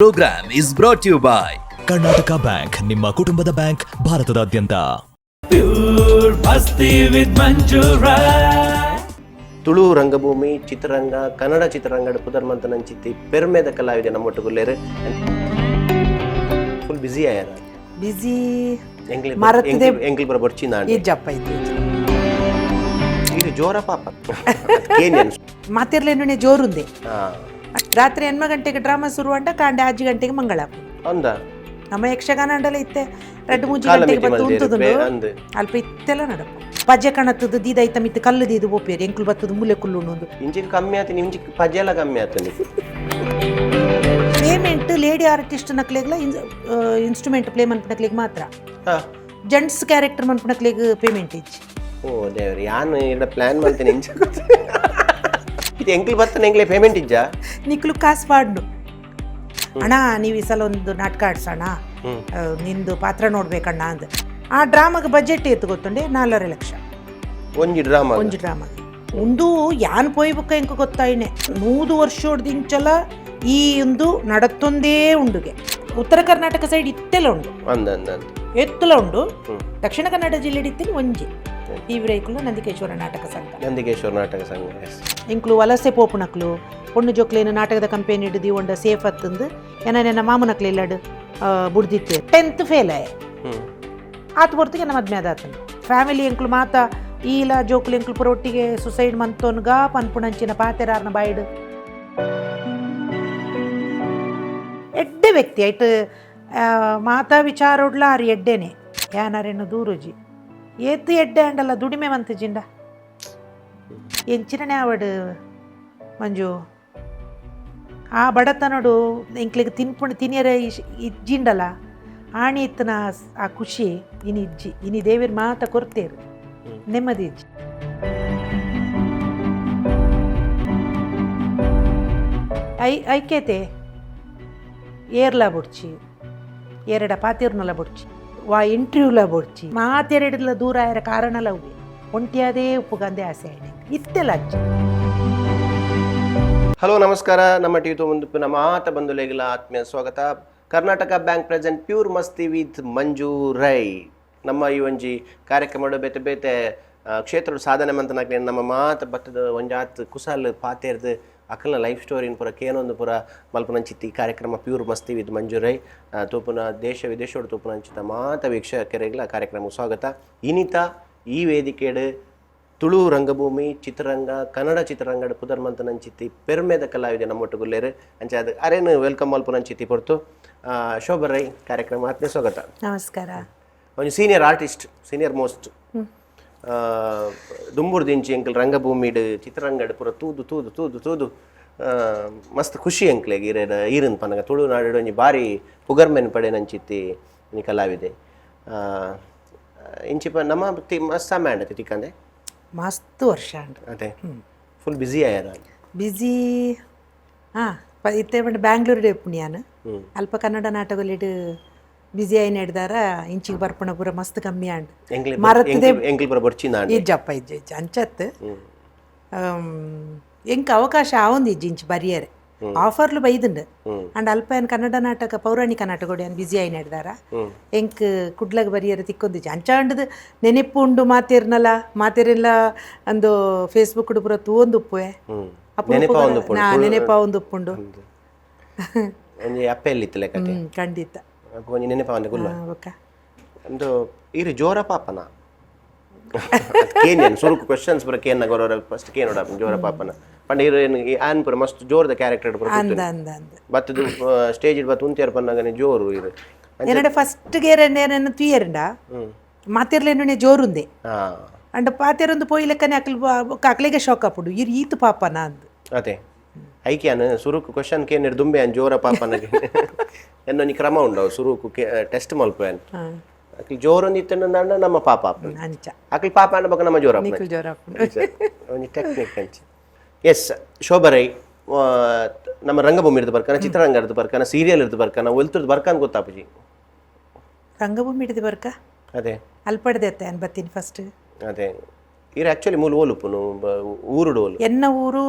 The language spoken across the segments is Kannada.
Program is brought to you by Karnataka bank, ನಿಮ್ಮ ಕುಟುಂಬದ ಬ್ಯಾಂಕ್, ಭಾರತದಾದ್ಯಂತ. Pure Masti with Manju Rai. Tulu ರಂಗಭೂಮಿ ಚಿತ್ರರಂಗ ಕನ್ನಡ ಚಿತ್ರರಂಗದ ಪುದರ್ಮಂತನಂಚಿತ್ತಿ ಪೆರ್ಮೆದ ಕಲಾವಿದೆ ನಮ್ಮೊಟ್ಟುಗುಲ್ಲೇರು ಫುಲ್ ಬಿಸಿ ಆಯಾರ ಬಿಸಿ ಎಂಗ್ಲಿ ಬರ ಬರ್ಚಿಂದ ಇಜ್ಜಪ್ಪ ಇದು ಜೋರ ಪಾಪ ಮಾತಿರ್ಲೇನು ಜೋರುಂದೆ ರಾತ್ರಿ 8 ಗಂಟೆಗೆ ಡ್ರಾಮಾ ಶುರು ಅಂಟ ಕಾಂಡೆ 6 ಗಂಟೆಗೆ ಮಂಗಳಾಪುರ ಅಂದ ನಮ್ಮ ಯಕ್ಷಗಾನ ಅಂಡಲ ಇತ್ತೆ 2-3 ಗಂಟೆಗೆ ಬತ್ತು ಉಂಟುದು ಅಲ್ಪ ಇತ್ತೆಲ್ಲ ನಡಪ ಪಜ್ಜೆ ಕಣತ್ತದು ದೀದೈತ ಮಿತ್ತು ಕಲ್ಲು ದೀದು ಒಪ್ಪೇರಿ ಎಂಕ್ಲು ಬತ್ತದು ಮೂಲೆ ಕುಲ್ಲು ಒಂದು ಇಂಚಿಗೆ ಕಮ್ಮಿ ಆಯ್ತು ನಿಮ್ಚಿಗೆ ಪಜ್ಜೆ ಎಲ್ಲ ಕಮ್ಮಿ ಆಯ್ತು ಪೇಮೆಂಟ್ ಲೇಡಿ ಆರ್ಟಿಸ್ಟ್ ನಕ್ಲೆಗ್ಲ ಇನ್ಸ್ಟ್ರೂಮೆಂಟ್ ಪ್ಲೇ ಮನ್ಪನಕ್ಲೆಗ್ ಮಾತ್ರ ಜೆಂಟ್ಸ್ ಕ್ಯಾರೆಕ್ಟರ್ ಮನ್ಪನಕ್ಲೆಗ್ ಪೇಮೆಂಟ್ ಇಚ್ಚಿ ಓ ದೇವ್ರಿ ಯಾನು ಇಲ್ಲ ಪ್ಲಾನ್ ಮಾಡ್ತೇನೆ ಇಂಚ ಇದು ಎಂಕ್ಲು ಬರ್ತಾನೆ ಎಂಕ್ಲೆ ಪೇಮೆಂಟ್ ಇಜ್ಜ ನಿಕ್ಲು ಕಾಸು ಪಾಡ್ನು ಅಣ್ಣ ನೀವು ಈ ಸಲ ಒಂದು ನಾಟಕ ಆಡ್ಸೋಣ ನಿಂದು ಪಾತ್ರ ನೋಡ್ಬೇಕಣ್ಣ ಅಂದ ಆ ಡ್ರಾಮಾಗೆ ಬಜೆಟ್ ಎತ್ತು ಗೊತ್ತುಂಡೆ 4.5 ಲಕ್ಷ ಒಂಜಿ ಡ್ರಾಮಾ ಒಂದು ಯಾನ್ ಪೋಯ್ಬುಕ್ಕ ಎಂಕ ಗೊತ್ತಾಯಿನೆ 100 ವರ್ಷೋಡ್ದಿಂಚಲ ಈ ಒಂದು ನಡತ್ತೊಂದೇ ಉಂಡುಗೆ ಉತ್ತರ ಕರ್ನಾಟಕ ಸೈಡ್ ಇತ್ತೆಲ್ಲ ಉಂಡು ಎತ್ತಲ ಉಂಡು ದಕ್ಷಿಣ ಕನ್ನಡ ಜಿಲ್ಲೆ ಇತ್ತೇನೆ ಒಂಜಿ ತೀವ್ರೈಕುಲು ನಂದಿಕೇಶ್ವರ ನಾಟಕ ಸಂಘ ಇಂಕ್ಲು ವಲಸೆ ಪೋಪುನಕ್ಲು பொண்ணு ಜೋಕ್ಲೇನು ನಾಟಕದ ಕಂಪೇನಿ ಹಿಡಿದು ಒಂಡ ಸೇಫ್ ಹತ್ತಂದು ಏನ ಮಾಮನಕ್ಲೆ ಇಲ್ಲಾಡು ಬುಡ್ದಿತ್ತೆ 10th ಫೇಲ್ ಆಯ ಆತ ಹೊರ್ತಿಗೆ ನಮ್ಮ ಮದ್ಮೆ ಆದಾತನು ಫ್ಯಾಮಿಲಿ ಎಂಕ್ಲು ಮಾತ ಈಲ ಜೋಕ್ಲು ಎಂಕ್ಲು ಪುರ ಒಟ್ಟಿಗೆ ಸುಸೈಡ್ ಮಂತೋನ್ಗ ಪನ್ಪುಣಂಚಿನ ಪಾತೆರಾರ್ನ ಬಾಯ್ಡು ಎಡ್ಡೆ ವ್ಯಕ್ತಿ ಆಯ್ತು ಮಾತಾ ವಿಚಾರೋಡ್ಲ ಆರು ಎಡ್ಡೆನೆ ಯಾನಾರೇನು ದೂರುಜಿ ಏತು ಎಡ್ಡೆ ಅಂಡಲ್ಲ ದುಡಿಮೆ ಮಂತ ಜಿಂಡ ಎಂಚಿನೇ ಅವಡು ಮಂಜು ಆ ಬಡತನಡು ಇಂಕ್ಲಿಗೆ ತಿನ್ಯರ ಇಜ್ಜಿಂಡಲ್ಲ ಆಣಿ ಇತ್ತನ ಆ ಖುಷಿ ಇನಿ ದೇವಿರ ಮಾತ ಕೊರ್ತೇರು ನೆಮ್ಮದಿ ಇಜ್ಜಿ ಐಕ್ಯತೆ ಏರ್ಲ ಬುಡ್ಚಿ ಎರಡ ಪಾತಿರ್ನಲ ಬುಡ್ಚಿ ವಾ ಇಂಟರ್ವ್ಯೂಲ ಬುಡ್ಚಿ ಮಾತೆರಡಲ ದೂರ ಆಯರ ಕಾರಣಲ ಉವೆ ಒಂಟಿಯಾದೇ ಉಪ್ಪುಗಂದೆ ಆಸೆ ಆಯ್ನೆ ಇತ್ತೆಲ್ಲ ಅಜ್ಜಿ. ಹಲೋ ನಮಸ್ಕಾರ, ನಮ್ಮ ಟಿವಿ ತೊಂಬಂದು ನಮ್ಮ ಮಾತ ಬಂಧುಲೆಗಳ ಆತ್ಮೀಯ ಸ್ವಾಗತ. ಕರ್ನಾಟಕ ಬ್ಯಾಂಕ್ ಪ್ರೆಸೆಂಟ್ ಪ್ಯೂರ್ ಮಸ್ತಿ ವಿತ್ ಮಂಜು ರೈ. ನಮ್ಮ ಈ ಒಂಜಿ ಕಾರ್ಯಕ್ರಮ ಬೇತೆ ಬೇತೆ ಕ್ಷೇತ್ರದ ಸಾಧನೆ ಮಂತನಾಗ್ಲಿ ನಮ್ಮ ಮಾತ ಬತ್ತದ ಒಂಜಾತ್ ಕುಸಾಲ್ ಪಾತೇರ್ದು ಅಕಲ್ನ ಲೈಫ್ ಸ್ಟೋರಿನ ಪುರ ಕೇನೊಂದು ಪುರ ಮಲ್ಪನಂಚಿತ್ತಿ ಕಾರ್ಯಕ್ರಮ ಪ್ಯೂರ್ ಮಸ್ತಿ ವಿತ್ ಮಂಜು ರೈ ತೂಪುನ ದೇಶ ವಿದೇಶೋಡು ತೂಪನಂಚಿತ ಮಾತ ವೀಕ್ಷಕರಿಗಳ ಕಾರ್ಯಕ್ರಮಕ್ಕೆ ಸ್ವಾಗತ. ಇನಿತ ಈ ವೇದಿಕೆಡು ತುಳು ರಂಗಭೂಮಿ ಚಿತ್ರರಂಗ ಕನ್ನಡ ಚಿತ್ರರಂಗದ ಪುದರ್ಮಂತನಂಚಿತ್ತಿ ಪೆರ್ಮೆದ ಕಲಾವಿದೆ ನಮ್ಮೊಟ್ಟುಗುಲ್ಲೇರು ಅಂಚೆ ಅದು ಅರೇನು ವೆಲ್ಕಮ್ ಮಲ್ಪನಂಚಿತ್ತಿ ಪೊರ್ತು ಶೋಭಾ ರೈ ಕಾರ್ಯಕ್ರಮ ಆತ್ಮೀಯ ಸ್ವಾಗತ. ನಮಸ್ಕಾರ. ಒಂದು ಸೀನಿಯರ್ ಆರ್ಟಿಸ್ಟ್, ಸೀನಿಯರ್ ಮೋಸ್ಟ್ ದುಂಬುರು ದಿಂಚಿ ಎಂಕಲ್ ರಂಗಭೂಮಿಡ್ ಚಿತ್ರರಂಗಡ್ ಪೂರ ತೂದು ತೂದು ತೂದು ತೂದು ಮಸ್ತ್ ಖುಷಿ ಎಂಕ್ಲೆಗ್ ಈರನ್ ಪನಗ ತುಳುನಾಡು ಒಂಜಿ ಬಾರಿ ಪುಗರ್ಮೆನ್ ಪಡೆ ನಂಚಿತ್ತಿ ಈ ಕಲಾವಿದೆ ಇಂಚಿಪ ನಮ್ಮ ಮಸ್ತ್ ಸಮಯ ಅಂಡತಿ ತಿಕ್ಕಂದೆ ಮಸ್ತ್ ವರ್ಷ ಅಂಡ್ ಅದೇ ಫುಲ್ ಬಿಸಿ ಆಯ್ಯಾರ ಬಿಸಿ ಇತ್ತೆ ಬಂದು ಬ್ಯಾಂಗ್ಳೂರು ಪುಣ್ಯಾನು ಅಲ್ಪ ಕನ್ನಡ ನಾಟಕಲಿಡು ಬಿಸಿ ಆಯ್ನ ಹಿಡ್ದಾರ ಇಂಚಿಗೆ ಬರ್ಪಣ ಪೂರ ಮಸ್ತ್ ಕಮ್ಮಿ ಅಂಡ್ ಮರತ್ತದೆ ಇಜ್ಜಪ್ಪ ಇಜ್ಜ ಅಂಚತ್ ಎಂಕ ಅವಕಾಶ ಆವೊಂದು ಇಜ್ಜಿ ಇಂಚು ಬರಿಯರೆ ಆಫರ್ಲು ಬೈದುಂಡು ಅಂಡ್ ಅಲ್ಪ ಏನು ಕನ್ನಡ ನಾಟಕ ಪೌರಾಣಿಕ ನಾಟಕ ಏನು ಬಿಸಿ ಆಯ್ನ ಹಿಡ್ದಾರ ಎಂಕ್ ಕುಡ್ಲಗ್ ಬರಿಯರೆ ತಿಕ್ಕೊಂದಿಜ್ಜಿ ಅಂಚ ಅಂಡದು ನೆನೆಪ್ಪು ಉಂಡು ಮಾತೇರಿಲ್ಲ ಅಂದು ಫೇಸ್ಬುಕ್ ಪೂರ ತೂವೊಂದು ಉಪ್ಪುವೆ ನೆನೆಪ ಒಂದು ಉಪ್ಪುಂಡು ಖಂಡಿತ ಒಂದು ಇರು ಜೋರ ಪಾಪನ ಸುರುಕು ಕ್ವೆಶ್ಚನ್ಸ್ ಪುರ ಕೇನ ಗೊರ ಫಸ್ಟ್ ಕೇನೋಡ ಜೋರ ಪಾಪನ ಪಂಡ ಇರು ಆನ್ ಪುರ ಮಸ್ತ್ ಜೋರದ ಕ್ಯಾರೆಕ್ಟರ್ ಬತ್ತದು ಸ್ಟೇಜ್ ಬತ್ತು ಉಂತಿಯರ್ ಪನ್ನಗನೆ ಜೋರು ಇರು ಎರಡು ಫಸ್ಟ್ ಗೇರನ್ನು ತುಯ್ಯರಂಡ ಮಾತಿರ್ಲೇನು ಜೋರುಂದೆ ಅಂಡ ಪಾತೆರೊಂದು ಪೋಯಿ ಲೆಕ್ಕನೆ ಅಕ್ಲಿಗೆ ಶಾಕ್ ಆಪುಡು ಇರು ಈತು ಪಾಪನ ಅಂದು ಅದೇ ಐಕ್ಯಾನ ಸುರುಕು ಕ್ವಶನ್ ಕೇನಿರ್ ದುಂಬೆ ಅನ್ ಜೋರ ಪಾಪನಗೆ ಎನ್ನೊಂದು ಕ್ರಮ ಉಂಡವು ಸುರುಕು ಟೆಸ್ಟ್ ಮಲ್ಪೇನ್ ಅಕ್ಲಿ ಜೋರೊಂದು ಇತ್ತಂಡ ನಮ್ಮ ಪಾಪ ಅಕ್ಲಿ ಪಾಪ ಅಂಡ ಬಕ ನಮ್ಮ ಜೋರ ಒಂದು ಟೆಕ್ನಿಕ್ ಅಂಚೆ. ಎಸ್ ಶೋಭಾ ರೈ ನಮ್ಮ ರಂಗಭೂಮಿ ಇರ್ದು ಬರ್ಕನ ಚಿತ್ರರಂಗ ಇರ್ದು ಬರ್ಕನ ಸೀರಿಯಲ್ ಇರ್ದು ಬರ್ಕನ ಒಲ್ತುರ್ದು ಬರ್ಕನ್ ಗೊತ್ತಾಪುಜಿ ರಂಗಭೂಮಿ ಹಿಡಿದು ಬರ್ಕ ಅದೇ ಅಲ್ಪಡ್ದೆ ಅನ್ಬತ್ತೀನಿ ಫಸ್ಟ್ ಅದೇ ಇರು ಆ್ಯಕ್ಚುಲಿ ಮೂಲ ಓಲುಪ್ಪುನು ಊರುಡು ಓಲು ಎನ್ನ ಊರು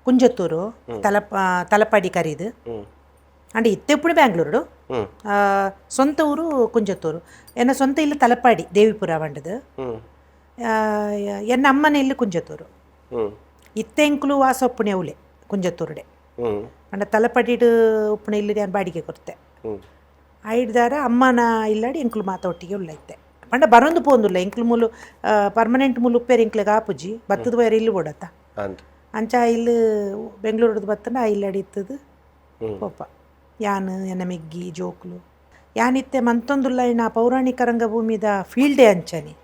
ಕುಂಜತ್ತೂರು ತಲಪಾಡಿ ಕರೀದು అంటే ఇత్తెప్పుడు బెంగళూరు సొంత ఊరు కుంజత్తూరు ఎన్న సొంత ఇల్లు తలపాడి దేవిపుర వండదు ఎన్న అమ్మನ ఇల్లు కుంజత్తూరు ಇತ್ತೆ ಎಂಕ್ಲು ವಾಸ ಒಪ್ಪುಣೆ ಅವಳೆ ಕುಂಜತ್ತೂರುಡೆ ಅಂಡ ತಲಪಡಿಡು ಉಪ್ಪುಣ ಇಲ್ಲದೆ ನಾನು ಬಾಡಿಗೆ ಕೊಡ್ತೆ ಐಡ್ದಾರ ಅಮ್ಮನ ಇಲ್ಲಾಡಿ ಎಂಕ್ಲು ಮಾತ ಒಟ್ಟಿಗೆ ಉಳ್ಳೈತೆ ಪಂಡ ಬರೊಂದು ಪೋಂದುಲ್ಲ ಎಂಕ್ಲು ಮೂಲು ಪರ್ಮನೆಂಟ್ ಮೂಲು ಉಪ್ಪೇರು ಎಂಕ್ಲೆಗೆ ಆಪುಜಿ ಬತ್ತದ ಬೇರೆ ಇಲ್ಲು ಓಡತ್ತ ಅಂಚ ಇಲ್ಲು ಬೆಂಗಳೂರದು ಬತ್ತಂಡ ಆ ಇಲ್ಲಾಡಿ ಇತ್ತದು ಪೋಪ ಯಾನ್ ಎನ್ನ ಮೆಗ್ಗಿ ಜೋಕ್ಲು ಯಾನಿತ್ತೆ ಮಂತೊಂದುಲ್ಲ ಇನ್ನ ಪೌರಾಣಿಕ ರಂಗಭೂಮಿದ ಫೀಲ್ಡೇ ಅಂಚನಿ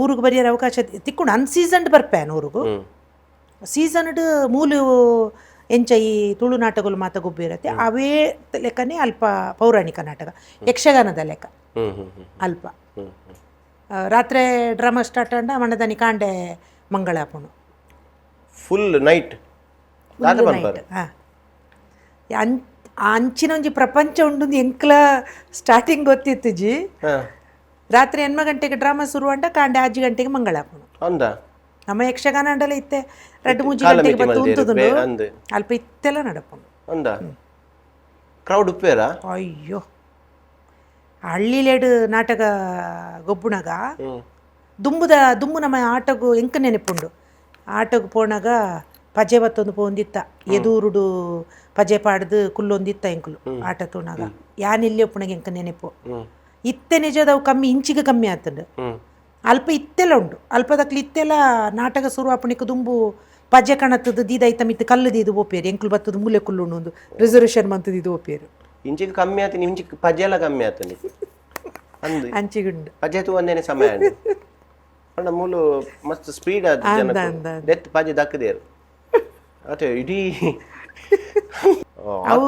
ಊರಿಗೆ ಬರೆಯೋರ ಅವಕಾಶ ತಿಕ್ಕೊಂಡು ಅನ್ಸೀಸನ್ಡ್ ಬರ್ಪೇನು ಊರಿಗೂ ಸೀಸನ್ಡ್ ಮೂಲು ಎಂಚ ಈ ತುಳು ನಾಟಕಗಳು ಮಾತ ಗುಬ್ಬಿರತ್ತೆ ಅವೇ ಲೆಕ್ಕನೇ ಅಲ್ಪ ಪೌರಾಣಿಕ ನಾಟಕ ಯಕ್ಷಗಾನದ ಲೆಕ್ಕ ಅಲ್ಪ ರಾತ್ರಿ ಡ್ರಾಮಾ ಸ್ಟಾರ್ಟ್ ಅಂಡ ಮಣ್ಣದನಿ ಕಾಂಡೆ ಮಂಗಳಾಪುಣು ಫುಲ್ ನೈಟ್ ಅಂಚಿನ ಒಂಜಿ ಪ್ರಪಂಚ ಉಂಡು ಎಂಕ್ಲ ಸ್ಟಾರ್ಟಿಂಗ್ ಗೊತ್ತಿತ್ತು ಜಿ ರಾತ್ರಿ 8 ಗಂಟೆಗೆ ಡ್ರಾಮಾ ಶುರು ಅಂಡ ಕಾಂಡೆ 6 ಗಂಟೆಗೆ ಮಂಗಳಾಪುಣು ನಮ್ಮ ಯಕ್ಷಗಾನ ಅಂಡಲ ಇತ್ತೆ 2-3 ಗಂಟೆಗೆ ಬತ್ತು ಉಂತುದುಂಡು ಅಲ್ಪ ಇತ್ತೆಲ್ಲ ನಡಪುಂಡು ಕ್ರೌಡ್ ಉಪ್ಪೇರ ಅಯ್ಯೋ ಹಳ್ಳಿಲೇಡು ನಾಟಕ ಗೊಬ್ಬುಣಗ ದುಂಬು ನಮ್ಮ ಆಟಗು ಎಂಕ ನೆನಪುಂಡು ಆಟಗು ಪೋಣಗ ಪಜೆ ಬತ್ತೊಂದು ಪೋಂದಿತ್ತ ಎದೂರುಡು ಪಜೆ ಪಾಡ್ದು ಕುಲ್ಲೊಂದಿತ್ತ ಎಂಕುಲು ಆಟ ತೂಣಗ ಯಾನಿಲ್ಲಿ ಒಪ್ಪುಣಗ ಎಂಕ ನೆನಪು ಇತ್ತೆ ನಿಜದವು ಕಮ್ಮಿ ಇಂಚಿಗೆ ಕಮ್ಮಿ ಆತಂಡು ಅಲ್ಪ ಇತ್ತೆಲ್ಲ ಉಂಡು ಅಲ್ಪದಕ್ಲಿ ಇತ್ತೆಲ್ಲ ನಾಟಕ ಶುರು ಆಪಣಿಕ ದುಂಬು ಪಜೆ ಕಣತ್ತದು ದೀದೈತ ಮಿತ್ತು ಕಲ್ಲು ದೀದು ಓಪೇರು ಎಂಕ್ಲು ಬತ್ತದು ಮೂಲೆ ಕುಲ್ಲು ಒಂದು ರಿಸರ್ವೇಷನ್ ಮಂತದ ಇದು ಓಪೇರು ಇಂಚಿಗೆ ಕಮ್ಮಿ ಆತ ಇಂಚಿಗೆ ಪಜೆ ಎಲ್ಲ ಕಮ್ಮಿ ಆತನಿ ಅಂಚಿಗುಂಡು ಪಜೆ ತು ಒಂದೇನೆ ಸಮಯ ಪಂಡ ಮೂಲು ಮಸ್ತ್ ಸ್ಪೀಡ್ ಆದ ದೆತ್ ಪಜೆ ದಕ್ಕದೇರು ಅದೇ ಇಡೀ ಅವು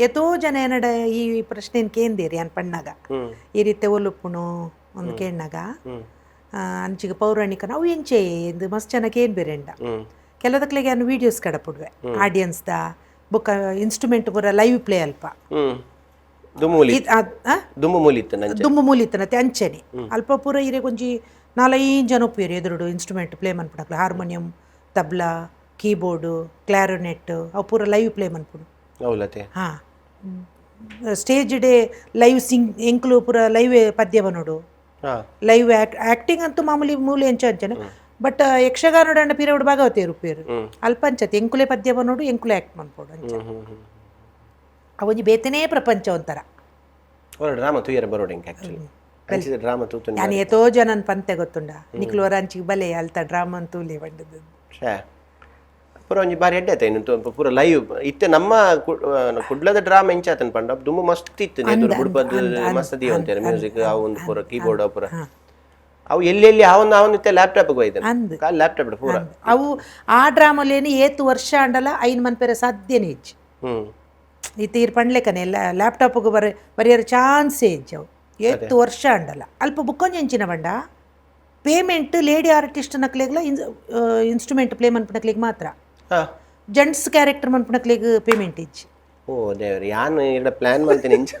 ಎತೋ ಜನ ಏನಡ ಈ ಪ್ರಶ್ನೆ ಕೇಂದೇರಿ ಅನ್ ಪಣ್ಣಾಗ ಈ ರೀತಿ ಒಲುಪ್ಪುಣು ಒಂದು ಕೇಣ್ಣಾಗ ಅಂಚಿಗೆ ಪೌರಾಣಿಕನ ಅವು ಎಂಚೆ ಎಂದು ಮಸ್ತ್ ಜನಕ್ಕೆ ಏನು ಬೇರೆ ಎಂಡ ಕೆಲದಕ್ಲೆಗೆ ಅನ್ನು ವೀಡಿಯೋಸ್ ಕಡಪುಡ್ವೆ ಆಡಿಯನ್ಸ್ದ ಬುಕ್ಕ ಇನ್ಸ್ಟ್ರೂಮೆಂಟ್ ಪೂರ ಲೈವ್ ಪ್ಲೇ ಅಲ್ಪ ದುಮ್ಮು ಮೂಲಿತ್ತನತೆ ಅಂಚನೆ ಅಲ್ಪ ಪೂರ ಇರೆಗೊಂಜಿ 4-5 ಜನ ಒಪ್ಪಿರು ಎದುರುಡು ಇನ್ಸ್ಟ್ರೂಮೆಂಟ್ ಪ್ಲೇ ಮನ್ಪುಡಕ್ಲ ಹಾರ್ಮೋನಿಯಂ ತಬ್ಲಾ ಕೀಬೋರ್ಡು ಕ್ಲಾರಿನೆಟ್ ಅವು ಪೂರ ಲೈವ್ ಪ್ಲೇ ಮನ್ಪುಡು ಹಾಂ ಸ್ಟೇಜ್ ಡೇ ಲೈವ್ ಸಿಂಗ್ ಎಂಕ್ಲು ಪೂರ ಲೈವ್ ಪದ್ಯವ ನೋಡು ಲೈವ್ ಆಕ್ಟಿಂಗ್ ಅಂತೂ ಮಾಮೂಲಿ ಮೂಲೆ ಎಂಚ ಅಂಚನೆ ಬಟ್ ಯಕ್ಷಗಾನೋಡ ಅಂಡ ಪೀರಿಯಡ್ ಭಾಗವತೆ ರೂಪೇರು ಅಲ್ಪ ಅಂಚತೆ ಎಂಕುಲೆ ಪದ್ಯವ ನೋಡು ಎಂಕುಲೆ ಆಕ್ಟ್ ಮಾಡ್ಬೋದು ಅಂಚ ಅವೊಂಜಿ ಬೇತನೇ ಪ್ರಪಂಚ ಒಂಥರ ಡ್ರಾಮಾ ತೂಯರ ಬರೋಡು ಡ್ರಾಮಾ ತೂತು ನಾನು ಎತೋ ಜನನ್ ಪಂತೆ ಗೊತ್ತುಂಡ ನಿಕ್ಲು ಅಂಚಿಗೆ ಬಲೆ ಅಲ್ತ ಡ್ರಾಮಾ ಅಂತೂಲೆ ಬಂಡದ್ದು ಪೂರ ಒಂಜಿ ಬಾರಿ ಎಡ್ಡೆ ಆಯ್ತು ಪೂರ ಲೈವ್ ಇತ್ತೆ ನಮ್ಮ ಕುಡ್ಲದ ಡ್ರಾಮಾ ಎಂಚಾತನ್ ಪಂಡ ದುಂಬು ಮಸ್ತ್ ಇತ್ತು ಬುಡ್ಬದ್ದು ಮಸ್ತ್ ದೀವ ಅಂತಾರೆ ಮ್ಯೂಸಿಕ್ ಅವು ಒಂದು ಪೂರ ಕೀಬೋರ್ಡ್ ಅವು ಪೂರ ಅವು ಎಲ್ಲೆಲ್ಲಿ ಅವನು ಇತ್ತೆ ಲ್ಯಾಪ್ಟಾಪ್ ಹೋಯ್ತಾನೆ ಕಾಲ್ ಲ್ಯಾಪ್ಟಾಪ್ ಪೂರ ಅವು ಆ ಡ್ರಾಮಲೇನಿ ಏತು ವರ್ಷ ಅಂಡಲ ಐನ್ ಮನ್ಪೇರ ಸಾಧ್ಯನೇ ಇಜ್ಜಿ ಇತ್ತೀರ್ ಪಂಡ್ಲೆಕನೆ ಎಲ್ಲ ಲ್ಯಾಪ್ಟಾಪ್ಗೆ ಬರೆಯರ ಚಾನ್ಸೇ ಇಜ್ಜಿ ಅವು ಏತು ವರ್ಷ ಅಂಡಲ ಅಲ್ಪ ಬುಕ್ಕೊಂಜಿ ಎಂಚಿನ ಬಂಡ ಪೇಮೆಂಟ್ ಲೇಡಿ ಆರ್ಟಿಸ್ಟ್ ನಕ್ಲೆಗ್ಲ ಇನ್ಸ್ಟ್ರೂಮೆಂಟ್ ಪ್ಲೇ ಮನ್ಪನಕ್ಲಿಗೆ ಮಾತ್ರ ಜೆಂಟ್ಸ್ ಕ್ಯಾರೆಕ್ಟರ್ ಮನ್ಪನಕ್ಲಿಗೆ ಪೇಮೆಂಟ್ ಇಜ್ಜಿ ಓ ದೇವ್ರಿ ಯಾನು ಈಗ ಪ್ಲಾನ್ ಮಾಡ್ತೀನಿ ಇಂಚ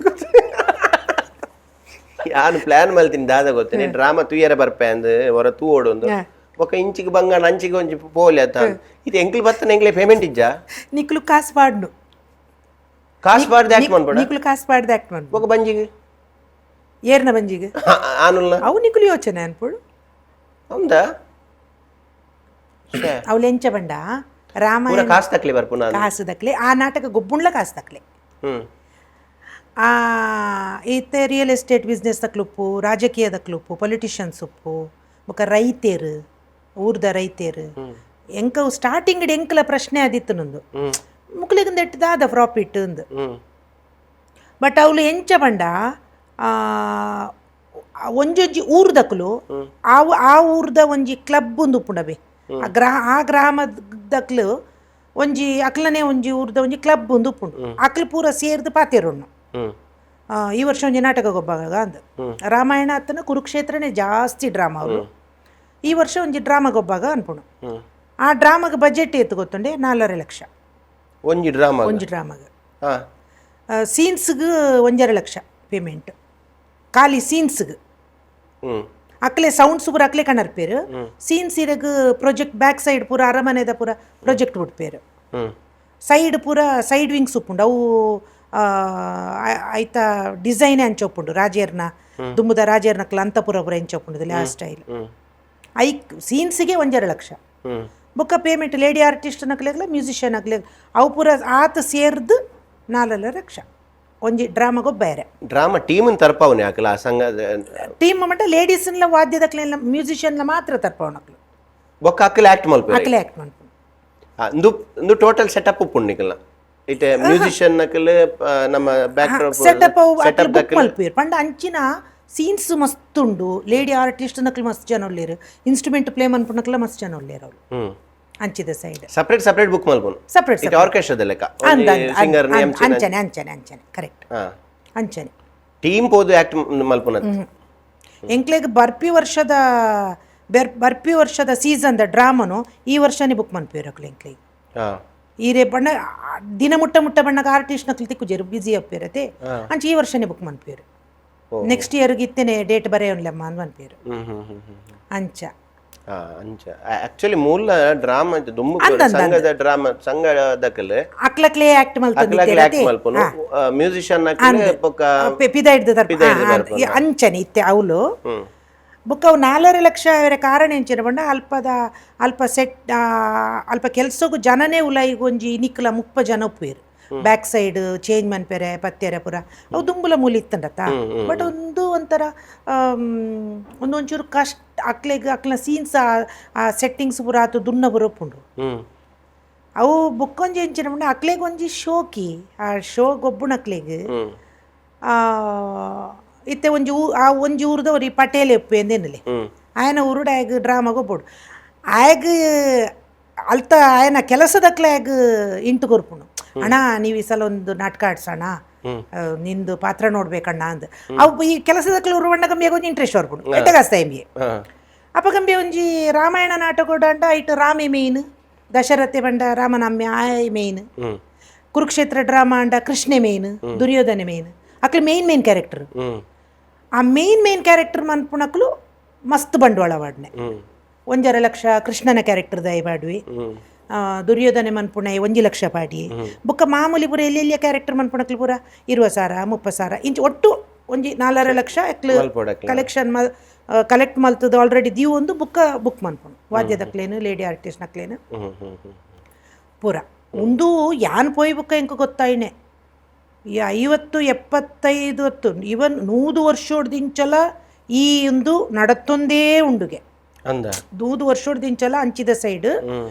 ಯಾನು ಪ್ಲಾನ್ ಮಾಡ್ತೀನಿ ದಾದ ಗೊತ್ತೇನೆ ಡ್ರಾಮಾ ತೂಯರ ಬರ್ಪೆ ಅಂದ್ ಹೊರ ತೂ ಓಡೊಂದು ఒక ఇంచికి బంగారు అంచికి కొంచెం పోలేదు ఇది ఎంకులు బత్తన ఎంకులే పేమెంట్ ఇజ్జా నికులు కాసు పాడును యాక్ట్ ಮಾಡ್ಬೋಡ నికులు కాసు పాడిದ యాక్ట్ ಮಾಡ್ಬೋಡ ఒక ಬಂಜಿಗೆ ಏರ್ನ ಬಂಜಿಗೆ ಆನುಲ್ಲ ಅವು ನಿకులు ಯೋಚನೆ ಅನ್ಪೋಡು ಹೌದಾ ಅವು ಲೆಂಚ ಬಂಡ ರಾಮಾಯಣ ಕಾಸು ತಕ್ಲೆ ಬರ್ಪುನ ಕಾಸು ತಕ್ಲೆ ಆ ನಾಟಕ ಗೊಬ್ಬುಂಡ್ಲ ಕಾಸು ತಕ್ಲೆ ಈತೆ ರಿಯಲ್ ಎಸ್ಟೇಟ್ ಬಿಸ್ನೆಸ್ ತಕ್ಲುಪ್ಪು ರಾಜಕೀಯದ ಕ್ಲುಪ್ಪು ಪೊಲಿಟಿಷಿಯನ್ಸ್ ಉಪ್ಪು ಬೊಕ ರೈತೇರು ಊರ್ದ ರೈತೇರು ಎಂಕವು ಸ್ಟಾರ್ಟಿಂಗ್ ಎಂಕಲ ಪ್ರಶ್ನೆ ಆದಿತ್ತು ನಂದು ಮುಕ್ಲಿಗಿಂದ ಎಟ್ಟದಾದ ಪ್ರಾಫಿಟ್ ಅಂದು ಬಟ್ ಅವಳು ಎಂಚ ಬಂಡ ಒಂಜೊಂಜಿ ಊರ್ದಕ್ಲು ಆ ಊರ್ದ ಒಂಜಿ ಕ್ಲಬ್ ಒಂದು ಉಪ್ಪುಂಡಬೆ ಆ ಗ್ರಾಮದಕ್ಲು ಒಂಜಿ ಅಕ್ಲನೆ ಒಂಜಿ ಊರ್ದ ಒಂಜಿ ಕ್ಲಬ್ ಒಂದು ಉಪ್ಪುಂಡು ಅಕ್ಲು ಪೂರ ಸೇರ್ದು ಪಾತೆರುಣ್ಣು ಈ ವರ್ಷ ಒಂಜಿ ನಾಟಕ ಗೊಬ್ಬಾಗ ಅಂದ ರಾಮಾಯಣ ಅತ್ತನ ಕುರುಕ್ಷೇತ್ರನೇ ಜಾಸ್ತಿ ಡ್ರಾಮಾ ಅವರು ಈ ವರ್ಷ ಒಂಜಿ ಡ್ರಾಮಾ ಗೊಬ್ಬಾಗ ಅನ್ಪುಣು ಆ ಡ್ರಾಮಾಗ ಬಜೆಟ್ ಏತು ಗೊತ್ತುಂಡೆ 4.5 ಲಕ್ಷ ಒಂಜಿ ಡ್ರಾಮಾಗ ಸೀನ್ಸ್ಗೆ 1.5 ಲಕ್ಷ ಪೇಮೆಂಟ್ ಖಾಲಿ ಸೀನ್ಸ್ಗೆ ಅಕ್ಲೆ ಸೌಂಡ್ಸ್ ಪೂರ ಅಕ್ಲೆ ಕಣರ್ಪೇರು ಸೀನ್ಸ್ ಇರಗ ಪ್ರೊಜೆಕ್ಟ್ ಬ್ಯಾಕ್ ಸೈಡ್ ಪೂರ ಅರಮನೆದ ಪೂರ ಪ್ರೊಜೆಕ್ಟ್ ಬಿಡ್ಪೇರು ಸೈಡ್ ಪೂರ ಸೈಡ್ ವಿಂಗ್ಸ್ ಉಪ್ಪುಂಡು ಅವು ಐತ ಡಿಸೈನ್ ಅಂಚೊಪ್ಪುಂಡು ರಾಜೇರ್ನ ದುಂಬುದ ರಾಜೇರ್ನಕ್ಲ ಅಂತಪುರ ಪೂರ ಎಂಚೊಪ್ಪುಂಡು ಆ ಸ್ಟೈಲ್ ಐ ಸೀನ್ಸಿಗೆ 1.5 ಲಕ್ಷ ಬೊಕ್ಕ ಪೇಮೆಂಟ್ ಲೇಡಿ ಆರ್ಟಿಸ್ಟ್ ನಕ್ಲೆಗ್ಲ ಮ್ಯೂಸಿಷಿಯನ್ ಆಗ್ಲಿ ಅವು ಪೂರ ಆತ ಸೇರ್ದು 4 ಲಕ್ಷ ಒಂಜಿ ಡ್ರಾಮಾಗೊ ಬೇರೆ ಡ್ರಾಮಾ ಟೀಮ್ ತರ್ಪವನೆ ಆಕಲ ಆ ಸಂಘ ಟೀಮ್ ಮಟ್ಟ ಲೇಡೀಸ್ನ ವಾದ್ಯದಕ್ಲೆಲ್ಲ ಮ್ಯೂಸಿಷಿಯನ್ಲ ಮಾತ್ರ ತರ್ಪವನಕ್ಲು ಬೊಕ್ಕ ಅಕ್ಕಲೆ ಆಕ್ಟ್ ಮಲ್ಪೆ ಅಕ್ಲೆ ಆಕ್ಟ್ ಮಾಡ್ಕೊಂಡು ಇಂದು ಟೋಟಲ್ ಸೆಟಪ್ ಉಪ್ಪುಂಡಿಕಲ್ಲ ಇತ್ತೆ ಮ್ಯೂಸಿಷಿಯನ್ ನಕಲ್ ನಮ್ಮ ಬ್ಯಾಕ್ ಸೆಟಪ್ ಬುಕ್ ಮಲ್ಪೇರು ಪಂಡ ಅಂಚಿನ ಸೀನ್ಸ್ ಮಸ್ತ್ ಉಂಡು ಲೇಡಿ ಆರ್ಟಿಸ್ಟ್ ನಕ್ಲು ಮಸ್ತ್ ಜನ ಉಳ್ಳೇರು ಇನ್ಸ್ಟ್ರೂಮೆಂಟ್ ಪ್ಲೇ ಮನ್ಪುನಕ್ಲ ಮಸ್ತ್ ಜನ ಉಳ್ಳೇರು ಅವ್ರು ಅಂಚಿದ ಸೈಡ್ ಸಪರೇಟ್ ಬುಕ್ ಮಲ್ಪುನು ಸಪರೇಟ್ ಆರ್ಕೆಸ್ಟ್ರಾದ ಲೆಕ್ಕ ಸಿಂಗರ್ ಅಂಚನೆ ಕರೆಕ್ಟ್ ಅಂಚನೆ ಟೀಮ್ ಪೋದು ಆಕ್ಟ್ ಮಲ್ಪುನ ಎಂಕ್ಲೆಗ್ ಬರ್ಪಿ ವರ್ಷದ ಸೀಸನ್ದ ಡ್ರಾಮನು ಈ ವರ್ಷನೇ ಬುಕ್ ಮನ್ಪೇರು ಅಕ್ಲೆ ಎಂಕ್ಲೆಗ್ ಈರೆ ಬಣ್ಣ ದಿನ ಮುಟ್ಟ ಬಣ್ಣಗ ಆರ್ಟಿಸ್ಟ್ ನಕ್ಲಿ ತಿಕ್ಕುಜೇರು ಬಿಸಿ ಅಪ್ಪೇರತೆ ಅಂಚ ಈ ವರ್ಷನೇ ಬುಕ್ ಮನ್ಪೇರು ನೆಕ್ಸ್ಟ್ ಇಯರ್ಗೆ ಇತ್ತೇನೆ ಡೇಟ್ ಬರೆಯೋನ್ಲಮ್ಮ ಅಂತ ಮನ್ಪೇರು ಅಂಚ ಆಕ್ಚುಲಿ ಮೂಲ ಡ್ರಾಮಾ ಸಂಘದ ಡ್ರಾಮಾ ಸಂಘದಕಲೆ ಅಕ್ಲಕ್ಲೆ ಆಕ್ಟ್ ಮಲ್ಪುನು ಮ್ಯೂಸಿಷಿಯನ್ ನಕಲೆ ಪೊಕ್ಕ ಪಿದ ಹಿಡ್ದು ಅಂಚನೆ ಇತ್ತೆ ಅವಳು ಬುಕ್ ಅವು 4 ಲಕ್ಷ ಕಾರಣ ಎಂಚಿನ ಬಂಡ ಅಲ್ಪ ಕೆಲ್ಸಗೂ ಜನನೇ ಉಲಾಯಿಗೆ ಒಂಜಿ ನಿಕ್ಲ 30 ಜನ ಉಪ್ಪೇರು ಬ್ಯಾಕ್ ಸೈಡ್ ಚೇಂಜ್ ಮನ್ಪೇರೆ ಪತ್ತೆರೆ ಪೂರ ಅವು ದುಂಬುಲ ಮೂಲಿ ಇತ್ತಂಡತ್ತ ಬಟ್ ಒಂಥರ ಒಂಚೂರು ಕಷ್ಟ ಅಕ್ಲ ಸೀನ್ಸ್ ಆ ಸೆಟ್ಟಿಂಗ್ಸ್ ಪೂರ ಆತು ದುನ್ನ ಬರೋಪುಂಡು ಅವು ಬುಕ್ಕೊಂಜಿ ಎಂಚಿನ ಬಂಡ ಅಕ್ಲೆಗ್ ಒಂಜಿ ಶೋಕಿ ಆ ಶೋ ಗೊಬ್ಬುಣ ಅಕ್ಲೆಗ್ ಇತ್ತೆ ಒಂಜಿ ಊರ್ದವ್ರಿ ಪಟೇಲ್ ಎಪ್ಪು ಎಂದೇನಲೆ ಆಯನ ಊರುಡ ಆಗ ಡ್ರಾಮಾ ಗೊಬ್ಬುಡು ಆಗ ಅಲ್ತ ಆಯನ ಕೆಲಸದಕ್ಲೆ ಆಗ ಇಂಟು ಕೊರ್ಪುಣು ಅಣ್ಣ ನೀವು ಈ ಸಲ ಒಂದು ನಾಟಕ ಆಡ್ಸೋಣ ನಿಂದು ಪಾತ್ರ ನೋಡ್ಬೇಕಣ್ಣ ಅಂದ್ ಅವು ಈ ಕೆಲಸದಕ್ಲೆ ಉರುವಣ್ಣ ಗಂಬಿಯಾಗ ಒಂದು ಇಂಟ್ರೆಸ್ಟ್ ಹೊರ್ಪುಣು ಎಟ್ಟಗಾಸ್ತ ಎಂಬಿಗೆ ಅಪ್ಪ ಗಂಬಿ ಒಂಜಿ ರಾಮಾಯಣ ನಾಟಕ ಅಂಡ ಐಟು ರಾಮೆ ಮೇಯ್ನ್ ದಶರಥೆ ಬಂಡ ರಾಮನಮ್ಯ ಆಯ್ ಮೇಯ್ನ್ ಕುರುಕ್ಷೇತ್ರ ಡ್ರಾಮಾ ಅಂಡ ಕೃಷ್ಣೆ ಮೇಯ್ನ್ ದುರ್ಯೋಧನೆ ಮೇಯ್ನ್ ಅಕ್ಲೆ ಮೇಯ್ನ್ ಕ್ಯಾರೆಕ್ಟರ್ ಆ ಮೇಯ್ನ್ ಕ್ಯಾರೆಕ್ಟರ್ ಮನ್ಪುಣಕ್ಲು ಮಸ್ತ್ ಬಂಡವಾಳ ವಾಡ್ನೆ 1.5 ಲಕ್ಷ ಕೃಷ್ಣನ ಕ್ಯಾರೆಕ್ಟರ್ ದಯ ಬಾಡ್ವಿ ದುರ್ಯೋಧನೆ ಮನ್ಪುಣ 1 ಲಕ್ಷ ಪಾಡಿ ಬುಕ್ಕ ಮಾಮೂಲಿ ಪೂರ ಎಲ್ಲೆಲ್ಲಿಯ ಕ್ಯಾರೆಕ್ಟರ್ ಮನ್ಪುಣಕ್ಲು ಪೂರ 20,000 30,000 ಇಂಚ್ ಒಟ್ಟು ಒಂಜಿ 4 lakh collection collect ಮಲ್ತದ already Diu ಒಂದು ಬುಕ್ ಮನ್ಪುಣು ವಾದ್ಯದಕ್ಲೇನು ಲೇಡಿ ಆರ್ಟಿಸ್ಟ್ ನಕ್ಲೇನು ಪೂರ ಒಂದು ಯಾನ್ ಪೋಯ್ ಬುಕ್ಕ ಎಂಕ ಗೊತ್ತಾಯ್ನೆ 50 75 ಇವನ್ 100 ವರ್ಷೋಡ್ದಿಂಚಲ ಈ ಒಂದು ನಡತ್ತೊಂದೇ ಉಂಡುಗೆ 100 ವರ್ಷೋಡ್ದಿಂಚಲ ಅಂಚಿದ ಸೈಡ್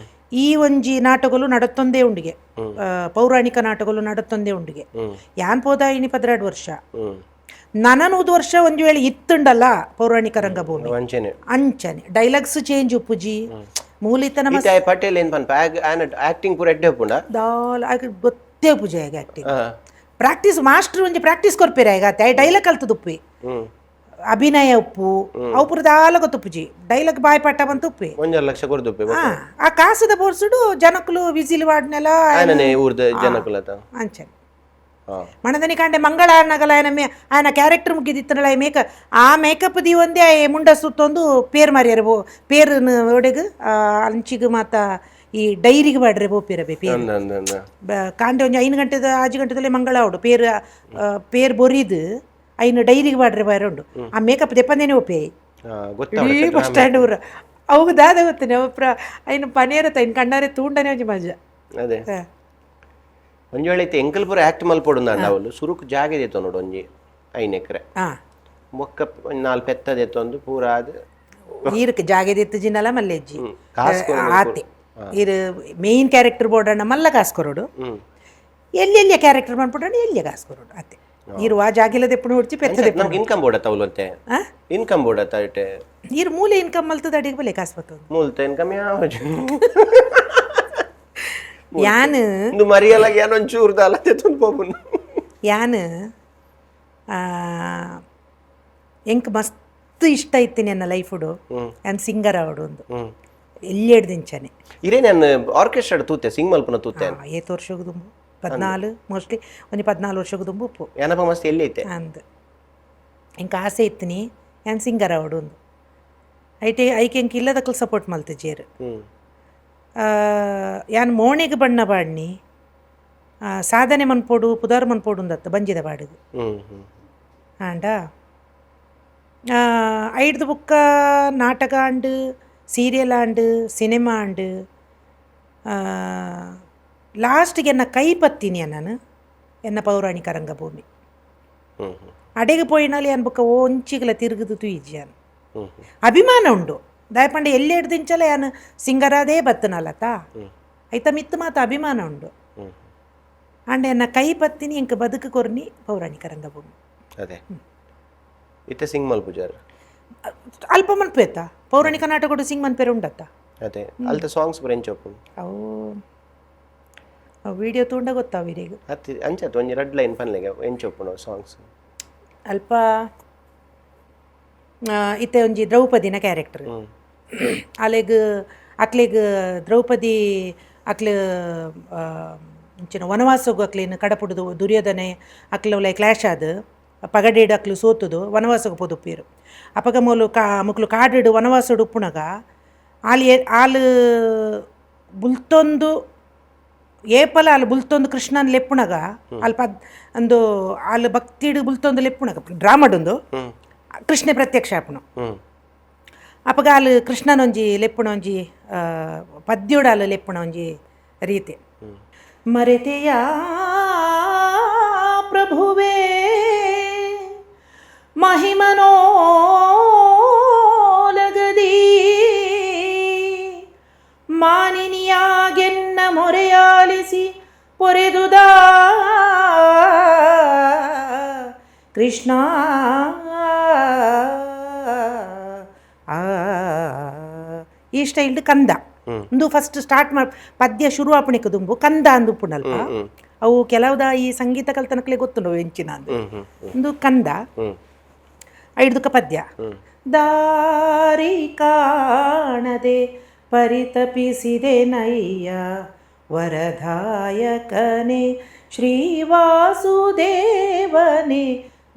ಈ ಒಂಜಿ ನಾಟಕಲು ನಡತ್ತೊಂದೇ ಉಂಡಿಗೆ ಪೌರಾಣಿಕ ನಾಟಕಲು ನಡತ್ತೊಂದೇ ಉಂಡಿಗೆ ಯಾನ್ ಪೋದಾಯಿನಿ 12 ವರ್ಷ ನನ್ನ 100 ವರ್ಷ ಒಂದ್ ವೇಳೆ ಇತ್ತುಂಡಲ್ಲ ಪೌರಾಣಿಕ ರಂಗಭೂಮಿ ಅಂಚನೆ ಡೈಲಾಗ್ಸ್ ಚೇಂಜ್ ಉಪ್ಪುಜಿ ಮೂಲಿತನ ಪಟೇಲ್ ಆಕ್ಟಿಂಗ್ ಪೂರ ಎಡ್ಡೆ ಉಪ್ಪುಂಡ ಗೊತ್ತೇ ಪೂಜೆ ಆಕ್ಟಿಂಗ್ ಪ್ರಾಕ್ಟೀಸ್ ಮಾಸ್ಟರ್ ಒಂಜಿ ಪ್ರಾಕ್ಟೀಸ್ ಕೊರ್ಪೇರೆ ಈಗ ಡೈಲಾಗ್ ಕಲ್ತದ ಉಪ್ಪಿ ಅಭಿನಯ ಉಪ್ಪು ಅವು ಪುರ ದಾಲ ಗೊತ್ತುಪ್ಪುಜಿ ಡೈಲಾಗ್ ಬಾಯ್ ಪಟ್ಟ ಬಂತು ಉಪ್ಪಿ 1.5 ಲಕ್ಷ ಕೊರ್ದುಪ್ಪಿ ಆ ಕಾಸದ ಬೋರ್ಸುಡು ಜನಕ್ಕಲು ವಿಸಿಲ್ ವಾಡ್ನೆಲ್ಲ ಅಂಚನೆ ಮಣದನಿ ಕಾಂಡೆ ಮಂಗಳ ಅನ್ನಗಲ ಆಯನ ಕ್ಯಾರೆಕ್ಟರ್ ಮುಗಿದಿತ್ತನಲ್ಲ ಆ ಮೇಕಪ್ ದಿ ಒಂದೇ ಮುಂಡ ಸುತ್ತೊಂದು ಪೇರ್ ಮಾರ್ಯಾರ ಪೇರ್ ಒಡೆಗ್ ಅಂಚಿಗೆ ಮಾತ ಈ ಡೈರಿಗೆ ಬಾಡ್ರೆ ಬೋಪಿರಬೇ ಪೇರ್ ಕಾಂಡೆ ಒಂಜಿ 5 ಗಂಟೆದ 6 ಗಂಟೆದಲ್ಲೇ ಮಂಗಳ ಅವಡು ಪೇರ್ ಬೊರಿದು ಐನು ಡೈರಿಗೆ ಬಾಡ್ರೆ ಬಾರ ಉಂಡು ಆ ಮೇಕಪ್ ದೆಪ್ಪಂದೇನೆ ಒಪ್ಪೆ ಬಸ್ ಸ್ಟ್ಯಾಂಡ್ ಊರ ಅವು ದಾದ ಗೊತ್ತೇನೆ ಅಪ್ರ ಐನು ಪನೇರತ್ತ ಐನು ಕಣ್ಣಾರೆ ತೂಂಡನೆ ಒಂಜಿ ಮಜಾ ಅದೇ ಒಂಜಿ ವೇಳೆ ಎಂಕಲ್ ಪೂರ ಆಕ್ಟ್ ಮಲ್ಪೊಡು ಅವಳು ಸುರುಕು ಜಾಗ ದೇತ ನೋಡು ಒಂಜಿ 5 ಎಕರೆ ಮೊಕ್ಕ 4 ಪೆತ್ತ ದೇತೊಂದು ಪೂರ ಆದ ನೀರಕ್ಕೆ ಜಾಗ ದೇತ್ತು ಜಿನಲ ಮಲ್ಲೆಜ್ಜಿ ಆತೆ ಇದು ಮೇಯ್ನ್ ಕ್ಯಾರೆಕ್ಟರ್ ಬೋರ್ಡಣ್ಣ ಮಲ್ಲ ಕಾಸ್ಕೊರೋಡು ಎಲ್ಲೆಲ್ಲಿಯ ಕ್ಯಾರೆಕ್ಟರ್ ಮಾಡ್ಬಿಡೋಣ ಎಲ್ಲಿಯ ಕಾಸ್ಕೊರೋಡು ಅತ್ತೆ ನೀರು ಆ ಜಾಗಿಲದ ಎప్పుడు ಹೊಡ್ಚಿ ಪೆತ್ತದೆ ಇನ್ಕಮ್ ಬೋರ್ಡ್ ತವಲಂತೆ ಇನ್ಕಮ್ ಬೋರ್ಡ್ ಅತ್ತೆ ನೀರು ಮೂಲೆ ಇನ್ಕಮ್ ಮಲ್ತದ ಅಡಿಗೆ ಬಲೆ ಕಾಸ್ಬತ್ತು ಮೂಲ್ತ ಇನ್ಕಮ್ ಯಾವ ಯಾನ್ ಇಂದು ಮರಿಯಲಾಗಿ ಯಾನ್ ಒಂಚೂರು ದಾಲತೆ ತಂದು ಹೋಗ್ಬನು ಯಾನ್ ಎಂಕ್ ಮಸ್ತ್ ಇಷ್ಟ ಇತ್ತು ನನ್ನ ಲೈಫುಡು ಯಾನ್ ಸಿಂಗರ್ ಅವಡು ಒಂದು ಎಲ್ಲಿ ಹಿಡ್ದಿಂಚಾನೆ ಇರೇ ನಾನು ಆರ್ಕೆಸ್ಟ್ರಾ ತೂತೆ ಸಿಂಗ್ ಮಲ್ಪನ ತೂತೆ 8 ವರ್ಷಕ್ಕೆ ದುಂಬು 14 ಮೋಸ್ಟ್ಲಿ ಒಂದು 14 ವರ್ಷಕ್ಕೆ ದುಂಬು ಉಪ್ಪು ಏನಪ್ಪ ಮಸ್ತ್ ಎಲ್ಲಿ ಐತೆ ಅಂದ್ ಎಂಕ ಆಸೆ ಇತ್ತು ಯಾನ್ ಸಿಂಗರ್ ಅವಡು ಒಂದು ಐಕೆ ಎಂಕ್ ಇಲ್ಲದಕ್ಕೂ ಸಪೋರ್ಟ್ ಮಲ್ತೆ ಜೇರು ಯಾನ್ ಮೋಣೆಗೆ ಬಣ್ಣ ಬಾಡ್ನಿ ಸಾಧನೆ ಮನ್ಪೋಡು ಪುದಾರ್ ಮನ್ಪೋಡು ಅಂದತ್ತ ಬಂಜಿದ ಬಾಡಿಗೆ ಆಂಡ ಐಡ್ದು ಬುಕ್ಕ ನಾಟಕ ಆಂಡು ಸೀರಿಯಲ್ ಆಂಡು ಸಿನಿಮಾ ಆಂಡು ಲಾಸ್ಟಿಗೆ ಎನ್ನ ಕೈ ಪತ್ತೀನಿ ನಾನು ಎನ್ನ ಪೌರಾಣಿಕ ರಂಗಭೂಮಿ ಅಡೆಗೆ ಪೋಯಿನಲ್ಲಿ ಅನ್ಬುಕ್ಕ ಒಂಚಿಗಲ ತಿರುಗುದು ತುಯಿಜ್ಯಾನ್ ಅಭಿಮಾನ ಉಂಡು ದಾಯಪಂಡ ಎಲ್ಲಿ ಹಿಡ್ದಿಂಚಲ ಯಾನು ಸಿಂಗರಾದೇ ಬತ್ತನಲ್ಲತ್ತ ಐತ ಮಿತ್ತು ಮಾತ ಅಭಿಮಾನ ಉಂಡು ಅಂಡ ಎನ್ನ ಕೈ ಪತ್ತಿನಿ ಎಂಕ ಬದುಕು ಕೊರ್ನಿ ಪೌರಾಣಿಕ ರಂಗಭೂಮಿ ಅದೇ ಇತ್ತೆ ಸಿಂಗ್ ಮಲ್ಪುಜಾರ್ ಅಲ್ಪ ಮನ್ಪೇತ ಪೌರಾಣಿಕ ನಾಟಕ ಸಿಂಗ್ ಮನ್ಪೇರು ಉಂಡತ್ತ ಅದೇ ಅಲ್ತ ಸಾಂಗ್ಸ್ ಬರೆಂಚ್ ಒಪ್ಪು ಅವು ವಿಡಿಯೋ ತೂಂಡ ಗೊತ್ತಾವ ಈಗ ಹತ್ತಿ ಅಂಚತ್ ಒಂಜಿ ರೆಡ್ ಲೈನ್ ಪನ್ಲೆಗೆ ಎಂಚ್ ಒಪ್ಪುನ ಸಾಂಗ್ಸ್ ಅಲ್ಪ ಇತ್ತೆ ಒಂಜಿ ದ್ರೌಪದಿನ ಕ್ಯಾರೆಕ್ಟರ್ ಅಕ್ಲೆಗ್ ದ್ರೌಪದಿ ಅಕ್ಲೆ ಇಂಚಿನ ವನವಾಸಗು ಅಕ್ಲೇನು ಕಡಪುಡುದು ದುರ್ಯೋಧನೆ ಅಕ್ಲೆ ಕ್ಲಾಶ್ ಆದ ಪಗಡೇಡು ಅಕ್ಲು ಸೋತುದು ವನವಾಸಗು ಪೊದುಪ್ಪೇರು ಅಪಗ ಮುಕ್ಲು ಕಾಡಿಡು ವನವಾಸಡು ಉಪ್ಪುನಗ ಆಲು ಬುಲ್ತೊಂದು ಏಪಲ ಅಲ್ಲಿ ಬುಲ್ತೊಂದು ಕೃಷ್ಣನ್ ಲೆಪ್ಪುನಗ ಅಲ್ಪ ಒಂದು ಅಲ್ಲಿ ಭಕ್ತಿಡು ಬುಲ್ತೊಂದು ಲೆಪ್ಪುನಗ ಡ್ರಾಮಡೊಂದು ಕೃಷ್ಣ ಪ್ರತ್ಯಕ್ಷ ಆಪುನು ಅಪಗ ಅಲ್ಲಿ ಕೃಷ್ಣನೊಂಜಿ ಲೆಪ್ಪುನ ಒಂಜಿ ಪದ್ಯೋಡ ಅಲ್ಲಿ ಲೆಪ್ಪುನ ಒಂಜಿ ರೀತಿ ಮರೆತೆಯ ಪ್ರಭುವೇ ಮಹಿಮನೋಲಗದಿ ಮಾನಿನಿಯಾಗೆನ್ನ ಮೊರೆಯಾಲಿಸಿ ಪೊರೆದುದ ಕೃಷ್ಣ ಈ ಸ್ಟೈಲ್ಡ್ ಕಂದ ಒಂದು ಫಸ್ಟ್ ಸ್ಟಾರ್ಟ್ ಪದ್ಯ ಶುರು ಆಪಣಿಕ ದುಂಬು ಕಂದ ಅಂದು ಉಪ್ಪುನಲ್ಪ ಅವು ಕೆಲವುದ ಈ ಸಂಗೀತ ಕಲ್ತನಕ್ಲೆ ಗೊತ್ತುಂಡು ಎಂಚಿನ ಒಂದು ಕಂದ ಐಡ್ದುಕ ಪದ್ಯ ದಾರಿ ಕಾಣದೆ ಪರಿತಪಿಸಿದೆ ನಯ್ಯ ವರದಾಯಕನೇ ಶ್ರೀವಾಸುದೇವನೇ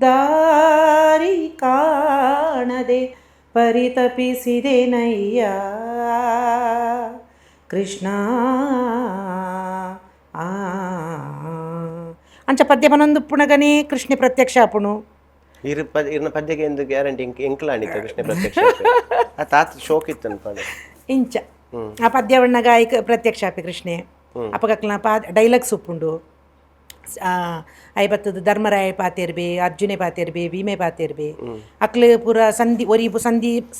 ದಾರಿ ಕಾಣದೆ ಪರಿತಪಿಸಿದೆ ನಯ್ಯ ಕೃಷ್ಣ ಅಂಚ ಪದ್ಯ ಮನೊಂದು ಪುಣಗನೇ ಕೃಷ್ಣ ಪ್ರತ್ಯಕ್ಷ ಆಪುಣು ಇರ್ನ ಪದ್ಯಕ್ಕೆ ಎಂದು ಗ್ಯಾರಂಟಿ ಎಂಕ್ಲಾಣಿತ ಕೃಷ್ಣ ಪ್ರತ್ಯಕ್ಷ ಆ ತಾತ ಶೋಕ್ ಇತ್ತು ಅನ್ಪಾದ ಇಂಚ ಆ ಪದ್ಯವಣ್ಣ ಗಾಯಕ ಪ್ರತ್ಯಕ್ಷ ಆಪಿ ಕೃಷ್ಣೆ ಅಪಗಕ್ಲ ಡೈಲಾಗ್ಸ್ ಉಪ್ಪುಂಡು ಐಬತ್ತದು ಧರ್ಮರಾಯ ಪಾತಿರ್ಬೆ ಅರ್ಜುನೆ ಪಾತಿರ್ಬೆ ಭೀಮೆ ಪಾತಿರ್ಬೆ ಅಕ್ಲೆ ಪೂರ ಸಂಧಿ ಒರಿ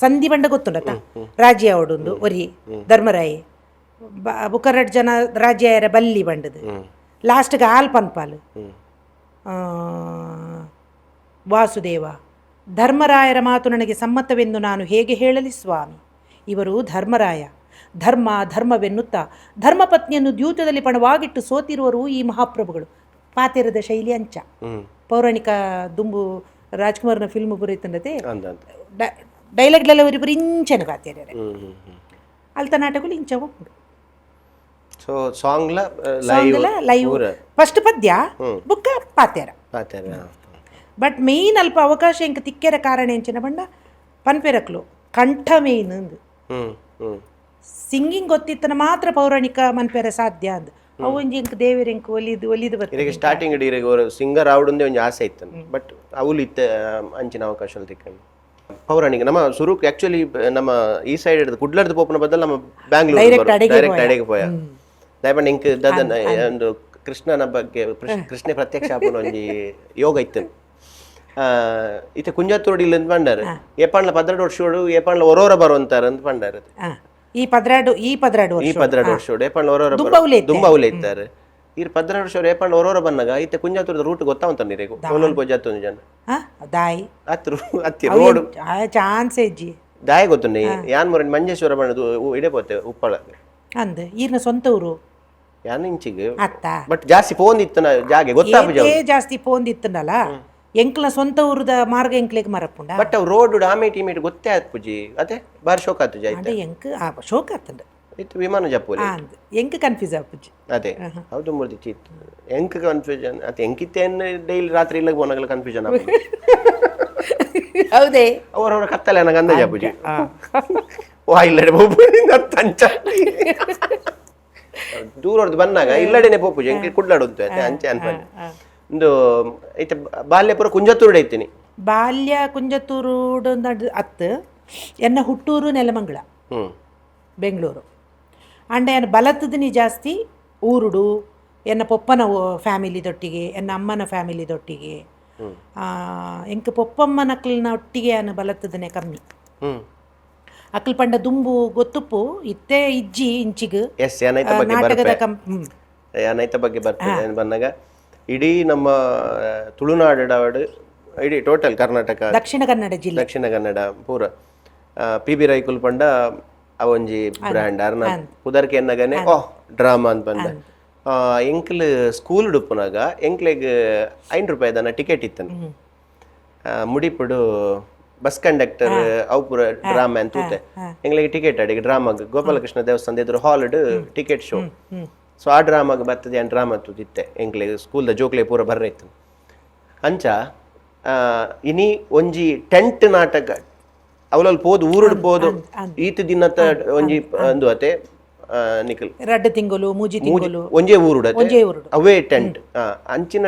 ಸಂಧಿ ಬಂಡ ಗೊತ್ತುಂಡತ ರಾಜ್ಯ ಅವಡೊಂದು ಒರಿ ಧರ್ಮರಾಯ ಬುಕರಡ್ ಜನ ರಾಜ್ಯ ಬಲ್ಲಿ ಬಂಡದು ಲಾಸ್ಟ್ಗೆ ಆಲ್ ಪನ್ಪಾಲು ವಾಸುದೇವ ಧರ್ಮರಾಯರ ಮಾತು ನನಗೆ ಸಮ್ಮತವೆಂದು ನಾನು ಹೇಗೆ ಹೇಳಲಿ ಸ್ವಾಮಿ ಇವರು ಧರ್ಮರಾಯ ಧರ್ಮವೆನ್ನುತ್ತಾ ಧರ್ಮಪತ್ನಿಯನ್ನು ದ್ಯೂತದಲ್ಲಿ ಪಣವಾಗಿಟ್ಟು ಸೋತಿರುವರು ಈ ಮಹಾಪ್ರಭುಗಳು ಪಾತೆರದ ಶೈಲಿ ಅಂಚ ಪೌರಾಣಿಕ ದುಂಬು ರಾಜ್ಕುಮಾರ್ನ ಫಿಲ್ಮ್ ಬರೀತಂಡತೆ ಡೈಲಾಗ್ಲೆಲ್ಲ ಅವರಿಬ್ಬರು ಇಂಚನ ಪಾತೆರ ಅಲ್ತ ನಾಟಕಗಳು ಇಂಚ ಒಪ್ಪುಡು ಸೊ ಸಾಂಗ್ಲ ಲೈವ್ ಫಸ್ಟ್ ಪದ್ಯ ಬುಕ್ಕ ಪಾತೆರ ಬಟ್ ಮೇಯ್ನ್ ಅಲ್ಪ ಅವಕಾಶ ಇಂಕ ತಿಕ್ಕೆರ ಕಾರಣ ಎಂಚಿನ ಬಂಡ ಪನ್ಪೆರಕ್ಲು ಕಂಠ ಮೇಯ್ನ್ ಅಂದು ಸಿಂಗಿಂಗ್ ಗೊತ್ತಿತ್ತನ ಮಾತ್ರ ಪೌರಾಣಿಕ ಮನ್ಪೆರ ಸಾಧ್ಯ ಅಂದ್ ಅವು ಒಂಜಿ ಇಂಕ ದೇವರ ಇಂಕ ಒಲಿದು ಬರ್ತದೆ ಸ್ಟಾರ್ಟಿಂಗ್ ಇಡೀರಿಗೆ ಅವರು ಸಿಂಗರ್ ಆವಡುಂದೇ ಒಂಜಿ ಆಸೆ ಇತ್ತು ಬಟ್ ಅವಳು ಇತ್ತ ಅಂಚಿನ ಅವಕಾಶ ತಿಕ್ಕಂಡು ಪೌರಾಣಿಕ ನಮ್ಮ ಸುರುಕ್ ಆಕ್ಚುಲಿ ನಮ್ಮ ಈ ಸೈಡ್ ಹಿಡಿದು ಕುಡ್ಲರ್ದು ಪೋಪನ ಬದಲು ನಮ್ಮ ಬ್ಯಾಂಗ್ಳೂರ್ ಡೈರೆಕ್ಟ್ ಅಡೆಗೆ ಪೋಯ ದಯಪಂಡ ಇಂಕ ದದನ ಒಂದು ಕೃಷ್ಣನ ಬಗ್ಗೆ ಕೃಷ್ಣ ಪ್ರತ್ಯಕ್ಷ ಆಪುನ ಒಂಜಿ ಯೋಗ ಇತ್ತು ಇತ್ತೆ ಕುಂಜಾತೋಡಿಲ್ ಅಂತ ಪಂಡಾರ ಏಪಾಂಡ್ಲ 12 ವರ್ಷೋಡು ಏಪಾಂಡ್ಲ ಒರೋರ ಬರುವಂತಾರ ಅಂತ ಪಂಡಾರ ಈ 12 ವರ್ಷೋಡು ಏಪಾಂಡ್ಲ ಒರೋರ ದುಂಬ ಅವಲೆ ಇತ್ತಾರೆ ಈ 12 ವರ್ಷ ಏಪಾಂಡ್ಲ ಒರೋರ ಬನ್ನಗ ಇತ್ತೆ ಕುಂಜಾತೋರದ ರೂಟ್ ಗೊತ್ತಾವಂತ ನೀರಿಗೆ ಓಲೋಲ್ ಪೋಜಾತೊಂದು ಜನ ದಾಯಿ ಅತ್ತಿ ರೋಡ್ ಚಾನ್ಸ್ ಎಜ್ಜಿ ದಾಯಿ ಗೊತ್ತುಂಡಿ ಯಾನ್ ಮೊರೆ ಮಂಜೇಶ್ವರ ಬಣ್ಣದು ಇಡೆ ಪೋತೆ ಉಪ್ಪಳ ಅಂದ್ ಈರ್ನ ಸ್ವಂತ ಊರು ಯಾನ್ ಇಂಚಿಗೆ ಅತ್ತ ಬಟ್ ಜಾಸ್ತಿ ಫೋನ್ ಇತ್ತನ ಜಾಗೆ ಗೊತ್ತಾಪ ಜಾಸ್ತಿ ಫೋನ್ ಇತ್ತನಲ್ಲ ಎಂಕ್ಲ ಸ್ವಂತ ಊರದ ಮಾರ್ಗ ಎಂಕ್ಲೆಗ್ ಮರಪುಂಡ ಬಟ್ ಅವ್ ರೋಡ್ ಡಾಮೇಟ್ ಇಮೇಟ್ ಗೊತ್ತೇ ಆತ್ ಪುಜಿ ಅದೇ ಬಾರಿ ಶೋಕ್ ಆತು ಜಾಯ್ತ ಅದೇ ಎಂಕ್ ಶೋಕ್ ಆತಂಡ ಇತ್ತು ವಿಮಾನ ಜಪ್ಪುಲಿ ಎಂಕ್ ಕನ್ಫ್ಯೂಸ್ ಆಪುಜಿ ಅದೇ ಹೌದು ಮುರ್ದಿ ಚೀತ್ ಎಂಕ್ ಕನ್ಫ್ಯೂಷನ್ ಅದೇ ಎಂಕಿತ್ತೇನ್ ಡೈಲಿ ರಾತ್ರಿ ಇಲ್ಲ ಬೋನಗಲ ಕನ್ಫ್ಯೂಷನ್ ಆಪು ಹೌದೇ ಅವರವರ ಕತ್ತಲೆ ನನಗೆ ಅಂದಾಜ ಪುಜಿ ವಾಯಿಲ್ಲಡೆ ಬೋಬುನಿಂದ ತಂಚ ದೂರದ್ದು ಬಂದಾಗ ಇಲ್ಲಡೆನೆ ಪೋಪುಜಿ ಎಂಕ್ಲೆ ಕುಡ್ಲಾಡುಂತು ಅಂಚೆ ಅನ್ಪಂಡು ಒಂದು ಐತೆ ಬಾಲ್ಯ ಪೂರ ಕುಂಜತ್ತೂರುಡೆ ಐತಿನಿ ಬಾಲ್ಯ ಕುಂಜತ್ತೂರು ಅತ್ತು ಎನ್ನ ಹುಟ್ಟೂರು ನೆಲಮಂಗಲ ಬೆಂಗಳೂರು ಅಂಡ ಎನ್ನ ಬಲತ್ತದಿನಿ ಜಾಸ್ತಿ ಊರುಡು ಎನ್ನ ಪೊಪ್ಪನ ಫ್ಯಾಮಿಲಿದೊಟ್ಟಿಗೆ ಎನ್ನ ಅಮ್ಮನ ಫ್ಯಾಮಿಲಿದೊಟ್ಟಿಗೆ ಎಂಕ ಪೊಪ್ಪಮ್ಮನಕ್ಲಿನ ಒಟ್ಟಿಗೆ ಅನ್ನ ಬಲತ್ತದನೆ ಕಮ್ಮಿ ಅಕ್ಲ್ ಪಂಡ ದುಂಬು ಗೊತ್ತುಪ್ಪು ಇತ್ತೆ ಇಜ್ಜಿ ಇಂಚಿಗ್ ನಾಟಕದ ಅನೈತ ಬಗ್ಗೆ ಬರ್ತದೆ ಬಂದಾಗ ಇಡೀ ನಮ್ಮ ತುಳುನಾಡು ಇಡೀ ಟೋಟಲ್ ಕರ್ನಾಟಕ ದಕ್ಷಿಣ ಕನ್ನಡ ಜಿಲ್ಲೆ ದಕ್ಷಿಣ ಕನ್ನಡ ಪೂರ PB ರೈಕುಲ್ ಪಂಡ ಅವೊಂಜಿ ಬ್ರ್ಯಾಂಡ್ ಅರ್ನ ಪುದರ್ಕೆ ಎನ್ನಗನೆ ಡ್ರಾಮಾ ಅಂತ ಬಂದ ಎಂಕ್ಲ್ ಸ್ಕೂಲ್ ಡುಪ್ಪುನಾಗ ಎಂಕ್ಲೆಗ್ 5 ರೂಪಾಯಿ ದನ ಟಿಕೆಟ್ ಇತ್ತನು ಮುಡಿಪುಡು ಬಸ್ ಕಂಡಕ್ಟರ್ ಅವು ಪೂರ ಡ್ರಾಮಾ ಅಂತ ತೂತೆ ಎಂಗ್ಲಿಗೆ ಟಿಕೆಟ್ ಅಡಿಗೆ ಡ್ರಾಮಾಗ ಗೋಪಾಲಕೃಷ್ಣ ದೇವಸ್ಥಾನದ ಎದುರು ಹಾಲ್ಡ್ ಟಿಕೆಟ್ ಶೋ ಸೊ ಆ ಡ್ರಾಮಾಗ ಬರ್ತದೆ ಆ ಡ್ರಾಮಾ ತೂತಿತ್ತೆ ಎಂಕ್ಲೆಗ್ ಸ್ಕೂಲ್ದ ಜೋಕ್ಲೆ ಪೂರ ಬರ್ರೈತು ಅಂಚ ಇನಿ ಒಂಜಿ ಟೆಂಟ್ ನಾಟಕ ಅವಲಲ್ಲಿ ಪೋದು ಊರುಡ್ ಪೋದು ಈತ ದಿನತ ಒಂಜಿ ಅಂದು ಅತೆ ನಿಖಲ್ 2 ತಿಂಗಳು ಮೂಜಿ ತಿಂಗಳು ಒಂಜೇ ಊರುಡತೆ ಅವೇ ಟೆಂಟ್ ಅಂಚಿನ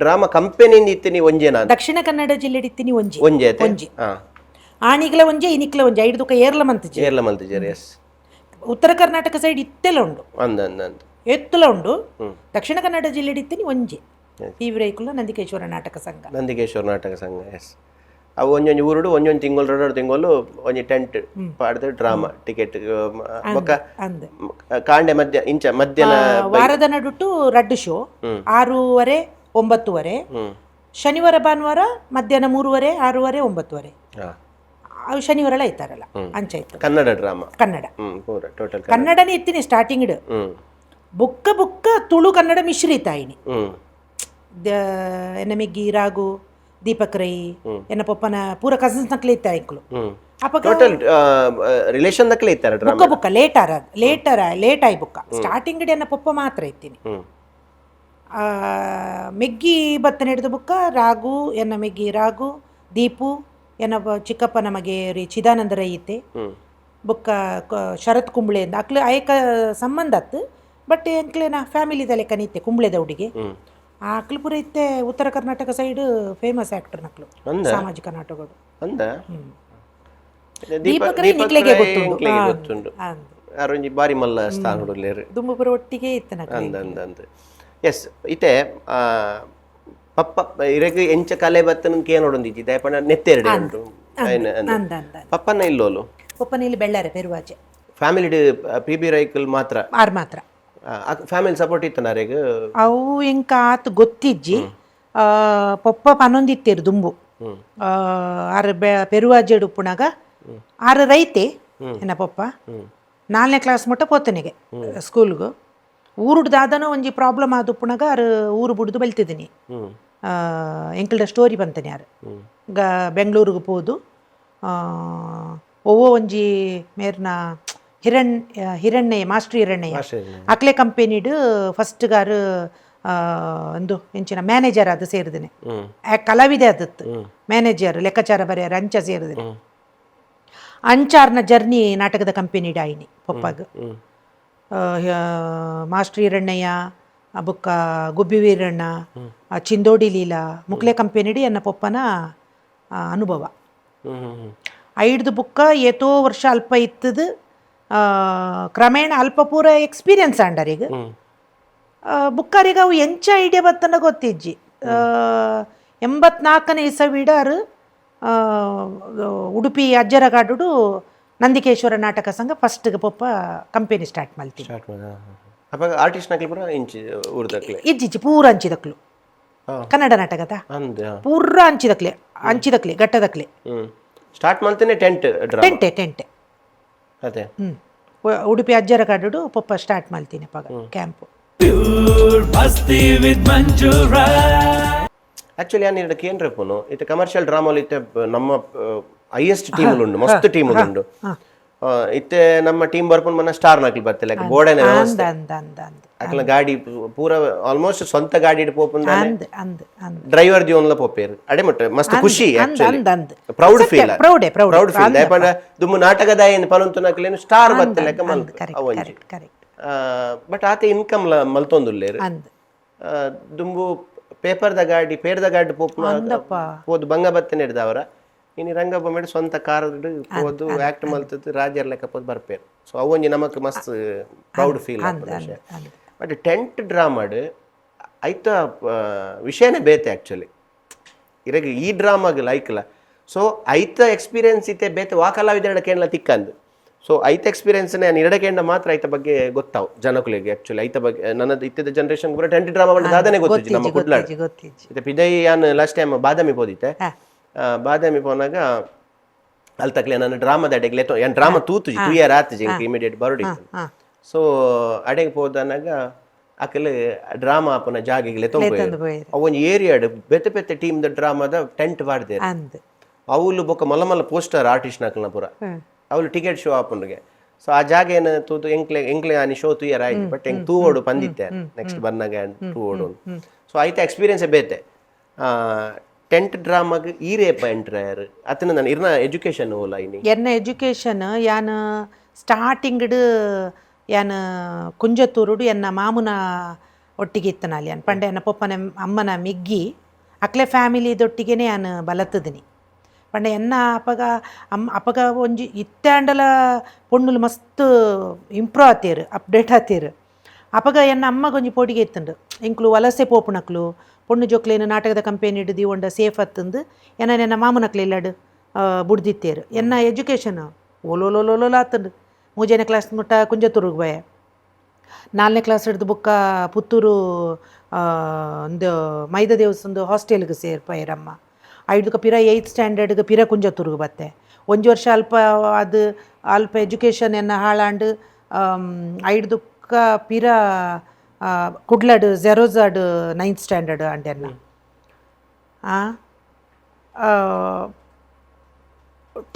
ಡ್ರಾಮಾ ಕಂಪೆನಿಂದ ಇತ್ತಿನಿ ಒಂಜೇನ ದಕ್ಷಿಣ ಕನ್ನಡ ಜಿಲ್ಲೆ ಇತ್ತಿನಿ ಒಂಜೆ ಆಣಿಗ್ಲ ಒಂಜೆ ಇನಿಕ್ಲ ಒಂಜೆ ಐದು ದುಃಖ ಏರ್ಲ ಮಂತಿಜೆ ಎಸ್ ಉತ್ತರ ಕರ್ನಾಟಕ ಸೈಡ್ ಇತ್ತೆಲ್ಲ ಉಂಡು ಅಂದ ಎತ್ತಲ ಉಂಡು ದಕ್ಷಿಣ ಕನ್ನಡ ಜಿಲ್ಲೆ ಇತ್ತಿನಿ ಒಂಜೆ PB ರೈಕುಲ ನಂದಿಕೇಶ್ವರ ನಾಟಕ ಸಂಘ ಎಸ್ ಅವು ಒಂಜೊಂಜಿ ಊರುಡು ಒಂಜೊಂದು ತಿಂಗಳು 2 ತಿಂಗಳು ಒಂಜಿ ಟೆಂಟ್ ಪಾಡ್ದು ಡ್ರಾಮಾ ಟಿಕೆಟ್ ಬೊಕ್ಕ ಕಾಂಡೆ ಮಧ್ಯಾಹ್ನ ವಾರದ ನಡುಟ್ಟು ರಡ್ಡು ಶೋ 6:30 9:30 ಶನಿವಾರ ಭಾನುವಾರ ಮಧ್ಯಾಹ್ನ 3:30 6:30 9:30 ಅವು ಶನಿವಾರ ಐತಾರಲ್ಲ ಅಂಚಾಯ್ತು ಕನ್ನಡ ಡ್ರಾಮಾ ಕನ್ನಡ ಕನ್ನಡನೇ ಇತ್ತೀನಿ ಸ್ಟಾರ್ಟಿಂಗ್ ಬುಕ್ಕ ತುಳು ಕನ್ನಡ ಮಿಶ್ರಿತ ಆಯ್ನಿ ಎನ್ನ ಮಿಗ್ಗಿ ರಾಗು ದೀಪಕ್ ರೈ ಎನ್ನ ಪೊಪ್ಪನ ಪೂರ ಕಸಿನ್ಸ್ ನಕ್ಲೆ ಇತ್ತ ಐಕ್ಲು ರಿಲೇಷನ್ ನಕ್ಲೆ ಇತ್ತಾರೆ ಬುಕ್ಕ ಲೇಟ್ ಆಯ್ ಬುಕ್ಕ ಸ್ಟಾರ್ಟಿಂಗ್ ಎನ್ನ ಪೊಪ್ಪ ಮಾತ್ರ ಇತ್ತೀನಿ ಮೆಗ್ಗಿ ಬತ್ತನ ಹಿಡಿದು ಬುಕ್ಕ ರಾಗು ಎನ್ನ ಮೆಗ್ಗಿ ರಾಗು ದೀಪು ಎನ್ನ ಚಿಕ್ಕಪ್ಪ ನಮಗೆ ಚಿದಾನಂದ ರೈ ಇತ್ತೆ ಬುಕ್ಕ ಶರತ್ ಕುಂಬ್ಳೆ ಅಂದ ಅಕ್ಲು ಆಯಕ ಸಂಬಂಧ ಅತ್ತು ಬಟ್ ಎಂಕ್ಲೆನ ಫ್ಯಾಮಿಲಿದ ಲೆಕ್ಕ ನಿತ್ತೆ ಕುಂಬ್ಳೆದ ಹುಡುಗಿ ಆಕ್ಲು ಪೂರ ಇತ್ತೆ ಉತ್ತರ ಕರ್ನಾಟಕ ಸೈಡ್ ಫೇಮಸ್ ಆಕ್ಟರ್ ನಕ್ಲು ಸಾಮಾಜಿಕ ನಾಟಕಗಳು ದೀಪಕ್ ರೈ ನಿಕ್ಲೆಗೆ ಗೊತ್ತುಂಡು ಅರೊಂಜಿ ಬಾರಿ ಮಲ್ಲ ಸ್ಥಾನ ಹುಡುಗ್ಲೇರು ದುಂಬು ಪೂರ ಒಟ್ಟಿಗೆ ಇತ್ತೆ ಅಂದ ಎಸ್ ಇತ್ತೆ ಪಪ್ಪ ಇರಗೆ ಎಂಚ ಕಲೆ ಬತ್ತನ ಕೇನೋಡೊಂದಿಜ್ಜಿ ದಯಪಂಡ ನೆತ್ತೆರಡೆ ಉಂಟು ಪಪ್ಪನ ಇಲ್ಲೋಲು ಪಪ್ಪನ ಇಲ್ಲಿ ಬೆಳ್ಳಾರೆ ಪೆರುವಾಜೆ ಫ್ಯಾಮಿಲಿ PB ರೈಕಲ್ ಮಾತ್ರ ಮಾತ್ರ ಫ್ಯಾಮಿಲಿ ಸಪೋರ್ಟ್ ಇತ್ತನಾರೆಗ ಅವು ಎಂಕ ಆತು ಗೊತ್ತಿಜ್ಜಿ ಪೊಪ್ಪ ಪನೊಂದಿತ್ತೇರು ದುಂಬು ಆರು ಪೆರುವಾಜೆಡು ಉಪ್ಪುನಾಗ 6 ರೈತೆ ಎನ್ನ ಪೊಪ್ಪ 4ನೇ ಕ್ಲಾಸ್ ಮುಟ್ಟ ಪೋತನಿಗೆ ಸ್ಕೂಲ್ಗು ಊರುಡ್ ದಾದನ ಒಂಜಿ ಪ್ರಾಬ್ಲಮ್ ಆದ ಉಪ್ಪುನಾಗ ಊರು ಬಿಡ್ದು ಬಲ್ತಿದ್ದೀನಿ ಎಂಕಲ್ಡ ಸ್ಟೋರಿ ಬಂತನಿ ಯಾರು ಬೆಂಗಳೂರಿಗೆ ಪೋದು ಒವ್ವೋ ಒಂಜಿ ಮೇರ್ನ ಹಿರಣ್ಯ ಮಾಸ್ಟರ್ ಹಿರಣ್ಯ ಅಕ್ಲೆ ಕಂಪೆನಿಡ್ ಫಸ್ಟ್ ಗಾರು ಒಂದು ಎಂಚಿನ ಮ್ಯಾನೇಜರ್ ಅದು ಸೇರಿದೇನೆ ಕಲಾವಿದೆ ಅದತ್ತು ಮ್ಯಾನೇಜರ್ ಲೆಕ್ಕಾಚಾರ ಬರೆಯಾರ ಅಂಚ ಸೇರಿದೇನೆ ಅಂಚಾರ್ನ ಜರ್ನಿ ನಾಟಕದ ಕಂಪೆನಿಡ್ ಆಯ್ನಿ ಪೊಪ್ಪಾಗ ಮಾಸ್ಟರ್ ಹಿರಣ್ಣಯ್ಯ ಬುಕ್ಕ ಗುಬ್ಬಿ ವೀರಣ್ಣ ಚಿಂದೋಡಿ ಲೀಲಾ ಮುಕ್ಲೆ ಕಂಪೆನಿಡಿ ಎನ್ನ ಪೊಪ್ಪನ ಅನುಭವ 5 ಬುಕ್ಕ ಏತೋ ವರ್ಷ ಅಲ್ಪ ಇತ್ತದು ಕ್ರಮೇಣ ಅಲ್ಪ ಪೂರ ಎಕ್ಸ್ಪೀರಿಯನ್ಸ್ ಆಂಡರಿಗೆ ಬುಕ್ಕಾರಿಗೆ ಅವು ಎಂಚ ಐಡಿಯಾ ಬತ್ತನ ಗೊತ್ತಿಜ್ಜಿ 84ನೇ ಇಸವಿಡಾರು ಉಡುಪಿ ಅಜ್ಜರಗಾಡು ನಂದಿಕೇಶ್ವರ ನಾಟಕ ಸಂಘ ಫಸ್ಟ್ ಪೊಪ್ಪ ಕಂಪೆನಿ ಸ್ಟಾರ್ಟ್ ಮಾಡ್ತೀವಿ ಇಜ್ಜಿಜ್ಜಿ ಪೂರ ಅಂಚಿದಕ್ಲು ಕನ್ನಡ ನಾಟಕದ ಪೂರ ಅಂಚಿದಕ್ಲೆ ಘಟ್ಟದಕ್ಲೆ ಸ್ಟಾರ್ಟ್ ಮಾಡ್ತೇನೆ ಟೆಂಟೆ ಅದೇ ಉಡುಪಿ ಅಜ್ಜರ ಕಾಡು ಪೊಪ್ಪ ಸ್ಟಾರ್ಟ್ ಮಾಡ್ತೀನಿ ಕ್ಯಾಂಪು ಆಕ್ಚುಲಿ ನಾನು ಇದಕ್ಕೆ ಏನ್ ರೇಪುನು ಇತ್ತೆ ಕಮರ್ಷಿಯಲ್ ಡ್ರಾಮಾಲಿ ಇತ್ತೆ ನಮ್ಮ ಹೈಯೆಸ್ಟ್ ಟೀಮ್ ಉಂಡು ಮಸ್ತ್ ಟೀಮ್ ಉಂಡು ಇತ್ತೆ ನಮ್ಮ ಟೀಮ್ ಬರ್ಪುನ್ ಮನ ಸ್ಟಾರ್ ನಾಕಿ ಬರ್ತಿಲ್ಲ ಬೋರ್ಡನ ವ್ಯವಸ್ಥೆ ಅಕ್ಲ ಗಾಡಿ ಪೂರ ಆಲ್ಮೋಸ್ಟ್ ಸ್ವಂತ ಗಾಡಿ ಪೋಪುಂದ ಡ್ರೈವರ್ ದಿ ಓನ್ಲ ಪೋಪೇರು ಅಡೆ ಮಟ್ಟ ಮಸ್ತ್ ಖುಷಿ ಪ್ರೌಡ್ ಫೀಲ್ ದಯಪಂಡ ದುಮ್ಮು ನಾಟಕದ ಏನು ಪನಂತು ನಕ್ಲೇನು ಸ್ಟಾರ್ ಬರ್ತಿಲ್ಲ ಅವೊಂಜಿ ಬಟ್ ಆತ ಇನ್ಕಮ್ ಮಲ್ತೊಂದುಲ್ಲೇರು ಅಂದ್ ದುಂಬು ಪೇಪರ್ದ ಗಾಡಿ ಪೇರ್ದ ಗಾಡಿ ಪೋದು ಬಂಗ ಬತ್ತನೆ ಹಿಡ್ದವರ ಇನ್ನು ರಂಗಪ್ಪ ಮೇಡ್ ಸ್ವಂತ ಕಾರ್ಡ್ ಹೋದು ಆಕ್ಟ್ ಮಲ್ತದ್ದು ರಾಜ್ಯರ್ ಲೆಕ್ಕ ಪೋದು ಬರ್ಪೇರು ಸೊ ಅವೊಂಜಿ ನಮಕ್ ಮಸ್ತ್ ಪ್ರೌಡ್ ಫೀಲ್ ಬಟ್ ಟೆಂಟ್ ಡ್ರಾಮಾಡ್ ಐತ ವಿಷಯನೇ ಬೇತೆ ಆ್ಯಕ್ಚುಲಿ ಇರಾಗ ಈ ಡ್ರಾಮಾಗ ಲೈಕ್ಲ ಸೊ ಐತ ಎಕ್ಸ್ಪೀರಿಯನ್ಸ್ ಇತ್ತೆ ಬೇತೆ ವಾ ಕಲಾವಿದ ಕೇಳಲ ತಿಕ್ಕಂದು ಸೊ ಐತ ಎಕ್ಸ್ಪೀರಿಯನ್ಸ್ನೇ ನಾನು ಎರಡಕೆಂಡ ಮಾತ್ರ ಐತ ಬಗ್ಗೆ ಗೊತ್ತಾವು ಜನಕುಲಿಗೆ ಆ್ಯಕ್ಚುಲಿ ಐತ ಬಗ್ಗೆ ನನ್ನದು ಇತ್ತಿದ ಜನರೇಷನ್ ಪೂರ ಟೆಂಟ್ ಡ್ರಾಮಾ ಬಂದ ದಾದನೆ ಗೊತ್ತಿತ್ತು ನಮ್ಮ ಕುಡ್ಲಾಡ್ ಇತ್ತೆ ಪಿದೈ ಯಾನ್ ಲಾಸ್ಟ್ ಟೈಮ್ ಬಾದಾಮಿ ಪೋದಿತ್ತೆ ಬಾದಾಮಿ ಪೋನಾಗ ಅಲ್ಲಿ ತಕ್ಲೆ ನಾನು ಡ್ರಾಮಾದ ಅಡೆಗೆ ಲೆತ್ತೋ ಏನು ಡ್ರಾಮಾ ತೂತುಜಿ 2 ಇಯರ್ ಆತುಜಿ ಇಮಿಡಿಯೇಟ್ ಬರೋಡಿತ್ತು ಸೊ ಅಡೆಗೆ ಹೋದನಾಗ ಅಕಲೆ ಡ್ರಾಮಾ ಆಪನ ಜಾಗಿಗೆ ಲೆತ್ತೊಂದು ಅವೊಂದು ಏರಿಯಾಡ್ ಬೆತ್ತೆ ಬೆತ್ತೆ ಟೀಮ್ದ ಡ್ರಾಮಾದ ಟೆಂಟ್ ಬಾಡ್ದೆ ಅವಳು ಬೊಕ್ಕ ಮಲ್ಲ ಮಲ್ಲ ಪೋಸ್ಟರ್ ಆರ್ಟಿಸ್ಟ್ ನಾಕಲ್ನ ಪೂರ ಅವಳು ಟಿಕೆಟ್ ಶೋ ಆಪನ್ಗೆ ಸೊ ಆ ಜಾಗ ಏನು ತೂತು ಎಂಕ್ಲೆ ಆನಿ ಶೋ 2 ಇಯರ್ ಆಯ್ತು ಬಟ್ ಹೆಂಗೆ ತೂವೋಡು ಬಂದಿತ್ತೆ ನೆಕ್ಸ್ಟ್ ಬಂದಾಗ ತೂವೋಡು ಸೊ ಐತೆ ಎಕ್ಸ್ಪೀರಿಯನ್ಸೇ ಬೇತೆ ಟೆಂಟ್ ಡ್ರಾಮಾಗ ಈರೇಪ ಎಂಟ್ರಯರ್ ಅತನ ನಾನು ಇರ್ನ ಎಜುಕೇಶನ್ ಓಲ ಇನಿ ಎನ್ನ ಎಜುಕೇಶನ್ ಯಾನ್ ಸ್ಟಾರ್ಟಿಂಗ್ಡ್ ಯಾನ್ ಕುಂಜತ್ತೂರುಡು ಎನ್ನ ಮಾಮುನ ಒಟ್ಟಿಗೆ ಇತ್ತನ ಅಲ್ಲಿ ಯಾನ್ ಪಂಡೆ ಎನ್ನ ಪೊಪ್ಪನ ಅಮ್ಮನ ಮಿಗ್ಗಿ ಅಕ್ಲೆ ಫ್ಯಾಮಿಲಿದೊಟ್ಟಿಗೆನೆ ಯಾನ್ ಬಲತ್ತದಿನಿ ಪಂಡೆ ಎನ್ನ ಅಪಗ ಒಂಜಿ ಇತ್ತಾಂಡಲ ಪೊಣ್ಣುಲು ಮಸ್ತ್ ಇಂಪ್ರೂವ್ ಆತೇರು ಅಪ್ಡೇಟ್ ಆತೇರು ಅಪಗ ಎನ್ನ ಅಮ್ಮಗೊಂಜಿ ಪೋಡಿಗೆ ಇತ್ತಂಡು ಇಂಕ್ಲು ವಲಸೆ ಪೋಪುನಕ್ಲು ಪೊಣ್ಣು ಜೋಕ್ಲೇನು ನಾಟಕದ ಕಂಪೆನಿ ಹಿಡಿದು ಒಂಡ ಸೇಫ್ ಹತ್ತಂದು ಎನ್ನ ಮಾಮನಕ್ಲೆ ಇಲ್ಲಡು ಬುಡ್ದಿತ್ತೇರು ಎನ್ನ ಎಜುಕೇಷನ್ ಓಲೋಲೋಲೋಲ ಆತಂಡು 3ನೇ ಕ್ಲಾಸ್ ಮುಟ್ಟ ಕುಂಜತ್ತೂರಿಗೆ ಬಯ 4ನೇ ಕ್ಲಾಸ್ ಹಿಡಿದು ಬುಕ್ಕ ಪುತ್ತೂರು ಒಂದು ಮೈದ ದೇವಸ್ಥಾನದ ಹಾಸ್ಟೆಲ್ಗೆ ಸೇರ್ಪಯರಮ್ಮ ಐದಕ್ಕೆ ಪಿರ 8th ಸ್ಟ್ಯಾಂಡರ್ಡ್ಗೆ ಪಿರ ಕುಂಜತ್ತೂರಿಗೆ ಬತ್ತೆ 1 ವರ್ಷ ಅಲ್ಪ ಎಜುಕೇಷನ್ ಎನ್ನ ಹಾಳಾಂಡು 5ಕ್ಕ ಪಿರ ಕುಡ್ಲಾಡ್ ಜೆರೋಜಾಡ್ 9th ಸ್ಟ್ಯಾಂಡರ್ಡ್ ಅಂಡೆನ್ನ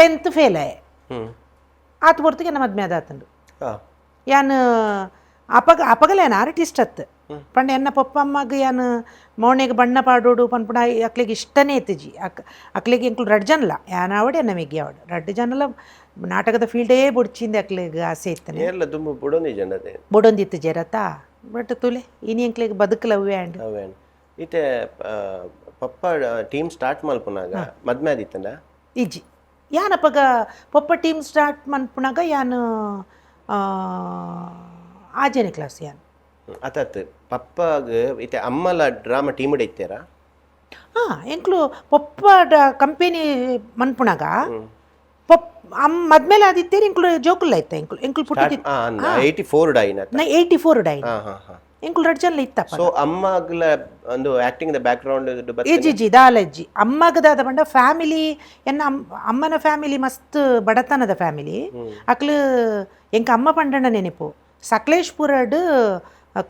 10th ಫೇಲ್ ಆಯೆ ಆತ ಹೊರ್ತಿಗೆ ನಮ್ಮ ಮದ್ಮೆ ಅದಾತಂಡು ಯಾನ್ ಅಪಗಲೇನು ಆರ್ಟಿಸ್ಟ್ ಅತ್ತು ಪಂಡ ಎನ್ನ ಪಪ್ಪ ಅಮ್ಮಗೆ ಯಾನು ಮೌನೆಗೆ ಬಣ್ಣ ಪಾಡೋಡು ಪನ್ಪುಣ ಅಕ್ಲಿಗೆ ಇಷ್ಟನೇ ಇತ್ತಜಿ ಅಕ್ಲಿಗೆ ಎಂಕ್ಲು ರಡ್ ಜನಲ್ಲ ಯಾನ್ ಆವಡೆ ಎನ್ನ ಮೆಗ್ಗಿ ಆವಡು ರಡ್ ಜನಲ್ಲ ನಾಟಕದ ಫೀಲ್ಡೇ ಬುಡ್ಚಿಂದ ಅಕ್ಲಿಗೆ ಆಸೆ ಇತ್ತನೆ ಬುಡೊಂದಿತ್ತು ಜರತಾ ಬಟ್ ತುಲೆ ಇನಿ ಎಂಕ್ಲಿಗೆ ಬದುಕಲವೇ ಅಂಡ್ ಇತ್ತೆ ಪಪ್ಪ ಟೀಮ್ ಸ್ಟಾರ್ಟ್ ಮಲ್ಪುನಾಗ ಮದ್ಮೆ ಆದಿತ್ತಂಡ ಇಜ್ಜಿ ಯಾನಪ್ಪಗ ಪಪ್ಪ ಟೀಮ್ ಸ್ಟಾರ್ಟ್ ಮನ್ಪುನಾಗ ಯಾನು 6ನೇ ಕ್ಲಾಸ್ ಯಾನ್ ಅತತ್ ಪಪ್ಪಗ ಇತ್ತೆ ಅಮ್ಮಲ ಡ್ರಾಮಾ ಟೀಮ್ ಇಡ್ತಾರ ಎಂಕ್ಲು ಪಪ್ಪ ಕಂಪೆನಿ ಮನ್ಪುನಾಗ ಪಪ್ ಮದ್ಮೇಲೆ ಆದಿತ್ತೇರಿ ಎಂಕ್ಲು ಜೋಕುಲ್ಲ ಇತ್ತ ಎಂಕ್ಲು ಪುಟ್ಟ 84 ಡೈನ 84 ಡೈನ ಎಂಕ್ಲು ರಡ್ ಜನ ಇತ್ತಪ್ಪ ಸೊ ಅಮ್ಮಗಲ ಒಂದು ಆಕ್ಟಿಂಗ್ ದ ಬ್ಯಾಕ್ ಗ್ರೌಂಡ್ ಇಜ್ಜಿ ದಾಲಜ್ಜಿ ಅಮ್ಮಗದಾದ ಬಂಡ ಫ್ಯಾಮಿಲಿ ಎನ್ನ ಅಮ್ಮನ ಫ್ಯಾಮಿಲಿ ಮಸ್ತ್ ಬಡತನದ ಫ್ಯಾಮಿಲಿ ಅಕ್ಲು ಎಂಕ ಅಮ್ಮ ಪಂಡನ ನೆನಪು ಸಕಲೇಶ್ಪುರಡ್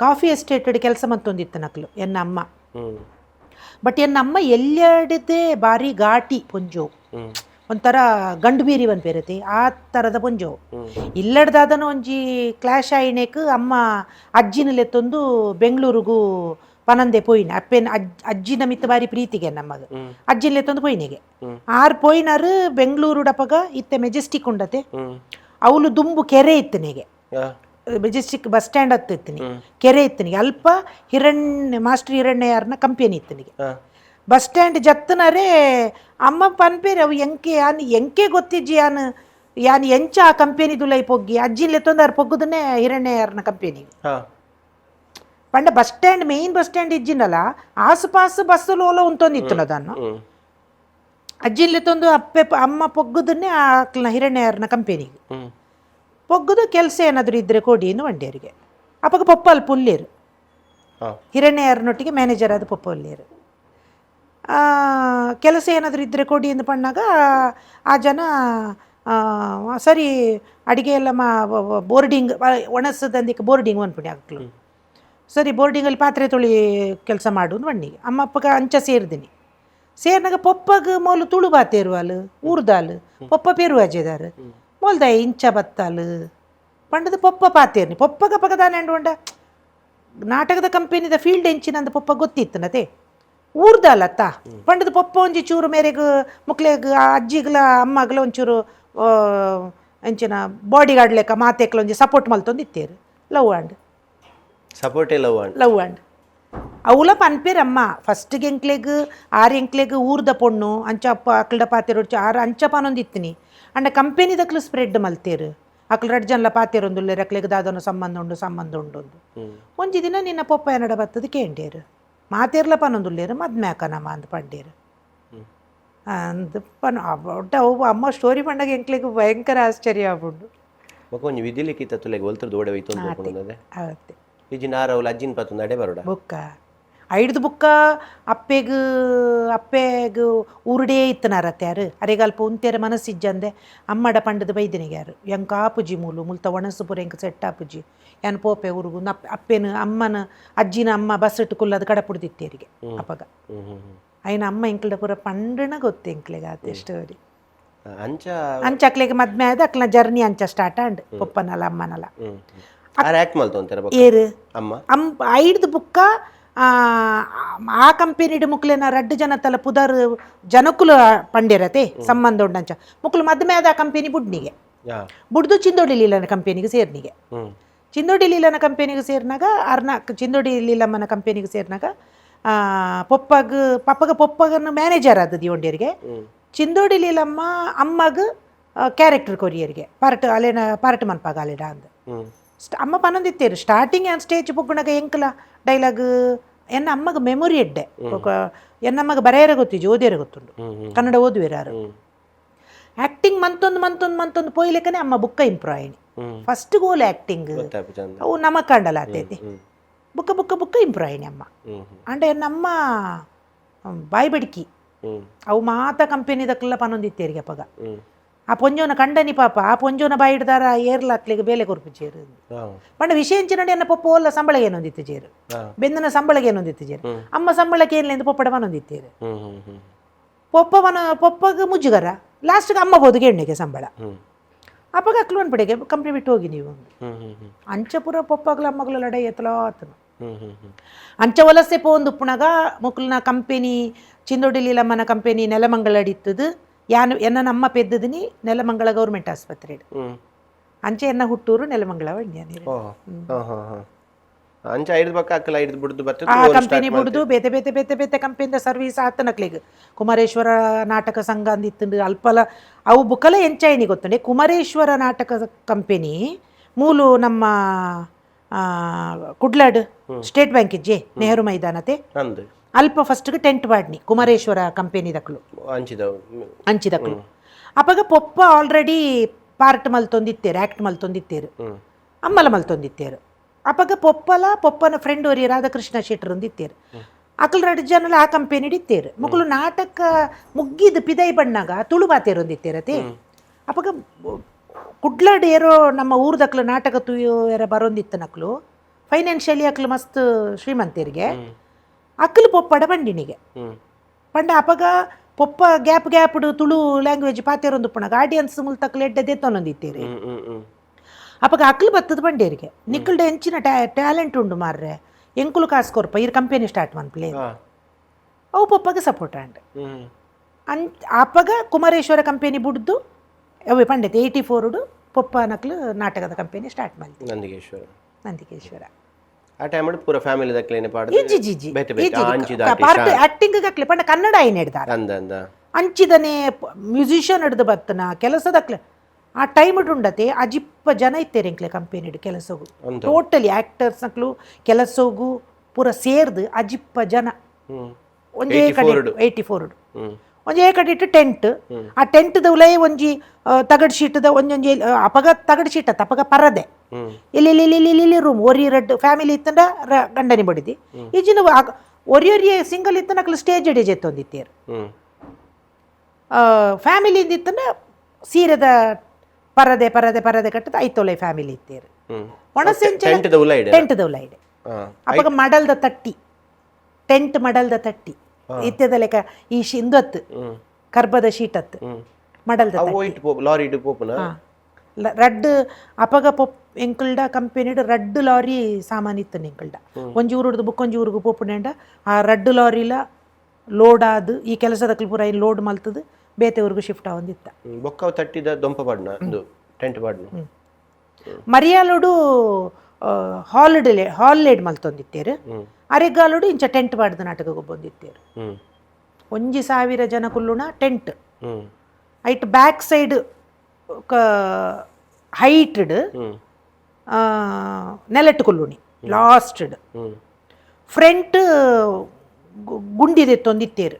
ಕಾಫಿ ಎಸ್ಟೇಟ್ ಕೆಲಸ ಮತ್ತೊಂದಿತ್ತು ನಕ್ಲು ಎನ್ನ ಅಮ್ಮ ಬಟ್ ಎನ್ನ ಅಮ್ಮ ಎಲ್ಲೆಡದೆ ಬಾರಿ ಘಾಟಿ ಪೊಂಜೋ ಒಂಥರ ಗಂಡು ಬೀರಿ ಒಂದು ಬೇರತಿ ಆ ಥರದ ಪೊಂಜೋ ಇಲ್ಲಡ್ದಾದನ ಒಂಜಿ ಕ್ಲಾಶ್ ಆಯ್ನೇಕ್ ಅಮ್ಮ ಅಜ್ಜಿನಲೆತ್ತೊಂದು ಬೆಂಗಳೂರಿಗೂ ಪನಂದೆ ಪೋಯಿನ ಅಪ್ಪೇನ ಅಜ್ಜಿನ ಮಿತ್ತ ಬಾರಿ ಪ್ರೀತಿಗೆ ನಮ್ಮಗ ಅಜ್ಜಿನಲೆತ್ತೊಂದು ಪೋಯಿನೆಗೆ ಆರು ಪೋಯಿನಾರು ಬೆಂಗಳೂರುಡಪಗ ಇತ್ತೆ ಮೆಜೆಸ್ಟಿಕ್ ಉಂಡತೆ ಅವಳು ದುಂಬು ಕೆರೆ ಇತ್ತನೆಗೆ ಮೆಜೆಸ್ಟಿಕ್ ಬಸ್ ಸ್ಟ್ಯಾಂಡ್ ಹತ್ತಿತ್ತೀನಿ ಕೆರೆ ಇತ್ತನಿಗೆ ಅಲ್ಪ ಮಾಸ್ಟರ್ ಹಿರಣ್ಯರ್ನ ಕಂಪೆನಿ ಇತ್ತನಿಗೆ ಬಸ್ ಸ್ಟ್ಯಾಂಡ್ ಜತ್ತನರೇ ಅಮ್ಮ ಪನ್ಪೇರಿ ಅವು ಎಂಕೆ ಗೊತ್ತಿಜ್ಜಿ ಯಾನ್ ಎಂಚ ಆ ಕಂಪೆನಿ ದುಲೈ ಪೊಗ್ಗಿ ಅಜ್ಜಿಲೆ ತೊಂದಾರು ಪೊಗ್ಗುದನ್ನೇ ಹಿರಣ್ಯರ್ನ ಕಂಪೆನಿ ಪಂಡ bus stand main bus stand ಇಜ್ಜಿನಲ್ಲ ಆಸುಪಾಸು ಬಸ್ಸಲ್ಲಿ ಓಲೋ ಉಂತೊಂದಿತ್ತು ಅದನ್ನು ಅಜ್ಜಿಲೆ ತೊಂದು ಅಮ್ಮ ಪೊಗ್ಗುದನ್ನೇ ಆಕ್ಲ ಹಿರಣ್ಯರ್ನ ಕಂಪೆನಿಗೆ ಪೊಗ್ಗುದು ಕೆಲಸ ಏನಾದರೂ ಇದ್ರೆ ಕೊಡಿ ಇನ್ನು ವಂಡಿಯರಿಗೆ ಅಪ್ಪಗ ಪಪ್ಪ ಅಲ್ಲಿ ಪುಲ್ಲೇರು ಹಿರಣ್ಯರ್ನೊಟ್ಟಿಗೆ ಮ್ಯಾನೇಜರ್ ಆದ ಪಪ್ಪ ಅಲ್ಲೇರು ಕೆಲಸ ಏನಾದರೂ ಇದ್ದರೆ ಕೊಡಿ ಎಂದು ಪಣ್ಣಾಗ ಆ ಜನ ಸರಿ ಅಡುಗೆ ಎಲ್ಲ ಬೋರ್ಡಿಂಗ್ ಒಣಸದಂದಿಕ್ಕೆ ಬೋರ್ಡಿಂಗ್ ಅನ್ಪುಣಿ ಆಗ್ಲು ಸರಿ ಬೋರ್ಡಿಂಗಲ್ಲಿ ಪಾತ್ರೆ ತೊಳಿ ಕೆಲಸ ಮಾಡು ಬಣ್ಣಿಗೆ ಅಮ್ಮ ಅಪ್ಪಗ ಅಂಚ ಸೇರಿದೀನಿ ಸೇರ್ನಾಗ ಪಪ್ಪಗ ಮೋಲು ತುಳು ಬಾತೇರು ಅಲು ಊರ್ದಾಲು ಪಪ್ಪ ಪೇರು ಅಜೇದಾರು ಮೋಲ್ದ ಇಂಚ ಬತ್ತಾಲು ಪಂಡದ ಪಪ್ಪ ಪಾತೇರ್ನಿ ಪಪ್ಪಗ ಪಗದಾನೆ ಅಂಡುಂಡ ನಾಟಕದ ಕಂಪೆನಿದ ಫೀಲ್ಡ್ ಎಂಚಿನಂದ ಪಪ್ಪ ಗೊತ್ತಿತ್ತನತೆ ಊರ್ದಲ್ಲತ್ತ ಪಂಡದ ಪಪ್ಪ ಒಂಜಿ ಚೂರು ಮೇರೆಗೆ ಮುಕ್ಲೆಗ್ ಅಜ್ಜಿಗ್ಲ ಅಮ್ಮಗ್ಲ ಒಂಚೂರು ಎಂಚಿನ ಬಾಡಿ ಗಾರ್ಡ್ ಲೆಕ್ಕ ಮಾತೆಕ್ಲ ಒಂಜಿ ಸಪೋರ್ಟ್ ಮಲ್ತೊಂದಿತ್ತೇರು ಲವ್ ಆಂಡ್ ಸಪೋರ್ಟೇ ಲವ್ ಅಂಡ್ ಲವ್ ಆಂಡ್ ಅವಳ ಪನ್ಪೇರಮ್ಮ ಫಸ್ಟ್ಗೆ ಎಂಕ್ಲೆಗ್ 6 ಎಂಕ್ಲೆಗ್ ಊರ್ದ ಪೊಣ್ಣು ಅಂಚಪ್ಪ ಅಕ್ಲಡ ಪಾತೆರು ಆರು ಅಂಚಪ್ಪ ಅನ್ನೊಂದಿತ್ತಿನಿ ಅಂಡ ಕಂಪೆನಿದಕ್ಲು ಸ್ಪ್ರೆಡ್ ಮಲ್ತೇರು ಅಕ್ಲು 2 ಜನಲ ಪಾತೆರೊಂದುಲ್ಲೆ ಅಕ್ಲೆಗ್ ದಾದನ ಸಂಬಂಧ ಉಂಡು ಒಂಜಿ ದಿನ ನಿನ್ನ ಪೊಪ್ಪ ಏನಡ ಬತ್ತದ ಕೇಂಡೇರು ಮಾತೇರ್ಲ ಪನ್ನೊಂದುಲ್ಲೇರು ಮದ್ಮೆ ಹಾಕನಮ್ಮ ಅಂದ್ ಪಂಡೇರು ಅಂದ್ ಪನ್ ಒಟ್ಟ ಅಮ್ಮ ಸ್ಟೋರಿ ಪಂಡಾಗ ಎಂಕ್ಲೆಗ್ ಭಯಂಕರ ಆಶ್ಚರ್ಯ ಆಗ್ಬಿಟ್ಟು ಒಂಜಿ ವಿಧಿಲಿಖಿತ ತುಲೆಗೆ ಒಲ್ತರದು ಓಡೆ ಹೋಯ್ತು ಅವತ್ತೆ ಇಜಿನ ಆರವಲ್ ಅಜ್ಜಿನ ಪತ್ತು ನಡೆ ಬರೋಡ ಬುಕ್ಕ ಐಡ್ದು ಬುಕ್ಕ ಅಪ್ಪೆಗ್ ಊರುಡೇ ಇತ್ತನಾರತ್ತೆ ಯಾರು ಅರೆಗಲ್ಪ ಉಂತೇರ ಮನಸ್ಸಿಜ್ಜಂದೆ ಅಮ್ಮಡ ಪಂಡದ ಬೈದಿನಿಗೆ ಯಾರು ಎಂಕ ಆಪುಜಿ ಮುಲ್ತ ಒಣಸು ಪುರ ಎಂಕ ಸೆಟ್ ಆಪುಜಿ ಏನು ಪೋಪೆ ಊರುಗು ಅಪ್ಪೇನು ಅಮ್ಮನ ಅಜ್ಜಿನ ಅಮ್ಮ ಬಸ್ ಇಟ್ಟು ಕುಲ್ಲದ ಕಡಪುಡ್ದಿತ್ತೇರಿಗೆ ಅಪ್ಪಗ ಅಯ್ಯನ ಅಮ್ಮ ಎಂಕ್ಲಡ ಪೂರ ಪಂಡನ ಗೊತ್ತು ಎಂಕ್ಲೆಗ ಅದೇ ಸ್ಟೋರಿ ಅಂಚ ಅಕ್ಲೆಗೆ ಮದ್ಮೆ ಆದ ಅಕ್ಲ ಜರ್ನಿ ಅಂಚ ಸ್ಟಾರ್ಟ್ ಅಂಡ್ ಪಪ್ಪನಲ್ಲ ಅಮ್ಮನಲ್ಲ ಏರು ಐಡ್ದು ಬುಕ್ಕ ಆ ಕಂಪೆನಿಡ್ ಮುಕ್ಲೇನ 2 ಜನ ತಲ ಪುದರ್ ಜನಕುಲು ಪಂಡಿರತೆ ಸಂಬಂಧ ಉಂಡಂಚ ಮುಕ್ಲು ಮದ್ಮೆ ಆದ ಆ ಕಂಪೆನಿ ಬುಡ್ನಿಗೆ ಬುಡ್ದು ಚಿಂದೋಡಿ ಲೀಲನ ಕಂಪೆನಿಗೆ ಸೇರ್ನಿಗೆ ಚಿಂದೋಡಿ ಲೀಲನ ಕಂಪೆನಿಗೆ ಸೇರ್ನಾಗ ಚಿಂದೋಡಿ ಲೀಲಮ್ಮನ ಕಂಪೆನಿಗೆ ಸೇರ್ನಾಗ ಪಪ್ಪಗನ ಮ್ಯಾನೇಜರ್ ಆದದ್ದು ಒಂಡಿಯರಿಗೆ ಚಿಂದೋಡಿ ಲೀಲಮ್ಮ ಅಮ್ಮಗ ಕ್ಯಾರೆಕ್ಟರ್ ಕೊರಿಯರಿಗೆ ಪಾರ್ಟ್ ಮನ್ಪಾಗ ಅಲ್ಲಿಡ ಅಂದ ಅಮ್ಮ ಪನ್ನೊಂದಿತ್ತೇರು ಸ್ಟಾರ್ಟಿಂಗ್ ಸ್ಟೇಜ್ ಪೊಕ್ಕುಣಗ ಎಂಕಲ ಡೈಲಾಗ್ ಎನ್ನ ಅಮ್ಮಗ ಮೆಮೊರಿ ಎಡ್ಡೆ ಎನ್ನಮ್ಮಗ ಬರೆಯರ ಗೊತ್ತಿಜು ಓದಿಯರ ಗೊತ್ತುಂಡು ಕನ್ನಡ ಓದುವೆರಾರು ಆಕ್ಟಿಂಗ್ ಮಂತೊಂದು ಪೋಯ್ಲೆಕ್ಕನೆ ಅಮ್ಮ ಬುಕ್ಕ ಇಂಪ್ರೂವ್ ಆಯ್ನಿ ಫಸ್ಟ್ ಗೋಲ್ ಆಕ್ಟಿಂಗ್ ಅವು ನಮಕ್ ಕಂಡಲ್ಲ ಆತೈತಿ ಬುಕ್ಕ ಇಂಪ್ರೂವ್ ಆಯ್ನಿ ಅಮ್ಮ ಅಂಡ ಎನ್ನಮ್ಮ ಬಾಯಿ ಬಡ್ಕಿ ಅವು ಮಾತ ಕಂಪೆನಿದಕ್ಕೆಲ್ಲ ಪನ್ನೊಂದಿತ್ತೇರಿಗೆ ಅಪ್ಪಗ ಆ ಪೊಂಜೋನ ಕಂಡನಿ ಪಾಪ ಆ ಪೊಂಜೋನ ಬಾಯಿಡ್ದಾರ ಏರ್ಲಾಕ್ಲಿಗೆ ಬೇಲೆ ಕೊರ್ಪು ಚೇರು ಪಂಡ ವಿಷಯ ಎಂಚಿನಡಿ ಎನ್ನ ಪೊಪ್ಪ ಓಲ್ಲ ಸಂಬಳಗೆ ಏನೊಂದಿತ್ತು ಚೇರು ಬೆಂದನ ಸಂಬಳಗೆ ಏನೊಂದಿತ್ತು ಚೇರು ಅಮ್ಮ ಸಂಬಳಕ್ಕೆ ಏನ್ಲೆಂದು ಪೊಪ್ಪಡ ಮನೊಂದಿತ್ತೇರು ಪೊಪ್ಪಗ ಮುಜುಗರ ಲಾಸ್ಟ್ಗೆ ಅಮ್ಮ ಬೋದಿಗೆ ಎಣ್ಣೆಗೆ ಸಂಬಳ ಅಪ್ಪಗ ಅಕ್ಲು ಅನ್ಪಡೆಗೆ ಕಂಪ್ನಿ ಬಿಟ್ಟು ಹೋಗಿ ನೀವು ಅಂಚಪುರ ಪೊಪ್ಪಗ್ಲ ಅಮ್ಮಗ್ಲ ಲಡ ಎತ್ತಲೋ ಆತನು ಅಂಚ ವಲಸೆ ಪೋಂದು ಪುಣಗ ಮುಕ್ಲನ ಕಂಪೆನಿ ಚಿಂದೊಡಿಲಮ್ಮನ ಕಂಪೆನಿ ನೆಲಮಂಗಲ ಅಡಿತ್ತದು ಎನ್ನ ನಮ್ಮ ಪೆದ್ದದಿನಿ ನೆಲಮಂಗಲ ಗೌರ್ಮೆಂಟ್ ಆಸ್ಪತ್ರೆ ಅಂಚೆ ಎನ್ನ ಹುಟ್ಟೂರು ನೆಲಮಂಗಲ ಕಂಪೆನಿ ಬುಡ್ದು ಬೇತೆ ಕಂಪೆನಿದ ಸರ್ವೀಸ್ ಆತನಕ್ಲಿಗ್ ಕುಮಾರೇಶ್ವರ ನಾಟಕ ಸಂಘ ಅಂದಿತ್ತು ಅಲ್ಪಲ ಅವು ಬುಕ್ಕಲ ಎಂಚಾಯಿನಿ ಗೊತ್ತುಂಡೆ ಕುಮಾರೇಶ್ವರ ನಾಟಕ ಕಂಪೆನಿ ಮೂಲು ನಮ್ಮ ಕುಡ್ಲಾಡ್ ಸ್ಟೇಟ್ ಬ್ಯಾಂಕ್ ಇಜ್ಜೆ ನೆಹರು ಮೈದಾನತೆ ಅಲ್ಪ ಫಸ್ಟ್ಗೆ ಟೆಂಟ್ ಬಾಡ್ನಿ ಕುಮಾರೇಶ್ವರ ಕಂಪೆನಿದಕ್ಲು ಅಂಚಿದಕ್ಲು ಅಪ್ಪಗ ಪೊಪ್ಪ ಆಲ್ರೆಡಿ ಪಾರ್ಟ್ ಮಲ್ತೊಂದಿತ್ತೇರು ಆ್ಯಕ್ಟ್ ಮಲ್ತೊಂದಿತ್ತೇರು ಅಮ್ಮಲ ಮಲ್ತೊಂದಿತ್ತೇರು ಅಪ್ಪಗ ಪೊಪ್ಪನ ಫ್ರೆಂಡ್ ಅವರಿ ರಾಧಾಕೃಷ್ಣ ಶೆಟ್ಟರ್ ಒಂದಿತ್ತೇರು ಅಕಲ್ 2 ಜನಲ ಆ ಕಂಪೆನಿ ಇತ್ತೇರು ಮಕ್ಕಳು ನಾಟಕ ಮುಗ್ಗಿದ ಪಿದೈ ಬಣ್ಣಾಗ ತುಳು ಬಾತೇರು ಒಂದಿತ್ತೇರತೆ ಅಪ್ಪಗ ಕುಡ್ಲಾಡ್ ಏರೋ ನಮ್ಮ ಊರ್ದಕ್ಲು ನಾಟಕ ತುಯರ ಬರೋಂದಿತ್ತು ನಕ್ಲು ಫೈನಾನ್ಷಿಯಲಿ ಅಕ್ಲು ಮಸ್ತ್ ಶ್ರೀಮಂತರಿಗೆ ಅಕ್ಕಲು ಪೊಪ್ಪಡ ಬಂಡಿನಿಗೆ ಪಂಡ ಅಪಗ ಪೊಪ್ಪ ಗ್ಯಾಪ್ಡು ತುಳು ಲ್ಯಾಂಗ್ವೇಜ್ ಪಾತೇರೊಂದು ಪುಣಗ ಆಡಿಯನ್ಸ್ ಮುಲ್ತಕ್ಲು ಎಡ್ಡದೆ ತೊಂದಿತ್ತೇರಿ ಅಪಗ ಅಕ್ಕಲು ಬತ್ತದ ಬಂಡೇರಿಗೆ ನಿಕ್ಕಲ್ಡ ಹೆಂಚಿನ ಟ್ಯಾಲೆಂಟ್ ಉಂಡು ಮಾರ್ರೆ ಎಂಕುಲು ಕಾಸು ಕೊರ್ಪ ಇರ್ ಕಂಪೆನಿ ಸ್ಟಾರ್ಟ್ ಮನ್ಪ್ಲೇ ಅವು ಪೊಪ್ಪಗ ಸಪೋರ್ಟ್ ಆಂಡ್ ಅಪಗ ಕುಮಾರೇಶ್ವರ ಕಂಪೆನಿ ಬುಡ್ದು ಅವೇ ಪಂಡೈತೆ 84 ಪೊಪ್ಪ ನಕ್ಲು ನಾಟಕದ ಕಂಪೆನಿ ಸ್ಟಾರ್ಟ್ ಮಾಡಿ ನಂದಿಕೇಶ್ವರ ಆ ಟೈಮ್ ಪೂರ ಫ್ಯಾಮಿಲಿ ದಕ್ಲೇನೆ ಪಾಡು ಪಾರ್ಟ್ ಆಕ್ಟಿಂಗ್ ಗಕ್ಲೆ ಪಂಡ ಕನ್ನಡ ಏನ್ ಹಿಡ್ದಾರ ಅಂಚಿದನೆ ಮ್ಯೂಸಿಷಿಯನ್ ಹಿಡ್ದು ಬತ್ತನ ಕೆಲಸದಕ್ಲೆ ಆ ಟೈಮ್ ಉಂಡತೆ ಅಜಿಪ್ಪ ಜನ ಇತ್ತೇರಿ ಎಂಕ್ಲೆ ಕಂಪೆನಿ ಕೆಲಸಗು ಟೋಟಲಿ ಆಕ್ಟರ್ಸ್ ನಕ್ಲು ಕೆಲಸಗು ಪೂರ ಸೇರ್ದು ಅಜಿಪ್ಪ ಜನ ಒಂದೇ ಕಡೆ 84 ಒಂಜೇ ಕಡೆ ಇಟ್ಟು ಟೆಂಟ್ ಆ ಟೆಂಟ್ದ ಉಲೈ ಒಂಜಿ ತಗಡ್ ಶೀಟದ ಒಂಜೊಂಜಿ ಅಪಗ ತಗಡ್ ಶೀಟ್ ಅತ್ತ ಅಪಗ ಪರದೆ ಇಲ್ಲಿ ರೂಮ್ ಒರಿ 2 ಫ್ಯಾಮಿಲಿ ಇತ್ತಂಡ ಗಂಡನಿ ಬಡಿದಿ ಈಜಿನ ಒರಿ ಸಿಂಗಲ್ ಇತ್ತ ನಕ್ಲು ಸ್ಟೇಜ್ ಎಡೆ ಜೆತ್ತೊಂದಿತ್ತೇರು ಫ್ಯಾಮಿಲಿ ಇತ್ತಂಡ ಸೀರೆದ ಪರದೆ ಕಟ್ಟದ ಐತೊಲೆ ಫ್ಯಾಮಿಲಿ ಇತ್ತೇರು ಒಣಸೆಂಚ ಟೆಂಟ್ದ ಉಲೈಡೆ ಅಪಗ ಮಡಲ್ದ ತಟ್ಟಿ ಟೆಂಟ್ ಮಡಲ್ದ ತಟ್ಟಿ ಇತ್ತದ ಲೆಕ್ಕ ಈ ಶಿಂದತ್ತು ಕರ್ಬದ ಶೀಟತ್ತು ಮಡಲ್ದ ರಡ್ ಅಪಗ ಪೊಪ್ ಎಂಕಲ್ಡ ಕಂಪೆನಿಡ್ 2 ಲಾರಿ ಸಾಮಾನ್ ಇತ್ತು ಎಂಕಲ್ಡ ಒಂಜಿ ಊರುಡ್ದು ಬುಕ್ಕೊಂಜಿ ಊರಿಗೆ ಪೋಪುಂಡ ಆ 2 ಲಾರಿಲ ಲೋಡ್ ಆದು ಈ ಕೆಲಸದ ಪೂರ ಲೋಡ್ ಮಲ್ತದು ಬೇತೆ ಊರಿಗೆ ಶಿಫ್ಟ್ ಆವಂದಿತ್ತ ಬೊಕ್ಕ ತಟ್ಟಿದ ದೊಂಪ ಬಾಡ್ನ ಟೆಂಟ್ ಬಾಡ್ನ ಮರಿಯಾಲೋಡು ಹಾಲಿಡೇ ಮಲ್ತೊಂದಿತ್ತೇರು ಅರೆಗಾಲುಡು ಇಂಚ ಟೆಂಟ್ ಪಾಡ್ದು ನಾಟಕಕ್ಕೆ ಬಂದಿತ್ತೇರು 1,000 ಜನ ಕುಲ್ಲುಣ ಟೆಂಟ್ ಐಟ್ ಬ್ಯಾಕ್ ಸೈಡ್ ಹೈಟ್ಡ್ ನೆಲೆಟ್ ಕುಲ್ಲುಣಿ ಲಾಸ್ಟ್ಡ್ ಫ್ರಂಟ್ ಗುಂಡಿದೆ ತೊಂದಿತ್ತೇರು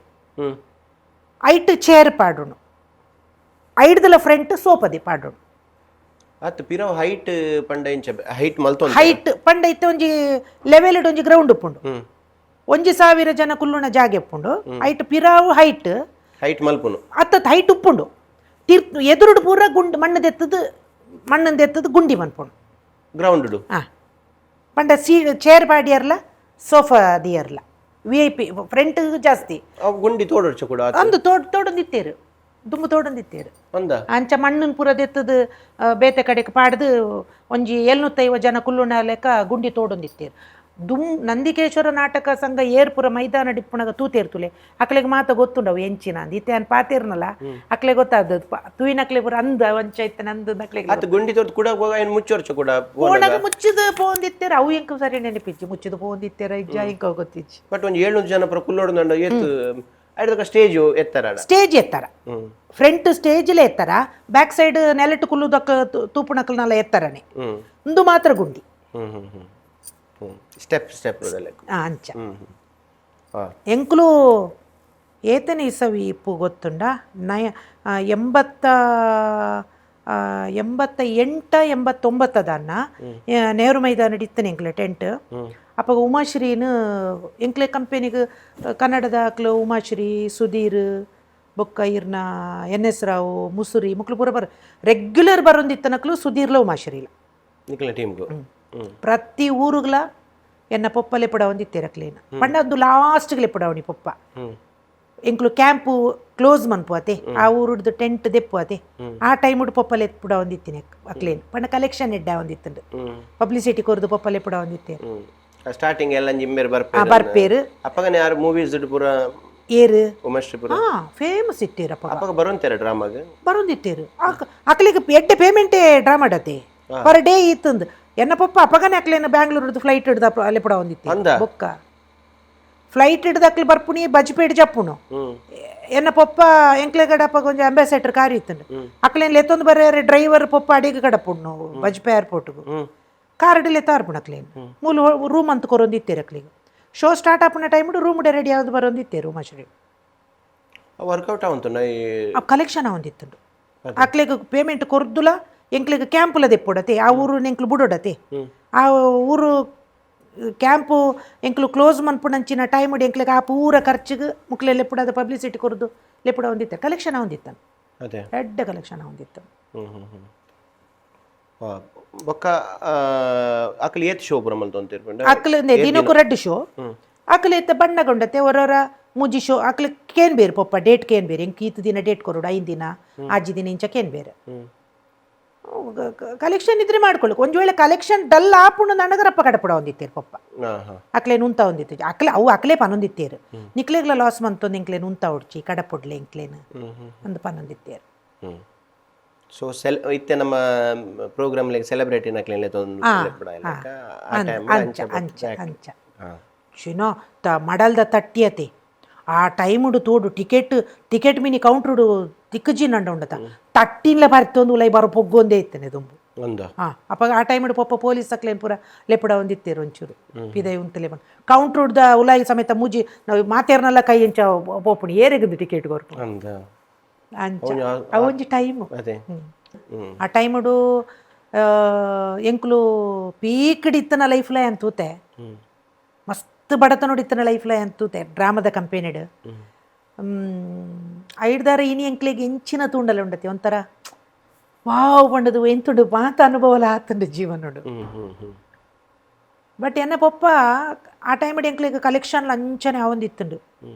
ಐಟ್ ಚೇರ್ ಪಾಡುಣು ಐಡ್ದಲ ಫ್ರಂಟ್ ಸೋಪದೆ ಪಾಡುಣು ಅತ್ ಪಿರವ್ ಹೈಟ್ ಪಂಡ ಇಂಚ ಹೈಟ್ ಮಲ್ತೊಂದು ಹೈಟ್ ಪಂಡ ಇತ್ತೆ ಒಂಜಿ ಲೆವೆಲ್ ಒಂಜಿ ಗ್ರೌಂಡ್ ಉಪ್ಪುಂಡು 1,000 ಜನ ಕುಲ್ಲುಣ ಜಾಗೆ ಉಪ್ಪುಂಡು ಐಟ್ ಪಿರಾವು ಹೈಟ್ ಮಲ್ಪುನು ಅತ್ತತ್ ಹೈಟ್ ಉಪ್ಪುಂಡು ಎದುರುಡು ಪೂರ ಗುಂಡು ಮಣ್ಣದೆತ್ತದು ಗುಂಡಿ ಮನ್ಪುಂಡು ಗ್ರೌಂಡ್ ಪಂಡ ಚೇರ್ ಪಾಡಿಯರ್ಲ ಸೋಫಾ ದಿಯರ್ಲ VIP ಫ್ರಂಟ್ ಜಾಸ್ತಿ ಗುಂಡಿ ತೋಡರ್ಚ ಕೂಡ ಅಂದು ತೋಡೊಂದಿತ್ತೇರು ದುಂಬು ತೋಡೊಂದಿತ್ತೇರು ಅಂದ ಅಂಚ ಮಣ್ಣನ್ ಪೂರ ದೆತ್ತದು ಬೇತೆ ಕಡೆಗೆ ಪಾಡ್ದು ಒಂಜಿ 750 ಜನ ಕುಲ್ಲುಣ ಲೆಕ್ಕ ಗುಂಡಿ ತೋಡೊಂದಿತ್ತೇರು ನಂದಿಕೇಶ್ವರ ನಾಟಕ ಸಂಘ ಏರ್ಪುರ ಮೈದಾನ ಡಿಪ್ಪುಣಗ ತೂತೇರ್ತುಲೆ ಅಕ್ಲೆಗೆ ಮಾತ ಗೊತ್ತುಂಡವು ಎಂಚಿನ ಅಂದ್ ಇತ್ತೆ ಅನ್ ಪಾತಿರ್ನಲ್ಲ ಅಕ್ಲೆ ಗೊತ್ತಾದದು ತೂಯಿನಕ್ಲೆ ಪೂರ ಅಂದ ವಂಚೈತೆ ನಂದು ನಕ್ಲೆಗೆ ಗುಂಡಿ ತೋಡ್ ಕೂಡ ಮುಚ್ಚೋರ್ಚ ಕೂಡ ಪೋಣಗ ಮುಚ್ಚಿದ ಪೋಂದಿತ್ತೇರ ಅವು ಎಂಕ ಸರಿ ನೆನಪಿಚ್ಚಿ ಮುಚ್ಚಿದ ಪೋಂದಿತ್ತೇರ ಇಜ್ಜ ಎಂಕ ಗೊತ್ತಿಚ್ಚಿ ಬಟ್ ಒಂದು 700 ಜನ ಪರ ಕುಲ್ಲೋಡು ಎತ್ತು ಐದಕ ಸ್ಟೇಜ್ ಎತ್ತರ ಫ್ರಂಟ್ ಸ್ಟೇಜ್ಲೆ ಎತ್ತರ ಬ್ಯಾಕ್ ಸೈಡ್ ನೆಲೆಟ್ ಕುಲ್ಲುದಕ್ಕ ತೂಪುಣಕಲ್ನೆಲ್ಲ ಎತ್ತರನೆ ಒಂದು ಮಾತ್ರ ಗುಂಡಿ ಸ್ಟೆಪ್ ಅಂಚ ಎಂಕ್ಲು ಏತನೆ ಇಸವಿ ಇಪ್ಪು ಗೊತ್ತುಂಡ 88-89 ನೆಹರು ಮೈದಾನ ಇತ್ತನೆ ಎಂಕ್ಲೆ ಟೆಂಟ್ ಅಪ್ಪಾಗ ಉಮಾಶ್ರೀನು ಎಂಕ್ಲೆ ಕಂಪೆನಿಗೆ ಕನ್ನಡದ ಅಕ್ಲು ಉಮಾಶ್ರೀ ಸುಧೀರ್ ಬೊಕ್ಕ ಇರ್ನ NS ರಾವ್ ಮುಸುರಿ ಮುಕ್ಳು ಪೂರ ರೆಗ್ಯುಲರ್ ಬರೋಂದಿತ್ತನಕ್ಲು ಸುಧೀರ್ಲ ಉಮಾಶ್ರೀಲ ಟೀಮ್ಗು ಪ್ರತಿ ಊರುಗ್ಲ ಎನ್ನ ಪೊಪ್ಪಲೆ ಪುಡ ಒಂದಿತ್ತೇರಕ್ಲೇನ ಪಂಡ ಒಂದು ಲಾಸ್ಟ್ಗೆ ಪುಡವಣಿ ಪೊಪ್ಪ ಎಂಕ್ಲು ಕ್ಯಾಂಪು ಕ್ಲೋಸ್ ಮನ್ಪು ಅತೆ ಆ ಊರುಡ್ದು ಟೆಂಟ್ ದೆಪ್ಪು ಅತೆ ಆ ಟೈಮ್ ಉಡ್ ಪೊಪ್ಪಲೆ ಪುಡ ಒಂದಿತ್ತಿನ ಅಕ್ಲೇನ್ ಪಂಡ ಕಲೆಕ್ಷನ್ ಎಡ್ಡ ಒಂದಿತ್ತಂಡು ಪಬ್ಲಿಸಿಟಿ ಕೊರ್ದು ಪೊಪ್ಪಲೆ ಪುಡ ಒಂದಿತ್ತೇರು ಸ್ಟಾರ್ಟಿಂಗ್ ಎಲ್ಲ ಜಿಮ್ಮೇರ್ ಬರ್ಪೇರು ಅಪ್ಪಗನೆ ಯಾರು ಮೂವೀಸ್ ಪೂರ ಏರು ಉಮೇಶ್ಪುರ ಫೇಮಸ್ ಇಟ್ಟೇರಪ್ಪ ಅಪ್ಪಗ ಬರೋಂತೇರ ಡ್ರಾಮಾಗ ಬರೋಂದಿತ್ತೇರು ಅಕ್ಲಿಗೆ ಎಡ್ಡೆ ಪೇಮೆಂಟೇ ಡ್ರಾಮಾ ಡತೆ ಪರ್ ಡೇ ಇತ್ತಂದು ಎನ್ನ ಪಪ್ಪ ಅಪ್ಪಗನೆ ಅಕ್ಲೇನ ಬ್ಯಾಂಗ್ಳೂರ್ದು ಫ್ಲೈಟ್ ಹಿಡ್ದ ಅಲ್ಲೇ ಪುಡ ಒಂದಿತ್ತು ಬೊಕ್ಕ ಫ್ಲೈಟ್ ಹಿಡ್ದು ಅಕ್ಲಿ ಬರ್ಪುನಿ ಬಜ್ಪೇಟ್ ಜಪ್ಪುನು ಎನ್ನ ಪಪ್ಪ ಎಂಕ್ಲೆಗಡ ಅಪ್ಪ ಕೊಂಚ ಅಂಬಾಸೆಡರ್ ಕಾರ್ ಇತ್ತಂಡು ಅಕ್ಲೇನ್ ಲೆತ್ತೊಂದು ಬರೀ ಡ್ರೈವರ್ ಪಪ್ಪ ಅಡಿಗೆ ಕಡಪುಣ್ಣು ಬಜ್ಪೆ ಏರ್ಪೋರ್ಟ್ಗು ಕಾರ್ ಹಿಡಿಲೆ ತಾರ್ಪುಣ ಅಕ್ಲೇನು ಮೂಲ ರೂಮ್ ಅಂತ ಕೊರೊಂದಿತ್ತೇರು ಅಕ್ಲಿಗೆ ಶೋ ಸ್ಟಾರ್ಟ್ ಆಪುನ ಟೈಮ್ ರೂಮ್ ರೆಡಿ ಯಾವ್ದು ಬರೋಂದಿತ್ತೇರು ಉಮಾಶ್ರೀ ವರ್ಕೌಟ್ ಆವಂತು ಕಲೆಕ್ಷನ್ ಆವಂದಿತ್ತುಂಡು ಅಕ್ಲೆಗೆ ಪೇಮೆಂಟ್ ಕೊರ್ದುಲ ಎಂಕ್ಲಿಗೆ ಕ್ಯಾಂಪುಲ ದೆಪ್ಪೊಡತೆ ಆ ಊರು ಎಂಕ್ಲು ಬುಡೋಡತೆ ಆ ಊರು ಕ್ಯಾಂಪು ಎಂಕ್ಲು ಕ್ಲೋಸ್ ಮನ್ಪುಣಂಚಿನ ಟೈಮ್ ಎಂಕ್ಲಿಗೆ ಆ ಪೂರ ಖರ್ಚಿಗೆ ಮುಕ್ಲೆ ಲೆಪ್ಪುಡದ ಪಬ್ಲಿಸಿಟಿ ಕೊರ್ದು ಲೆಪ್ಪುಡ ಒಂದಿತ್ತ ಕಲೆಕ್ಷನ್ ಆವಂದಿತ್ತನು ಎಡ್ಡ ಕಲೆಕ್ಷನ್ ಆವಂದಿತ್ತು ಬೊಕ್ಕ ಅಕ್ಲಿ ಏತ್ ಶೋ ಬರಮಲ್ತು ಅಂತ ಅಕ್ಲು ದಿನಕ್ಕೂ ರೆಡ್ ಶೋ ಅಕ್ಲು ಎತ್ತ ಬಣ್ಣಗೊಂಡತೆ ಹೊರವರ ಮುಜಿ ಶೋ ಅಕ್ಲು ಕೇನ್ ಬೇರೆ ಪಪ್ಪ ಡೇಟ್ ಕೇನ್ ಬೇರೆ ಎಂಕ್ ಈತ್ ದಿನ ಡೇಟ್ ಕೊರೋಡು 5 ದಿನ ಆಜಿ ದಿನ ಇಂಚ ಕೇನ್ ಬೇರೆ ಕಲೆಕ್ಷನ್ ಇದ್ರೆ ಮಾಡ್ಕೊಳ್ಳಿ ಒಂದ್ ವೇಳೆ ಕಲೆಕ್ಷನ್ ಡಲ್ ಆಪುಂಡು ನನಗರಪ್ಪ ಕಡಪುಡ ಒಂದಿತ್ತೇರು ಪಪ್ಪ ಅಕ್ಲೆ ನುಂತ ಒಂದಿತ್ತು ಅಕ್ಲೆ ಪನೊಂದಿತ್ತೇರು ನಿಕ್ಲೆಗ್ಲ ಲಾಸ್ ಮಂತೊಂದು ಎಂಕ್ಲೆ ನುಂತ ಹೊಡ್ಚಿ ಕಡಪುಡ್ಲೆ ಎಂಕ್ಲೇನು ಒಂದು ಪನೊಂದಿತ್ತೇರು ಸೊ ಇತ್ತೆ ನಮ್ಮ ಪ್ರೋಗ್ರಾಮ್ ಸೆಲೆಬ್ರಿಟಿ ನಕ್ಲೇನೆ ಅಂಚ ಶಿನೋ ಮಡಲ್ದ ತಟ್ಟಿಯತೆ ಆ ಟೈಮುಡು ತೋಡು ಟಿಕೆಟ್ ಮಿನಿ ಕೌಂಟ್ರುಡು ತಿಕ್ಕಜಿನಂಡ ಉಂಡತ ತಟ್ಟಿನ್ಲ ಬರ್ತೊಂದು ಉಲೈ ಬರೋ ಪೊಗ್ಗೊಂದೇ ಇತ್ತನೆ ದುಂಬು ಅಪ್ಪ ಆ ಟೈಮುಡು ಪಪ್ಪ ಪೊಲೀಸ್ ಅಕ್ಲೇನ್ ಪೂರ ಲೆಪ್ಪುಡ ಒಂದಿತ್ತೇರು ಒಂಚೂರು ಪಿದೈ ಉಂತಲೆ ಬಂದು ಕೌಂಟ್ರುಡ್ದ ಉಲಾಯಿ ಸಮೇತ ಮುಜಿ ನಾವು ಮಾತೇರ್ನೆಲ್ಲ ಕೈ ಎಂಚ ಪೋಪುಣಿ ಏರೆಗದು ಟಿಕೆಟ್ ಕೊರ್ಪು ಅಂಚ ಅವೊಂಜಿ ಟೈಮು ಆ ಟೈಮುಡು ಎಂಕ್ಲು ಪೀಕ್ಡ್ ಇತ್ತನ ಲೈಫ್ಲೈ ಅಂತೂತೆ ಮಸ್ತ್ ಬಡತನೋಡು ಇತ್ತನ ಲೈಫ್ಲೈ ಅಂತೂತೆ ಡ್ರಾಮದ ಕಂಪೆನಿಡ್ ಐಡ್ದಾರ ಇನಿ ಎಂಕ್ಲಿಗೆ ಎಂಚಿನ ತೂಂಡಲ ಉಂಡತಿ ಒಂಥರ ವಾವ್ ಪಂಡದು ಎಂತುಂಡು ಮಾತ ಅನುಭವಲ ಆತಂಡು ಜೀವನೋಡು ಬಟ್ ಎನ್ನ ಪಪ್ಪ ಆ ಟೈಮಡ್ ಎಂಕ್ಲಿಗೆ ಕಲೆಕ್ಷನ್ ಅಂಚನೆ ಆವೊಂದಿತ್ತುಂಡು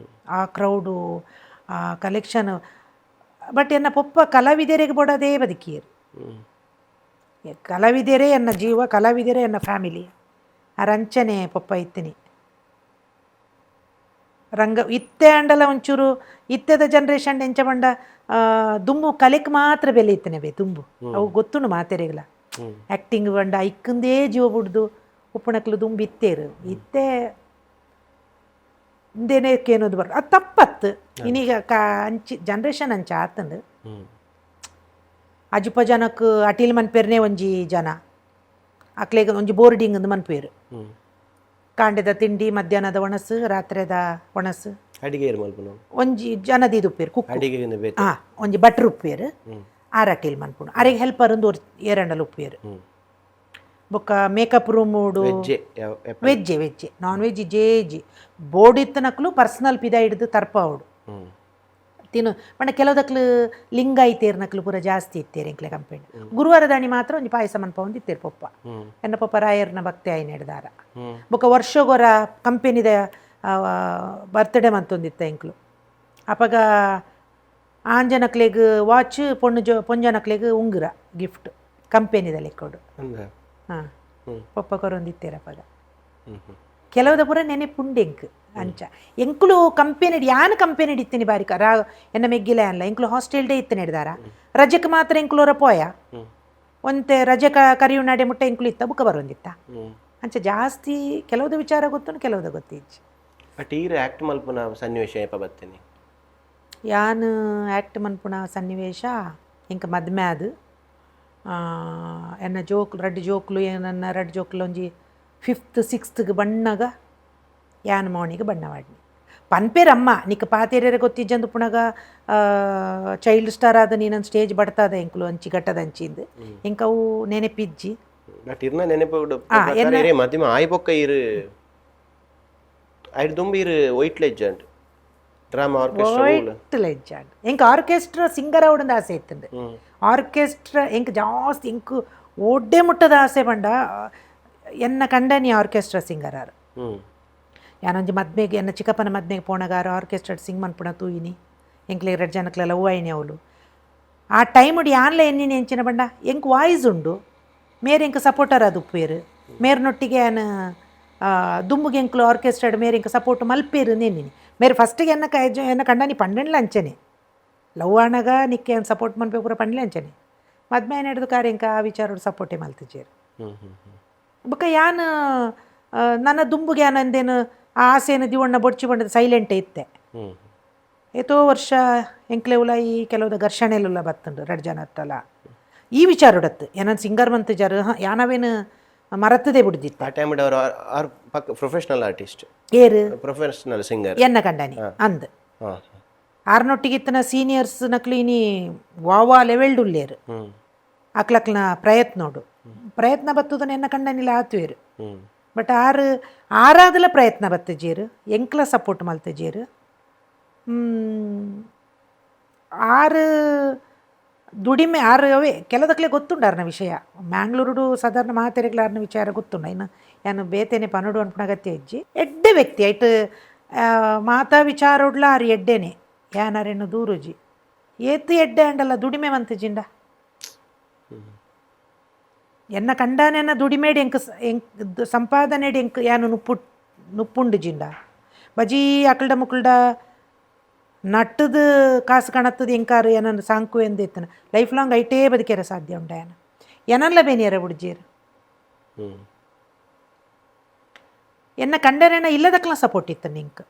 ಆ ಕ್ರೌಡು ಆ ಕಲೆಕ್ಷನ್ ಬಟ್ ಎನ್ನ ಪಪ್ಪ ಕಲಾವಿದರಿಗೆ ಬೊಡದೇ ಬದುಕಿಯರು ಕಲಾವಿದರೇ ಎನ್ನ ಜೀವ ಕಲಾವಿದರೇ ಎನ್ನ ಫ್ಯಾಮಿಲಿ ಆ ರಂಚನೆ ಪಪ್ಪ ಇತ್ತೀನಿ ರಂಗ ಇತ್ತೆ ಅಂಡಲ ಒಂಚೂರು ಇತ್ತೆದ ಜನ್ರೇಷನ್ ಎಂಚ ಬಂಡ ದುಂಬು ಕಲೆಕ್ ಮಾತ್ರ ಬೆಲೆ ಇತ್ತನೆ ಬೇ ತುಂಬು ಅವು ಗೊತ್ತುಂಡು ಮಾತೆರೆಗ್ಲ ಆ್ಯಕ್ಟಿಂಗ್ ಬಂಡ ಇಕ್ಕಂದೇ ಜೀವ ಬಿಡ್ದು ಉಪ್ಪಣಕ್ಲು ದುಂಬಿ ಇತ್ತೇರು ಇತ್ತೇ ಇಂದೇನೇನೋದು ಬರ್ ಅದು ತಪ್ಪತ್ತು ಇನ್ನೀಗ ಅಂಚಿ ಜನ್ರೇಷನ್ ಅಂಚ ಆತಂದು ಅಜ್ಜಪ್ಪ ಜನಕ್ಕೆ ಅಟೀಲ್ ಮನ್ಪೇರ್ನೇ ಒಂಜಿ ಜನ ಅಕ್ಲೇಗ ಒಂಜಿ ಬೋರ್ಡಿಂಗ್ ಅಂದು ಮನ್ಪೇರು ಕಾಂಡೆದ ತಿಂಡಿ ಮಧ್ಯಾಹ್ನದ ಒಣಸು ರಾತ್ರಿದ ಒಣಸು ಅಡಿಗೆ ಒಂಜಿ ಜನದ ಇದು ಉಪ್ಪೇರು ಕುಕ್ ಅಡಿಗೆ ಹಾಂ ಒಂಜಿ ಬಟ್ರ್ ಉಪ್ಪೇರು ಆರು ಅಟೀಲ್ ಮನ್ಪುಣು ಅರೆಗೆ ಹೆಲ್ಪರ್ ಒಂದು ಏರಂಡಲ್ ಉಪ್ಪೇರು ಬೊಕ್ಕ ಮೇಕಪ್ ರೂಮುಡು ವೆಜ್ಜೆ ನಾನ್ ವೆಜ್ ಜೇಜಿ ಬೋರ್ಡ್ ಇತ್ತನಕ್ಲು ಪರ್ಸನಲ್ ಪಿದ ಹಿಡ್ದು ತರ್ಪಾವುಡು ತಿನ್ನು ಪಂಡ ಕೆಲವುದಕ್ಲು ಲಿಂಗಾಯಿತೇರ್ನಕ್ಲು ಪೂರ ಜಾಸ್ತಿ ಇತ್ತೇರು ಎಂಕ್ಲೆ ಕಂಪೆನಿ ಗುರುವಾರ ದಾಣಿ ಮಾತ್ರ ಒಂಜಿ ಪಾಯಸ ಮನ್ಪ ಒಂದು ಇತ್ತೇರು ಪೊಪ್ಪ ಎನ್ನ ಪೊಪ್ಪ ರಾಯರ್ನ ಭಕ್ತಿ ಆಯ್ನ ಹಿಡ್ದಾರ ಬೊಕ್ಕ ವರ್ಷಗೊರ ಕಂಪೆನಿದ ಬರ್ತ್ಡೇ ಮಂತೊಂದಿತ್ತ ಎಂಕ್ಲು ಅಪಗ ಆಂಜನಕ್ಲೆಗ್ ವಾಚ್ ಪೊಂಜನಕ್ಲೆಗ್ ಉಂಗುರ ಗಿಫ್ಟ್ ಕಂಪೆನಿದ ಲೆಕ್ಕೋಡು ಹಾಂ ಪೊಪ್ಪ ಕೊರೊಂದಿತ್ತೇರಪ್ಪಗ ಕೆಲವುದ ಪೂರ ನೆನೆಪುಂಡು ಎಂಕ್ ಅಂಚ ಎಂಕ್ಲು ಕಂಪೆನಿ ಯಾನ್ ಕಂಪೆನಿ ಇತ್ತಿನಿ ಬಾರಿಕ ರಾ ಎನ್ನ ಮೆಗ್ಗಿಲ ಅಲ್ಲ ಎಂಕ್ಲು ಹಾಸ್ಟೆಲ್ ಡೇ ಇತ್ತನ ಹಿಡ್ದಾರ ರಜಕ್ಕೆ ಮಾತ್ರ ಎಂಕ್ಲೂರ ಪೋಯ ಒಂತೆ ರಜೆ ಕರಿಯು ನಡೆ ಮುಟ್ಟ ಎಂಕ್ಲು ಇತ್ತ ಬುಕ್ಕ ಬರೋಂದಿತ್ತ ಅಂಚ ಜಾಸ್ತಿ ಕೆಲವುದ ವಿಚಾರ ಗೊತ್ತು ಕೆಲವುದ ಗೊತ್ತಿಜ್ಜಿ ಬಟ್ ಈರು ಆ್ಯಕ್ಟ್ ಮಲ್ಪುನ ಸನ್ನಿವೇಶ ಏಪ ಬರ್ತೇನೆ ಯಾನ್ ಆ್ಯಕ್ಟ್ ಮನ್ಪುಣ ಸನ್ನಿವೇಶ ಇಂಕ ಮದ್ಮೆ ಅದು ಎನ್ನ ಜೋಕ್ಲು ರಡ್ಡು ಜೋಕ್ಲು ನನ್ನ ರಡ್ಡು ಜೋಕ್ಲು ಒಂಜಿ 5th 6th ಬಣ್ಣಗ ಯಾನ್ ಮೋಣಿಗೆ ಬಣ್ಣವಾಡ್ನಿ ಪನ್ಪೇರಮ್ಮ ನಿಕ್ಕ ಪಾತೇರ್ಯರೆ ಗೊತ್ತಿಜ್ಜಂದು ಪುಣಗ ಚೈಲ್ಡ್ ಸ್ಟಾರ್ ಆದ ನೀನೊಂದು ಸ್ಟೇಜ್ ಬಡ್ತಾದ ಎಂಕ್ಲು ಅಂಚಿ ಗಟ್ಟದ ಅಂಚಿಂದು ಎಂಕವು ನೆನೆಪಿಜ್ಜಿ ಬಟ್ ಇರ್ನ ನೆನಪುಡು ಮಧ್ಯಮ ಆಯ್ಪೊಕ್ಕ ಇರು ಐದು ತುಂಬಿ ಇರು ಒಯ್ಟ್ಲೆಜ್ಜಂಡ್ ಡ್ರಾಮಾ ಒಯ್ಟ್ಲೆಜ್ಜಂಡ್ ಎಂಕ ಆರ್ಕೆಸ್ಟ್ರಾ ಸಿಂಗರ್ ಅವಡಂದು ಆಸೆ ಇತ್ತಂದು ಆರ್ಕೆಸ್ಟ್ರಾ ಎಂಕ್ ಜಾಸ್ತಿ ಎಂಕ್ ಒಡ್ಡೆ ಮುಟ್ಟದ ಆಸೆ ಬಂಡ ಎನ್ನ ಕಂಡನಿ ಆರ್ಕೆಸ್ಟ್ರಾ ಸಿಂಗರ್ ಆರು ಯಾನೊಂಜಿ ಮದ್ಮೆಗೆ ಎನ್ನ ಚಿಕ್ಕಪ್ಪನ ಮದ್ಮೆಗೆ ಪೋಣಗಾರ ಆರ್ಕೆಸ್ಟ್ರಾ ಸಿಂಗ್ ಮನ್ಪುಣ ತೂಯಿನಿ ಎಂಕ್ಲೆ 2 ಜನಕ್ಲೆಲ್ಲ ಹೂವಾಯಿನಿ ಅವಳು ಆ ಟೈಮುಡು ಯಾನ್ಲ ಎನ್ನಿನಿ ಎಂಚಿನ ಬಂಡ ಎಂಕ್ ವಾಯ್ಸ್ ಉಂಡು ಮೇರೆ ಎಂಕ್ ಸಪೋರ್ಟರ್ ಅದು ಉಪ್ಪೇರು ಮೇರ್ನೊಟ್ಟಿಗೆ ಏನು ದುಂಬುಗೆ ಎಂಕ್ಲು ಆರ್ಕೆಸ್ಟ್ರಾಡ್ ಮೇರೆ ಎಂಕ್ ಸಪೋರ್ಟ್ ಮಲ್ಪೇರು ನೆನ್ನಿನಿ ಮೇರೆ ಫಸ್ಟಿಗೆ ಎನ್ನ ಕಂಡನಿ ಪಂಡಣ್ಲ ಅಂಚನೆ ಲವ್ ಆಣಗ ನಿಕ್ಕೆ ಏನು ಸಪೋರ್ಟ್ ಮನ್ಪೆ ಪೂರ ಪಂಡ್ಲೆ ಅಂಚನೆ ಮದ್ಮೆ ಏನು ಹಿಡಿದು ಕಾರ್ಯ ಎಂಕ ಆ ವಿಚಾರ ಸಪೋರ್ಟೇ ಮಲ್ತಿಜೇರು ಬೊಕ್ಕ ಯಾನ್ ನನ್ನ ದುಂಬುಗೆ ಯಾನಂದೇನು ಆ ಆಸೆನ ದಿವಣ್ಣ ಬೊಡ್ಚಿ ಬಂಡದ ಸೈಲೆಂಟೇ ಇತ್ತೆ ಏತೋ ವರ್ಷ ಎಂಕ್ಲೆ ಉಲಾಯಿ ಕೆಲವುದ ಘರ್ಷಣೆಲ್ಲ ಬತ್ತುಂಡು 2 ಜನ ಹತ್ತಲ್ಲ ಈ ವಿಚಾರ ಉಡತ್ತು ಏನನ್ ಸಿಂಗರ್ ಮಂತ್ ಜರ ಯಾನವೇನು ಮರತ್ತದೇ ಬಿಡ್ದಿತ್ತು ಆ ಟೈಮ್ ಅವರು ಪ್ರೊಫೆಷನಲ್ ಆರ್ಟಿಸ್ಟ್ ಏರು ಪ್ರೊಫೆಷನಲ್ ಸಿಂಗರ್ ಎನ್ನ ಕಂಡನಿ ಅಂದ್ ಆರ್ನೊಟ್ಟಿಗಿತ್ತನ ಸೀನಿಯರ್ಸ್ ನಕ್ಲು ಇನಿ ವಾವಾ ಲೆವೆಲ್ಡ್ ಉಳ್ಳೇರು ಅಕ್ಲಕ್ನ ಪ್ರಯತ್ನ ಬತ್ತದನ್ನ ಎನ್ನ ಕಂಡನಿಲ್ಲ ಆತುವೇರು ಬಟ್ ಆರಾದಲ ಪ್ರಯತ್ನ ಬತ್ತಜೇರು ಎಂಕ್ಲ ಸಪೋರ್ಟ್ ಮಲ್ತಜೇರು ಆರು ದುಡಿಮೆ ಆರು ಅವೇ ಕೆಲದಕ್ಲೆ ಗೊತ್ತುಂಡಾರ್ನ ವಿಷಯ ಮ್ಯಾಂಗ್ಳೂರುಡು ಸಾಧಾರಣ ಮಾತೆರೆಗ್ಲಾರ್ನ ವಿಚಾರ ಗೊತ್ತುಂಡ ಇನ್ನು ಏನು ಬೇತೇನೆ ಪನಡು ಅನ್ಪಣಗತ್ಯ ಇಜ್ಜಿ ಎಡ್ಡೆ ವ್ಯಕ್ತಿ ಐಟ್ ಮಾತಾ ವಿಚಾರ ಉಡ್ಲ ಆರು ಎಡ್ಡೆನೆ ಯಾನಾರೇನು ದೂರುಜಿ ಏತು ಎಡ್ಡೆ ಅಂಡಲ್ಲ ದುಡಿಮೆ ಮಂತಜಿಂಡ ಎನ್ನ ಕಂಡಾನೆನ್ನ ದುಡಿಮೇಡಿ ಎಂಕ್ ಸಂಪಾದನೆಡಿ ಎಂಕ್ ಯಾನು ನುಪ್ಪುಂಡು ಜಿಂಡ ಬಜಿ ಅಕಲ್ಡ ಮುಕ್ಕಲ್ಡ ನಟ್ಟದು ಕಾಸು ಕಾಣತ್ತದು ಎಂಕಾರು ಏನನ್ನು ಸಾಂಕು ಎಂದಿತ್ತನ ಲೈಫ್ ಲಾಂಗ್ ಐಟೇ ಬದುಕೇರ ಸಾಧ್ಯ ಉಂಡ ಏನ ಏನಲ್ಲ ಬೇನಿಯರ ಬಿಡ್ಜೀರು ಎನ್ನ ಕಂಡರೇನ ಇಲ್ಲದಕ್ಲ ಸಪೋರ್ಟ್ ಇತ್ತು ನಿಂಕ್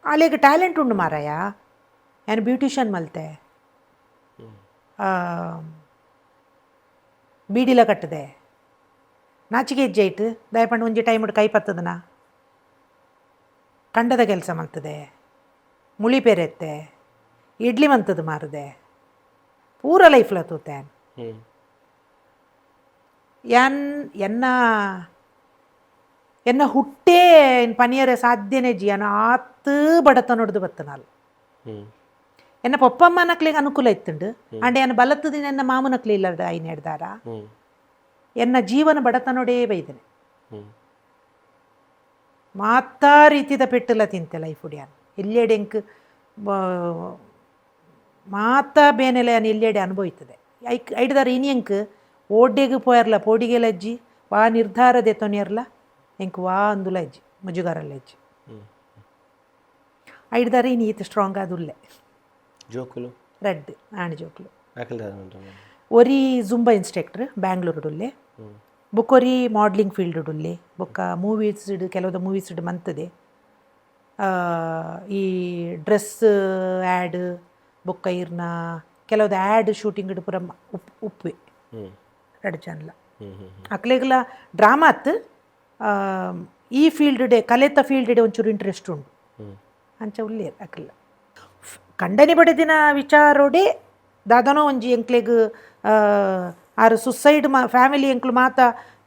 ಅಲ್ಲಿಗ ಟ್ಯಾಲೆಂಟ್ ಉಂಡು ಮಾರಾಯ ಏನು ಬ್ಯೂಟಿಷಿಯನ್ ಮಲ್ತೆ ಬೀಡಿಲ ಕಟ್ಟದೆ ನಾಚಿಗೆ ಹೆಜ್ಜೆ ಇಟ್ಟು ದಯಪಂಡು ಒಂಜಿ ಟೈಮ್ ಕೈ ಪತ್ತದನ ಕಂಡದ ಕೆಲಸ ಮಲ್ತದೆ ಮುಳಿ ಪೇರೆತ್ತೆ ಇಡ್ಲಿ ಮಂತದ್ದು ಮಾರದೆ ಪೂರ ಲೈಫ್ಲ ತೂತೆ ಎನ್ನ ಹುಟ್ಟೇ ಪನಿಯರ ಸಾಧ್ಯನೇ ಜಿಯನ ಆತು ಬಡತ ನೋಡ್ದು ಬತ್ತನಾಲ್ ಎನ್ನ ಪೊಪ್ಪಮ್ಮ ನಕ್ಲಿಗೆ ಅನುಕೂಲ ಇತ್ತುಂಡು ಅಂಡೆ ಎನ್ನ ಬಲತ್ತದ ಎನ್ನ ಮಾಮು ನಕ್ಲಿ ಇಲ್ಲದ ಐನ್ ಹಿಡ್ದಾರ ಎನ್ನ ಜೀವನ ಬಡತನೋಡೇ ಬೈದನೆ ಮಾತಾ ರೀತಿದ ಪೆಟ್ಟುಲ ತಿಂತೆ ಲೈಫ್ ಉಡಿಯಾನ್ ಎಲ್ಲೆಡೆ ಎಂಕ್ ಮಾತಾ ಬೇನೆಲೆ ಅನ್ ಎಲ್ಲೆಡೆ ಅನುಭವಿತದೆ ಐಡ್ದಾರ ಇನಿಯಂಕ್ ಓಡ್ಡೆಗೆ ಪೋಯರ್ಲ ಪೋಡಿಗೆಲ ಅಜ್ಜಿ ವಾ ನಿರ್ಧಾರದೆ ತೊನಿಯರ್ಲ ಎಂಕ್ ವಾ ಅಂದುಲ ಅಜ್ಜಿ ಮುಜುಗಾರಲ್ಲ ಅಜ್ಜಿ ಐಡ್ದಾರ ಇನಿ ಈತ ಸ್ಟ್ರಾಂಗ್ ಆದುಲ್ಲೆ ಜೋಕುಲು ರೆಡ್ ಆಣ್ ಜೋಕ್ಲು ಒರಿ ಜುಂಬಾ ಇನ್ಸ್ಟ್ರಕ್ಟರ್ ಬ್ಯಾಂಗ್ಳೂರುಡುಲ್ಲೆ ಬೊಕ್ಕೊರಿ ಮಾಡ್ಲಿಂಗ್ ಫೀಲ್ಡುಡುಲ್ಲೆ ಬೊಕ್ಕ ಮೂವೀಸ್ ಕೆಲವುದ ಮೂವೀಸ್ ಮಂತದೆ ಈ ಡ್ರೆಸ್ ಆ್ಯಡ್ ಬೊಕ್ಕ ಇರ್ನ ಕೆಲವುದ ಆ್ಯಡ್ ಶೂಟಿಂಗ್ ಪೂರ ಉಪ್ಪೆ ಎರಡು ಚಾನಲ ಅಕ್ಲೆಗ್ಲ ಡ್ರಾಮಾ ಅತ್ತು ಈ ಫೀಲ್ಡ್ ಡೇ ಕಲೆತ ಫೀಲ್ಡ್ ಡೇ ಒಂಚೂರು ಇಂಟ್ರೆಸ್ಟ್ ಉಂಟು ಅಂಚ ಉಳ್ಳೇ ಅಕ್ಲ ಕಂಡನಿ ಬಡಿದಿನ ವಿಚಾರೋಡೆ ದಾದನೋ ಒಂಜಿ ಎಂಕ್ಲೆಗ್ ಆರು ಸುಸೈಡ್ ಫ್ಯಾಮಿಲಿ ಎಂಕ್ಲು ಮಾತ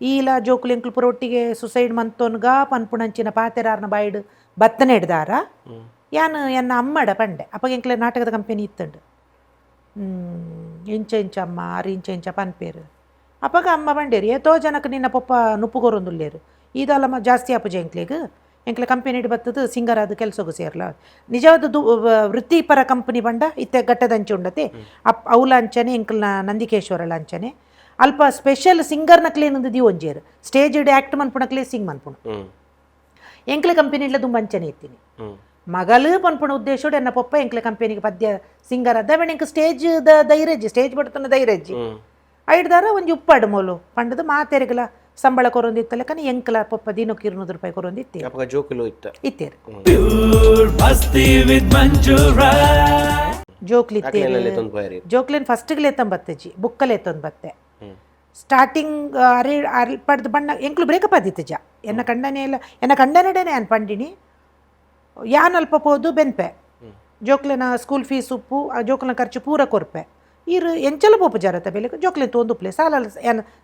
ಈಲ ಜೋಕುಲು ಎಂಕ್ಲು ಪೂರ ಒಟ್ಟಿಗೆ ಸುಸೈಡ್ ಮಂತೋನ್ಗ ಪನ್ಪುಣಂಚಿನ ಪಾತೆರಾರ್ನ ಬಾಯ್ಡ್ ಬತ್ತನೆ ಹಿಡ್ದಾರ ಯಾನು ಎನ್ನ ಅಮ್ಮಡ ಪಂಡೆ ಅಪ್ಪಗೆ ಎಂಕ್ಲೆ ನಾಟಕದ ಕಂಪೆನಿ ಇತ್ತಂಡು ಇಂಚ ಇಂಚಮ್ಮ ಆರು ಇಂಚ ಪನ್ಪೇರು ಅಪ್ಪಗ ಅಮ್ಮ ಬಂಡೇರು ಏತೋ ಜನಕ್ಕೆ ನಿನ್ನ ಪಪ್ಪ ನುಪ್ಪುಗೊರೊಂದುಲ್ಲೇರು ಇದಲ್ಲಮ್ಮ ಜಾಸ್ತಿ ಅಪ್ಪಜ ಎಂಕ್ಲೆ ಕಂಪೆನಿ ಹಿಡಿ ಬತ್ತದು ಸಿಂಗರ್ ಅದು ಕೆಲಸಗೂ ಸೇರ್ಲ ನಿಜವಾದ ವೃತ್ತಿಪರ ಕಂಪನಿ ಬಂಡ ಇತ್ತೆ ಗಟ್ಟದಂಚೆ ಉಂಡತೆ ಅವಲ ಅಂಚನೆ ಎಂಕ್ಲ ನಂದಿಕೇಶ್ವರಲ ಅಂಚನೆ ಅಲ್ಪ ಸ್ಪೆಷಲ್ ಸಿಂಗರ್ನಕ್ಲೆ ನಂದು ಒಂಜೇರು ಸ್ಟೇಜ್ ಇಡಿ ಆ್ಯಕ್ಟ್ ಮನ್ಪುಣಕ್ಲೆ ಸಿಂಗ್ ಮನ್ಪುಣ ಎಂಕ್ಲೆ ಕಂಪೆನಿಲ ತುಂಬ ಅಂಚನೆ ಇತ್ತೀನಿ ಮಗಳು ಪನ್ಪುಣ ಉದ್ದೇಶೋಡು ಎನ್ನ ಪಪ್ಪ ಎಂಕ್ಲೆ ಕಂಪೆನಿಗೆ ಪದ್ಯ ಸಿಂಗರ್ ಅದ ಎಂಕ್ ಸ್ಟೇಜ್ ಧೈರ್ಯಜ್ಜಿ ಸ್ಟೇಜ್ ಬಡ್ತನ ಧೈರ್ಯಜ್ಜಿ ಐಡ್ದಾರ ಒಂಜಿ ಉಪ್ಪಾಡು ಮೂಲು ಪಂಡದು ಮಾತೆರೆಗಲ ಸಂಬಳ ಕೊರೊಂದಿತ್ತಲ್ಲ ಕನಿ ಎಂಕ್ಲ ಪಪ್ಪ ದಿನಕ್ಕೆ 200 ರೂಪಾಯಿ ಕೊರೊಂದಿತ್ತೆ ಜೋಕುಲು ಇತ್ತೇರು Pure Masti with Manju Rai. ಜೋಕ್ಲಿನ್ ಫಸ್ಟ್ಗೆ ಲೇತನ್ ಬತ್ತಜಿ ಬುಕ್ಕಲ್ಲಿ ಎತ್ತೊಂದು ಬತ್ತೆ ಸ್ಟಾರ್ಟಿಂಗ್ ಅರೆ ಪಡ್ದು ಬಣ್ಣ ಎಂಕ್ಲು ಬ್ರೇಕಪ್ ಆದಿತ್ತು ಜಾ ಎನ್ನ ಕಂಡನೆ ಇಲ್ಲ ಎನ್ನ ಕಂಡನೆಡೇನೆ ಅನ್ ಪಂಡಿನಿ ಯಾನ್ ಅಲ್ಪ ಪೋದು ಬೆನ್ಪೆ ಜೋಕ್ಲೆನ ಸ್ಕೂಲ್ ಫೀಸ್ ಉಪ್ಪು ಆ ಜೋಕ್ಲನ ಖರ್ಚು ಪೂರ ಕೊರ್ಪೆ ಇರು ಎಂಚಲ ಪೋಪು ಜಾರತ ಬೆಲೆ ಜೋಕ್ಲೆನ್ ತೊಂದು ಪ್ಲೇ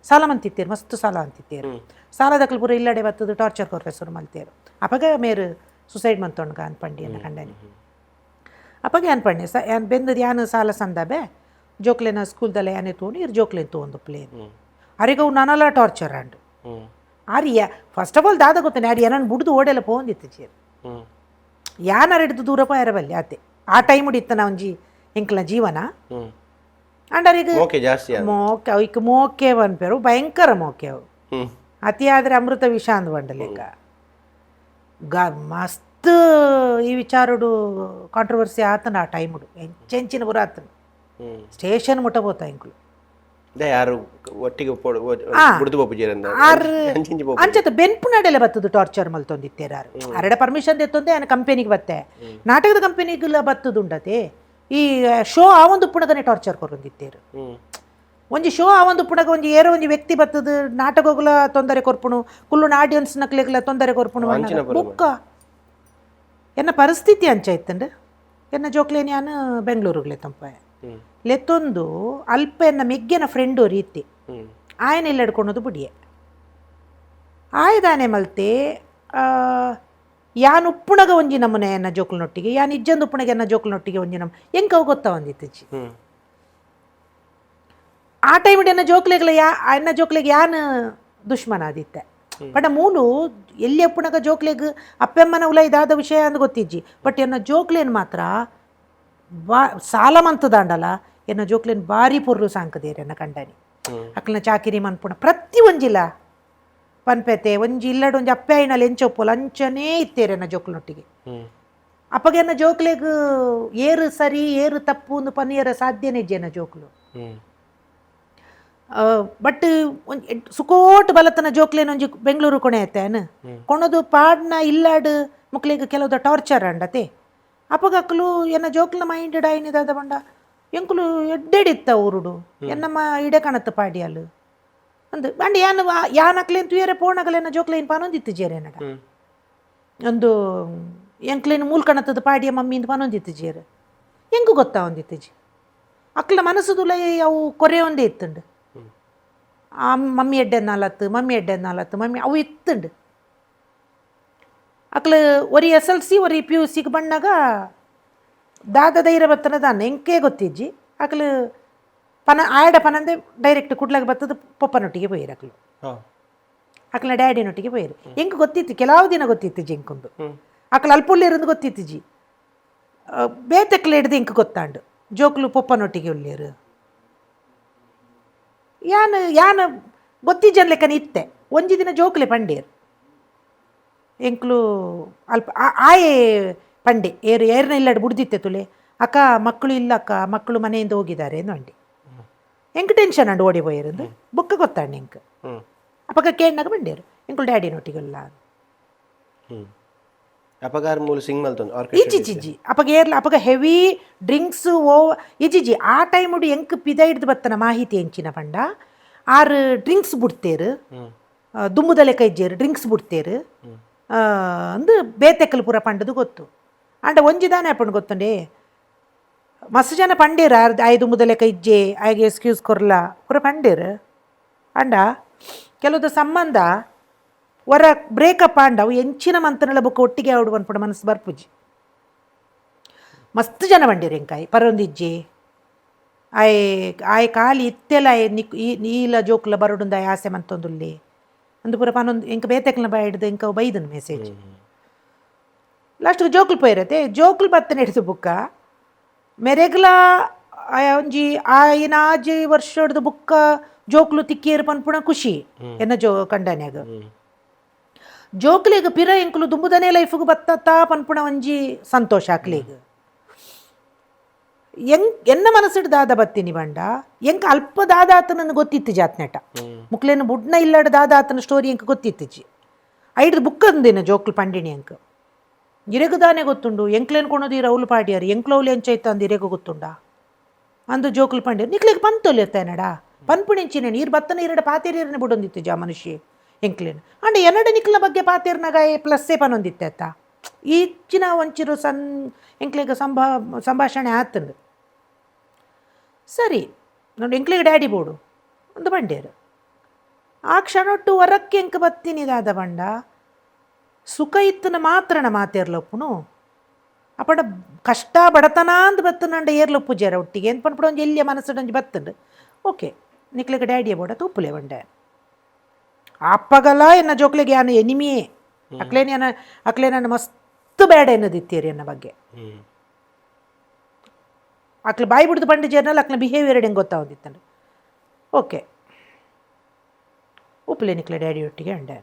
ಸಾಲ ಮಂತಿತ್ತೇರು ಮಸ್ತ್ ಸಾಲ ಅಂತಿತ್ತೇರು ಸಾಲದಕ್ಲು ಪೂರ ಇಲ್ಲಡೆ ಬತ್ತದು ಟಾರ್ಚರ್ ಕೊರ್ಪೆ ಸುರು ಮಲ್ತೇರು ಅಪಗ ಮೇರು ಸುಸೈಡ್ ಮಂತೊಂಡ್ಗ ಅನ್ಪಂಡಿ ಎನ್ನ ಕಂಡನೆ ಅಪ್ಪಗೆ ಏನು ಪಣ್ಣೆ ಏನು ಬೆಂದದು ಯಾನು ಸಾಲ ಸಂದಬೆ ಜೋಕ್ಲೆನ ಸ್ಕೂಲ್ದಲ್ಲ ಏನೇ ತೊಗೊಂಡು ಇರು ಜೋಕ್ಲೆನ್ ತೊಗೊಂಡು ಪ್ಲೇನ್ ಅರಿಗ ಅವು ನಾನೆಲ್ಲ ಟಾರ್ಚರ್ ಅಂಡು ಆರ್ಯ ಫಸ್ಟ್ ಆಫ್ ಆಲ್ ದಾದ ಗೊತ್ತಾನೆ ಯಾರು ಏನನ್ನು ಬಿಡ್ದು ಓಡೆಲ್ಲ ಪೋಂದಿತ್ತು ಚೀರು ಯಾನಾರು ಹಿಡಿದು ದೂರ ಇರಬಲ್ಲಿ ಅತ್ತೆ ಆ ಟೈಮ್ ಹಿಡಿತನ ಒಂಜಿ ಎಂಕ್ಲ ಜೀವನ ಅಂಡ್ ಅರಿಗ ಮೋಕೆ ಅವಕ್ಕೆ ಮೋಕೆ ಅನ್ಪೇರು ಭಯಂಕರ ಮೋಕೆ ಅವು ಅತಿ ಆದರೆ ಅಮೃತ ವಿಷ ಅಂದ್ ಬಂಡಲೆಕ್ಕ ಮಸ್ತ್ ಈ ವಿಚಾರಡು ಕಾಂಟ್ರವರ್ಸಿ ಆತನ ಆ ಟೈಮುಡು ಎಂಚೆಂಚಿನ ಪುರ ಆತನ ಸ್ಟೇಷನ್ ಮುಟ್ಟ ಬೋತ ಇಂಕ್ಲು ಯಾರು ಒಟ್ಟಿಗೆ ಅಂಚತ ಬೆನ್ಪು ನಡೆಲೆ ಬತ್ತದು ಟಾರ್ಚರ್ ಮಲ್ತೊಂದಿತ್ತೇರಾರು ಅರಡ ಪರ್ಮಿಷನ್ ಎತ್ತೊಂದೆ ಆನ ಕಂಪೆನಿಗೆ ಬತ್ತೆ ನಾಟಕದ ಕಂಪೆನಿಗೆಲ್ಲ ಬತ್ತದು ಉಂಡತೆ ಈ ಶೋ ಆ ಒಂದು ಪುಣಗನೆ ಟಾರ್ಚರ್ ಕೊರೊಂದಿತ್ತೇರು ಒಂಜಿ ಶೋ ಆ ಒಂದು ಪುಣಗ ಒಂಜಿ ಏರೋ ಒಂಜಿ ವ್ಯಕ್ತಿ ಬತ್ತದು ನಾಟಕಗಳ ತೊಂದರೆ ಕೊರ್ಪುಣು ಕುಲ್ಲುನ ಆಡಿಯನ್ಸ್ ನಕ್ಲೆಗ್ಲ ತೊಂದರೆ ಕೊರ್ಪುಣು ಬುಕ್ಕ ಎನ್ನ ಪರಿಸ್ಥಿತಿ ಅಂಚ ಇತ್ತಂಡು ಎನ್ನ ಜೋಕ್ಲೇನ್ ಯಾನು ಬೆಂಗಳೂರುಗ್ಲೆ ತಂಪ ಲೆತ್ತೊಂದು ಅಲ್ಪ ಎನ್ನ ಮೆಗ್ಗೆನ ಫ್ರೆಂಡು ರೀತಿ ಆಯನ ಇಲ್ಲ ಹಿಡ್ಕೊಳೋದು ಬುಡಿಯೆ ಆಯ್ದಾನೆ ಮಲ್ತೆ ಯಾನು ಉಪ್ಪುಣಗ ಒಂಜಿ ನಮ್ಮನೆ ಎನ್ನ ಜೋಕ್ಲನೊಟ್ಟಿಗೆ ಯಾನು ಇಜ್ಜಂದು ಉಪ್ಪುಣಗೆ ಎನ್ನ ಜೋಕ್ಲನೊಟ್ಟಿಗೆ ಒಂಜಿ ನಮ್ಮ ಎಂಕವು ಗೊತ್ತಾ ಒಂದಿತ್ತಜ್ಜಿ ಆ ಟೈಮ್ ಎನ್ನ ಜೋಕ್ಲೆಗ್ಲ ಎನ್ನ ಜೋಕ್ಲೆಗೆ ಯಾನು ದುಶ್ಮನ ಆದಿತ್ತೆ ಬಟ್ ಮೂಲು ಎಲ್ಲಿ ಅಪ್ಪುಣಗ ಜೋಕ್ಲೆಗ್ ಅಪ್ಪೆಮ್ಮನ ಉಲ ಇದಾದ ವಿಷಯ ಅಂದ್ ಗೊತ್ತಿಜ್ಜಿ ಬಟ್ ಎನ್ನ ಜೋಕ್ಲೇನ್ ಮಾತ್ರ ಸಾಲ ಮಂತದಾಂಡಲ ಎನ್ನ ಜೋಕ್ಲೇನ್ ಭಾರಿ ಪುರ್ರು ಸಾಂಕದೇರಿ ಎನ್ನ ಕಂಡನಿ ಅಕ್ಲನ ಚಾಕಿರಿ ಮನ್ಪುಣ ಪ್ರತಿ ಒಂಜಿಲ್ಲ ಪನ್ಪೆತೆ ಒಂಜಿ ಇಲ್ಲಡು ಒಂಜಿ ಅಪ್ಪೆ ಐನಲ್ಲಿ ಎಂಚೊಪ್ಪುಲ ಅಂಚನೇ ಇತ್ತೇರಿ ಎನ್ನ ಜೋಕ್ಲನೊಟ್ಟಿಗೆ ಅಪ್ಪಗೆ ಎನ್ನ ಜೋಕ್ಲೆಗ್ ಏರು ಸರಿ ಏರು ತಪ್ಪು ಒಂದು ಪನಿಯರ ಸಾಧ್ಯನೇ ಇಜ್ಜಿ ಎನ್ನ ಜೋಕ್ಲು ಬಟ್ ಸುಕೋಟ್ ಬಲತನ ಜೋಕ್ಲೇನ್ ಒಂಜಿ ಬೆಂಗಳೂರು ಕೊಣೆ ಐತೇನು ಕೊಣದು ಪಾಡ್ನ ಇಲ್ಲಾಡು ಮುಕ್ಲಿಗೆ ಕೆಲವುದ ಟಾರ್ಚರ್ ಅಂಡತೆ ಅಪ್ಪಗಕ್ಲು ಎನ್ನ ಜೋಕ್ಲ ಮೈಂಡೆಡ್ ಆಯ್ನಿದಾದ ಬಂಡ ಎಂಕುಲು ಎಡ್ಡೆಡಿತ್ತ ಊರುಡು ಎನ್ನಮ್ಮ ಇಡೆ ಕಣತ್ತು ಪಾಡಿಯಲು ಅಂದು ಬಂಡ ಯಾನಕ್ಲೇನ್ ತುಯರೆ ಪೋಣಗಲೆನ್ನ ಜೋಕ್ಲೇನ್ ಪನೊಂದಿತ್ತು ಜೇರೆನಡ ಒಂದು ಎಂಕ್ಲೇನು ಮೂಲ್ ಕಣತ್ತದ ಪಾಡಿಯ ಮಮ್ಮಿಂದ ಪನೊಂದಿತ್ತು ಜೇರು ಹೆಂಗೂ ಗೊತ್ತಾ ಒಂದಿತ್ತು ಜಿ ಅಕ್ಲ ಮನಸ್ಸುದುಲ ಅವು ಕೊರೆ ಒಂದೇ ಇತ್ತುಂಡು ಆ ಮಮ್ಮಿ ಎಡ್ಡೆ ನಾಲತ್ತು ಮಮ್ಮಿ ಅವು ಇತ್ತುಂಡು ಅಕ್ಲ ಒರಿ SLC ಒರಿ PUCಗೆ ಬಣ್ಣಾಗ ದಾದ ಧೈರ್ಯ ಬತ್ತನದಾನ ಎಂಕೆ ಗೊತ್ತಿಜ್ಜಿ ಅಕ್ಲು ಪನ ಆಯಡ ಪನಂದೆ ಡೈರೆಕ್ಟ್ ಕುಡ್ಲಾಗ ಬತ್ತದು ಪಪ್ಪನೊಟ್ಟಿಗೆ ಪೋಯಿರು ಅಕ್ಲು ಅಕ್ಲ ಡ್ಯಾಡಿನೊಟ್ಟಿಗೆ ಪೋಯಿರು ಎಂಗೆ ಗೊತ್ತಿತ್ತು ಕೆಲವು ದಿನ ಗೊತ್ತಿತ್ತು ಜಿ ಎಂಕುಂದು ಅಕ್ಲ ಅಲ್ಪುಳ್ಳಿருந்து ಗೊತ್ತಿತ್ತು ಜಿ ಬೇತಕ್ಲ ಹಿಡ್ದು ಎಂಕ್ ಗೊತ್ತಾಂಡು ಜೋಕ್ಲು ಪಪ್ಪನೊಟ್ಟಿಗೆ ಉಳ್ಳೇರು ಯಾನು ಗೊತ್ತಿಜ್ಜನ್ ಲೆಕ್ಕನ ಇತ್ತೆ ಒಂಜಿ ದಿನ ಜೋಕ್ಲೆ ಪಂಡೇರು ಎಂಕ್ಲು ಅಲ್ಪ ಆಯೇ ಪಂಡೆ ಏರ್ನ ಇಲ್ಲಡು ಬುಡ್ದಿತ್ತೆ ತುಲೆ ಅಕ್ಕ ಮಕ್ಕಳು ಇಲ್ಲ ಅಕ್ಕ ಮಕ್ಕಳು ಮನೆಯಿಂದ ಹೋಗಿದ್ದಾರೆ ಅಂಡಿ ಎಂಕ್ ಟೆನ್ಷನ್ ಅಂಡು ಓಡಿ ಪೋಯಿருந்து ಬುಕ್ಕ ಗೊತ್ತಾಂಡು ಎಂಕ್ ಅಪಗ ಕೇಳಿನಾಗ ಬಂಡೇರು ಎಂಕುಲು ಡ್ಯಾಡಿನೊಟ್ಟಿಗೆಲ್ಲ ಅಪಗಾರ ಮೂಲ ಸಿಂಗ್ ಮಲ್ತೊಂದು ಇಜ್ಜಿ ಅಪಗ ಏರ್ಲ ಅಪಗ ಹೆವಿ ಡ್ರಿಂಕ್ಸ್ ಇಜ್ಜಿ ಆ ಟೈಮ್ ಉಡು ಎಂಕ್ ಪಿದ ಹಿಡ್ದು ಬತ್ತನ ಮಾಹಿತಿ ಎಂಚಿನ ಪಂಡ ಆರು ಡ್ರಿಂಕ್ಸ್ ಬಿಡ್ತೇರು ದುಂಬುದ ಲೆಕ್ಕ ಇಜ್ಜೇರು ಡ್ರಿಂಕ್ಸ್ ಬಿಡ್ತೇರು ಅಂದು ಬೇತೆಕ್ಕಲು ಪೂರ ಪಂಡದು ಗೊತ್ತು ಅಂಡ ಒಂಜಿದಾನೆ ಅಪ್ಪಂಡು ಗೊತ್ತುಂಡೆ ಮಸ್ತ್ ಜನ ಪಂಡೇರು ಆಯ್ದು ದುಂಬುದ ಲೆಕ್ಕ ಇಜ್ಜೆ ಆಯ್ಗೆ ಎಕ್ಸ್ಕ್ಯೂಸ್ ಕೊರ್ಲ ಪೂರ ಪಂಡೇರು ಅಂಡ ಕೆಲವುದು ಸಂಬಂಧ ಹೊರ ಬ್ರೇಕಪ್ ಆಂಡ ಅವು ಎಂಚಿನ ಮಂತನಲ ಬುಕ್ಕ ಒಟ್ಟಿಗೆ ಆವಡು ಅನ್ಪಡ ಮನಸ್ಸು ಬರ್ಪುಜಿ ಮಸ್ತ್ ಜನ ಬಂಡೇರು ಎಂಕಾಯಿ ಪರೊಂದಿಜ್ಜೆ ಆಯ್ ಕಾಲಿ ಇತ್ತೆಲ್ಲ ನೀಲ ಜೋಕ್ಲ ಬರೋಡುಂದ ಆಸೆ ಮಂತೊಂದುಲ್ಲೆ ಅಂದು ಪೂರ ಪನೊಂದು ಎಂಕ ಬೇತೆಕ್ಲ ಹಿಡ್ದು ಎಂಕ ಬೈದನು ಮೆಸೇಜ್ ಲಾಸ್ಟ್ಗೆ ಜೋಕ್ಲು ಪೋಯಿರತ್ತೆ ಜೋಕ್ಲು ಬತ್ತನೆ ಹಿಡಿದು ಬುಕ್ಕ ಮೆರೆಗ್ಲ ಒಂಜಿ ಆಯ್ನ ಆಜಿ ವರ್ಷ ಹಿಡ್ದು ಬುಕ್ಕ ಜೋಕ್ಲು ತಿಕ್ಕಿಯರು ಪನ್ಪುಣ ಖುಷಿ ಎನ್ನ ಕಂಡನ್ಯಾಗ ಜೋಕ್ಲಿಗೆ ಪಿರ ಎಂಕುಲು ದುಂಬುದನೇ ಲೈಫ್ಗೆ ಬತ್ತತ್ತಾ ಪನ್ಪುಣ ಒಂಜಿ ಸಂತೋಷ ಆಕ್ಲಿಗೆ ಎನ್ನ ಮನಸ್ಸಿಡ್ ದಾದ ಬತ್ತೀನಿ ಬಂಡ ಎಂಕ ಅಲ್ಪ ದಾದ ಆತನನ್ನು ಗೊತ್ತಿತ್ತು ಜಾತ್ನೆಟ ಮುಕ್ಲೇನು ಬುಡ್ನ ಇಲ್ಲಾಡ ದಾದ ಆತನ ಸ್ಟೋರಿ ಎಂಕ ಗೊತ್ತಿತ್ತಿಜ್ಜಿ ಐಡ್ದು ಬುಕ್ ಅಂದಿನ ಜೋಕ್ಲು ಪಂಡಿಣಿ ಎಂಕ ಇರೆಗುದಾನೆ ಗೊತ್ತುಂಡು ಎಂಕ್ಲೇನು ಕೊಣೋದು ಈ ರೌಲು ಪಾಡ್ಯಾರು ಎಂಕ್ಲೌಲಿ ಎಂಚೈತ ಅಂದು ಇರೆಗು ಗೊತ್ತುಂಡ ಅಂದು ಜೋಕ್ಲು ಪಂಡ್ಯಾರು ನಿಕ್ಲಿಗೆ ಪಂತೊಲಿರ್ತಾನಡ ಪನ್ಪುಣಿಂಚಿನ ನೀರು ಬತ್ತನ ಇರಡ ಪಾತೇರಿಯರನ್ನ ಬಿಡೊಂದಿತ್ತು ಜಾ ಮನುಷ್ಯ ಎಂಕ್ಲೇನು ಅಂಡ ಎನ್ನಡ ನಿಕ್ಲ ಬಗ್ಗೆ ಪಾತೇರ್ನಾಗ ಪ್ಲಸ್ಸೇ ಪನೊಂದಿತ್ತ ಈಚಿನ ಒಂಚಿರು ಎಂಕ್ಲಿಗೆ ಸಂಭಾಷಣೆ ಆತಂದು ಸರಿ ನೋಡಿ ಎಂಕ್ಲಿಗೆ ಡ್ಯಾಡಿ ಬೋಡು ಒಂದು ಬಂಡೇರು ಆ ಕ್ಷಣೊಟ್ಟು ಹೊರಕ್ಕೆ ಎಂಕ ಬತ್ತೀನಿ ದಾದ ಬಂಡ ಸುಖ ಇತ್ತನ ಮಾತ್ರನ ಮಾತೇರ್ಲೊಪ್ಪುನು ಅಪಡ ಕಷ್ಟ ಬಡತನ ಅಂದು ಬತ್ತನಂಡ ಏರ್ಲೊಪ್ಪು ಜರ ಒಟ್ಟಿಗೆ ಏನು ಪನ್ಪಡ ಒಂದು ಎಲ್ಲಿಯ ಮನಸ್ಸು ಬತ್ತಂಡು ಓಕೆ ನಿಕ್ಲಿಗೆ ಡ್ಯಾಡಿಯ ಬೋಡ ತುಪ್ಪುಲೆ ಬಂಡೆ ಅಪ್ಪಗಲ್ಲ ಎನ್ನ ಜೋಕ್ಲಿಗೆ ಯಾನು ಎನಿಮಿಯೇ ಅಕ್ಲೇ ನಾನು ಮಸ್ತ್ ಬೇಡ ಎನ್ನದಿತ್ತೀರಿ ಎನ್ನ ಬಗ್ಗೆ ಅಕ್ಲ ಬಾಯಿ ಬಿಡ್ದು ಬಂಡ ಜರ್ನಲ್ ಅಕ್ಲ ಬಿಹೇವಿಯರ್ ಹೆಂಗೆ ಗೊತ್ತಾಗೋದಿತ್ತಂಡು ಓಕೆ ಉಪ್ಪಲೆ ನಿಕ್ಲೆ ಡ್ಯಾಡಿ ಒಟ್ಟಿಗೆ ಅಂಡೆ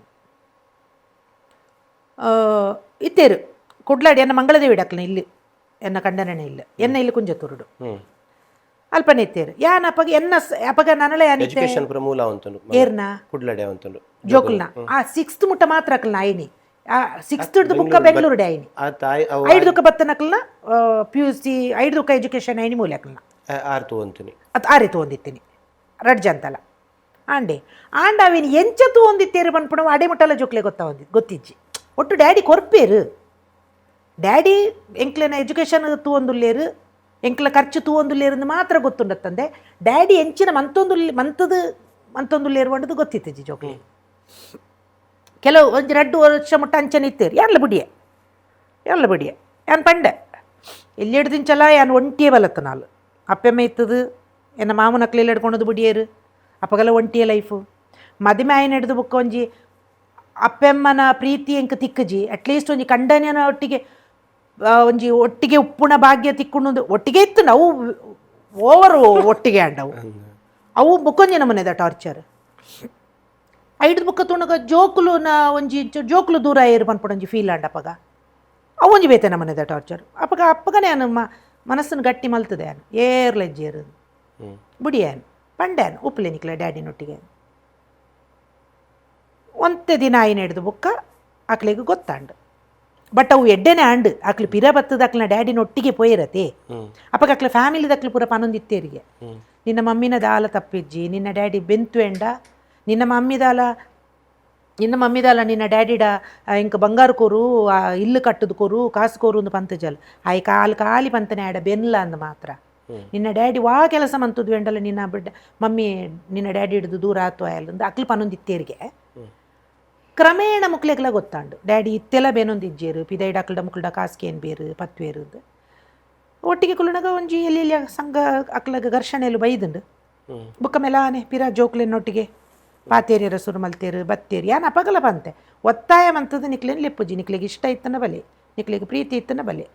ಇತ್ತೇರು ಕುಡ್ಲಾಡಿ ಎನ್ನ ಮಂಗಳದೇವಿ ಅಕ್ಲನ ಇಲ್ಲಿ ಎನ್ನ ಕಂಡನೇ ಇಲ್ಲ ಎನ್ನ ಇಲ್ಲಿ ಕುಂಜತುರುಡು ಅಲ್ಪನೆ ಇತ್ತೇರು ಯಾನ್ ಅಪ್ಪಗೆ ಎನ್ನ ಅಪ್ಪಗ ನನಳೆ ಎಜುಕೇಶನ್ ಪ್ರಮೂಲ ಅಂತನು ಏರ್ನ ಕುಡ್ಲಡೆ ಅಂತನು ಜೋಕುಲ್ನ ಆ 6th ಮುಟ್ಟ ಮಾತ್ರ ಅಕ್ಲನ ಆಯ್ನಿ ಆ 6th ಬುಕ್ಕ ಬೆಂಗಳೂರು ಆಯ್ನಿ ಆ ತಾಯಿ 5 ದುಕ್ಕ ಬತ್ತನಕ್ಲನ PUC 5 ದುಕ್ಕ ಎಜುಕೇಶನ್ ಆಯ್ನಿ ಮೂಲೆ ಅಕ್ಲನ ಆರ್ತು ಅಂತನಿ ಅದು ಆರಿತು ಒಂದಿತ್ತೀನಿ ರಡ್ಜ ಅಂತಲ್ಲ ಆಂಡೆ ಆಂಡ ಅವಿನ ಎಂಚತ್ತು ಒಂದಿತ್ತೇರು ಪನ್ಪುಣ ಅಡೆ ಮುಟ್ಟಲ್ಲ ಜೋಕ್ಲೆ ಗೊತ್ತಿಜ್ಜಿ ಒಟ್ಟು ಡ್ಯಾಡಿ ಕೊರ್ಪೇರು ಡ್ಯಾಡಿ ಎಂಕ್ಲೆನ ಎಜುಕೇಶನ್ ತೂವೊಂದುಲ್ಲೇರು ಎಂಕ್ಲ ಖರ್ಚು ತೂವೊಂದುಲ್ಲೇರು ಮಾತ್ರ ಗೊತ್ತುಂಡತ್ತಂದೆ ಡ್ಯಾಡಿ ಎಂಚಿನ ಮಂತೊಂದುಲ್ಲೇರು ಬಂಡದು ಗೊತ್ತಿತ್ತಜ್ಜಿ ಜೋಕ್ಲೆ ಕೆಲವು ಒಂದು 2 ವರ್ಷ ಮುಟ್ಟ ಅಂಚನೆ ಇತ್ತೇರು ಎಲ್ಲ ಬಿಡಿಯೆ ಯಾನ್ ಪಂಡೆ ಎಲ್ಲಿ ಹಿಡ್ದಿಂಚಲ್ಲ ಯಾನ್ ಒಂಟಿಯೇ ಬಲತ್ತ ನಾಲು ಅಪ್ಪೆಮ್ಮ ಇತ್ತದು ಎನ್ನ ಮಾಮನ ಅಕ್ಲೆಲ್ಲ ಹಿಡ್ಕೊಳೋದು ಬಿಡಿಯೇರು ಅಪ್ಪಗೆಲ್ಲ ಒಂಟಿಯ ಲೈಫು ಮದುವೆ ಆಯ್ನ ಹಿಡ್ದು ಬುಕ್ಕ ಒಂಜಿ ಅಪ್ಪೆಮ್ಮನ ಪ್ರೀತಿ ಎಂಕ ತಿಕ್ಕಜಿ ಅಟ್ಲೀಸ್ಟ್ ಒಂಜಿ ಕಂಡನ ಒಟ್ಟಿಗೆ ಉಪ್ಪುಣ ಭಾಗ್ಯ ತಿಕ್ಕೊಂಡು ಒಟ್ಟಿಗೆ ಇತ್ತು ನಾವು ಓವರ್ ಒಟ್ಟಿಗೆ ಆಂಡವು ಅವು ಬುಕ್ಕೊಂಜಿ ನಮ್ಮನೆದ ಟಾರ್ಚರ್ 5 ಬುಕ್ಕ ತುಣಗ ಜೋಕುಲು ಜೋಕುಲು ದೂರ ಏರು ಪನ್ಪಡೊಂಜಿ ಫೀಲ್ ಆಂಡ ಅಪ್ಪಗ ಅವು ಒಂಜಿ ಬೇತೆ ನಮ್ಮನೆದ ಟಾರ್ಚರ್ ಅಪ್ಪಗನೇ ಅನು ಮನಸ್ಸನ್ನು ಗಟ್ಟಿ ಮಲ್ತದೆ ಅನು ಏರ್ಲೆಜ್ಜೇರು ಬುಡಿಯಾನು ಪಂಡ್ಯಾನು ಉಪ್ಪಲೆ ನಿಕ್ಲೆ ಡ್ಯಾಡಿನೊಟ್ಟಿಗೆ ಒಂತೆ ದಿನ ಆಯ್ನ ಹಿಡ್ದು ಬುಕ್ಕ ಆಕ್ಲಿಗೆ ಗೊತ್ತಾಂಡು ಬಟ್ ಅವು ಎಡ್ಡೆನೆ ಆಂಡು ಆಕ್ಲು ಪಿರ ಬತ್ತದ ಆಕ್ಲನ ಡ್ಯಾಡಿನೊಟ್ಟಿಗೆ ಪೋಯಿರತೆ ಅಪ್ಪಗ ಆಕ್ಲ ಫ್ಯಾಮಿಲಿದಕ್ಲು ಪೂರ ಪನೊಂದಿತ್ತೇರಿಗೆ ನಿನ್ನ ಮಮ್ಮಿನ ದಾಲ ತಪ್ಪಿಜ್ಜಿ ನಿನ್ನ ಡ್ಯಾಡಿ ಬೆಂತು ಎಂಡ ನಿನ್ನ ಮಮ್ಮಿದಾಲ ನಿನ್ನ ಡ್ಯಾಡಿಡ ಇಂಕ ಬಂಗಾರು ಕೋರು ಇಲ್ಲು ಕಟ್ಟದು ಕೋರು ಕಾಸು ಕೋರು ಒಂದು ಪಂತಜಲ್ ಆಯ್ ಖಾಲಿ ಪಂತನೆ ಆಡ ಬೆನ್ಲ ಅಂದ ಮಾತ್ರ ನಿನ್ನ ಡ್ಯಾಡಿ ವಾ ಕೆಲಸ ಮಂತದ್ದು ಎಂಡಲ್ಲ ನಿನ್ನ ಮಮ್ಮಿ ನಿನ್ನ ಡ್ಯಾಡಿ ಹಿಡಿದು ದೂರ ಆತು ಆಯಲ್ಲ ಅಕ್ಲು ಪನೊಂದಿತ್ತೇರಿಗೆ ಕ್ರಮೇಣ ಮುಕ್ಲೆಗ್ಲ ಗೊತ್ತಾಂಡು ಡ್ಯಾಡಿ ಇತ್ತೆಲ್ಲ ಬೇನೊಂದಿಜ್ಜೇರು ಪಿದೈಡ ಅಕ್ಲಡ ಮುಕ್ಲಡ ಕಾಸ್ಕೇನು ಬೇರು ಪತ್ವೇರು ಒಟ್ಟಿಗೆ ಕುಲ್ಲಣಗ ಒಂಜಿ ಎಲ್ಲಿ ಸಂಘ ಅಕ್ಲಗ ಘರ್ಷಣೆಯಲ್ಲಿ ಬೈದುಂಡು ಬುಕ್ಕ ಮೇಲಾನೆ ಪಿರ ಜೋಕ್ಲೆನೊಟ್ಟಿಗೆ ಪಾತೇರಿಯರ ಸುರು ಮಲ್ತೇರು ಬತ್ತೇರಿ ಯಾನ್ ಅಪಗಲ ಬಂತೆ ಒತ್ತಾಯ ಮಂತದ್ದು ನಿಕ್ಲೇನು ಲೆಪ್ಪುಜಿ ನಿಕ್ಲಿಗೆ ಇಷ್ಟ ಇತ್ತನ ಬಲೆ ನಿಕ್ಲಿಗೆ ಪ್ರೀತಿ ಇತ್ತನ ಬಲೆ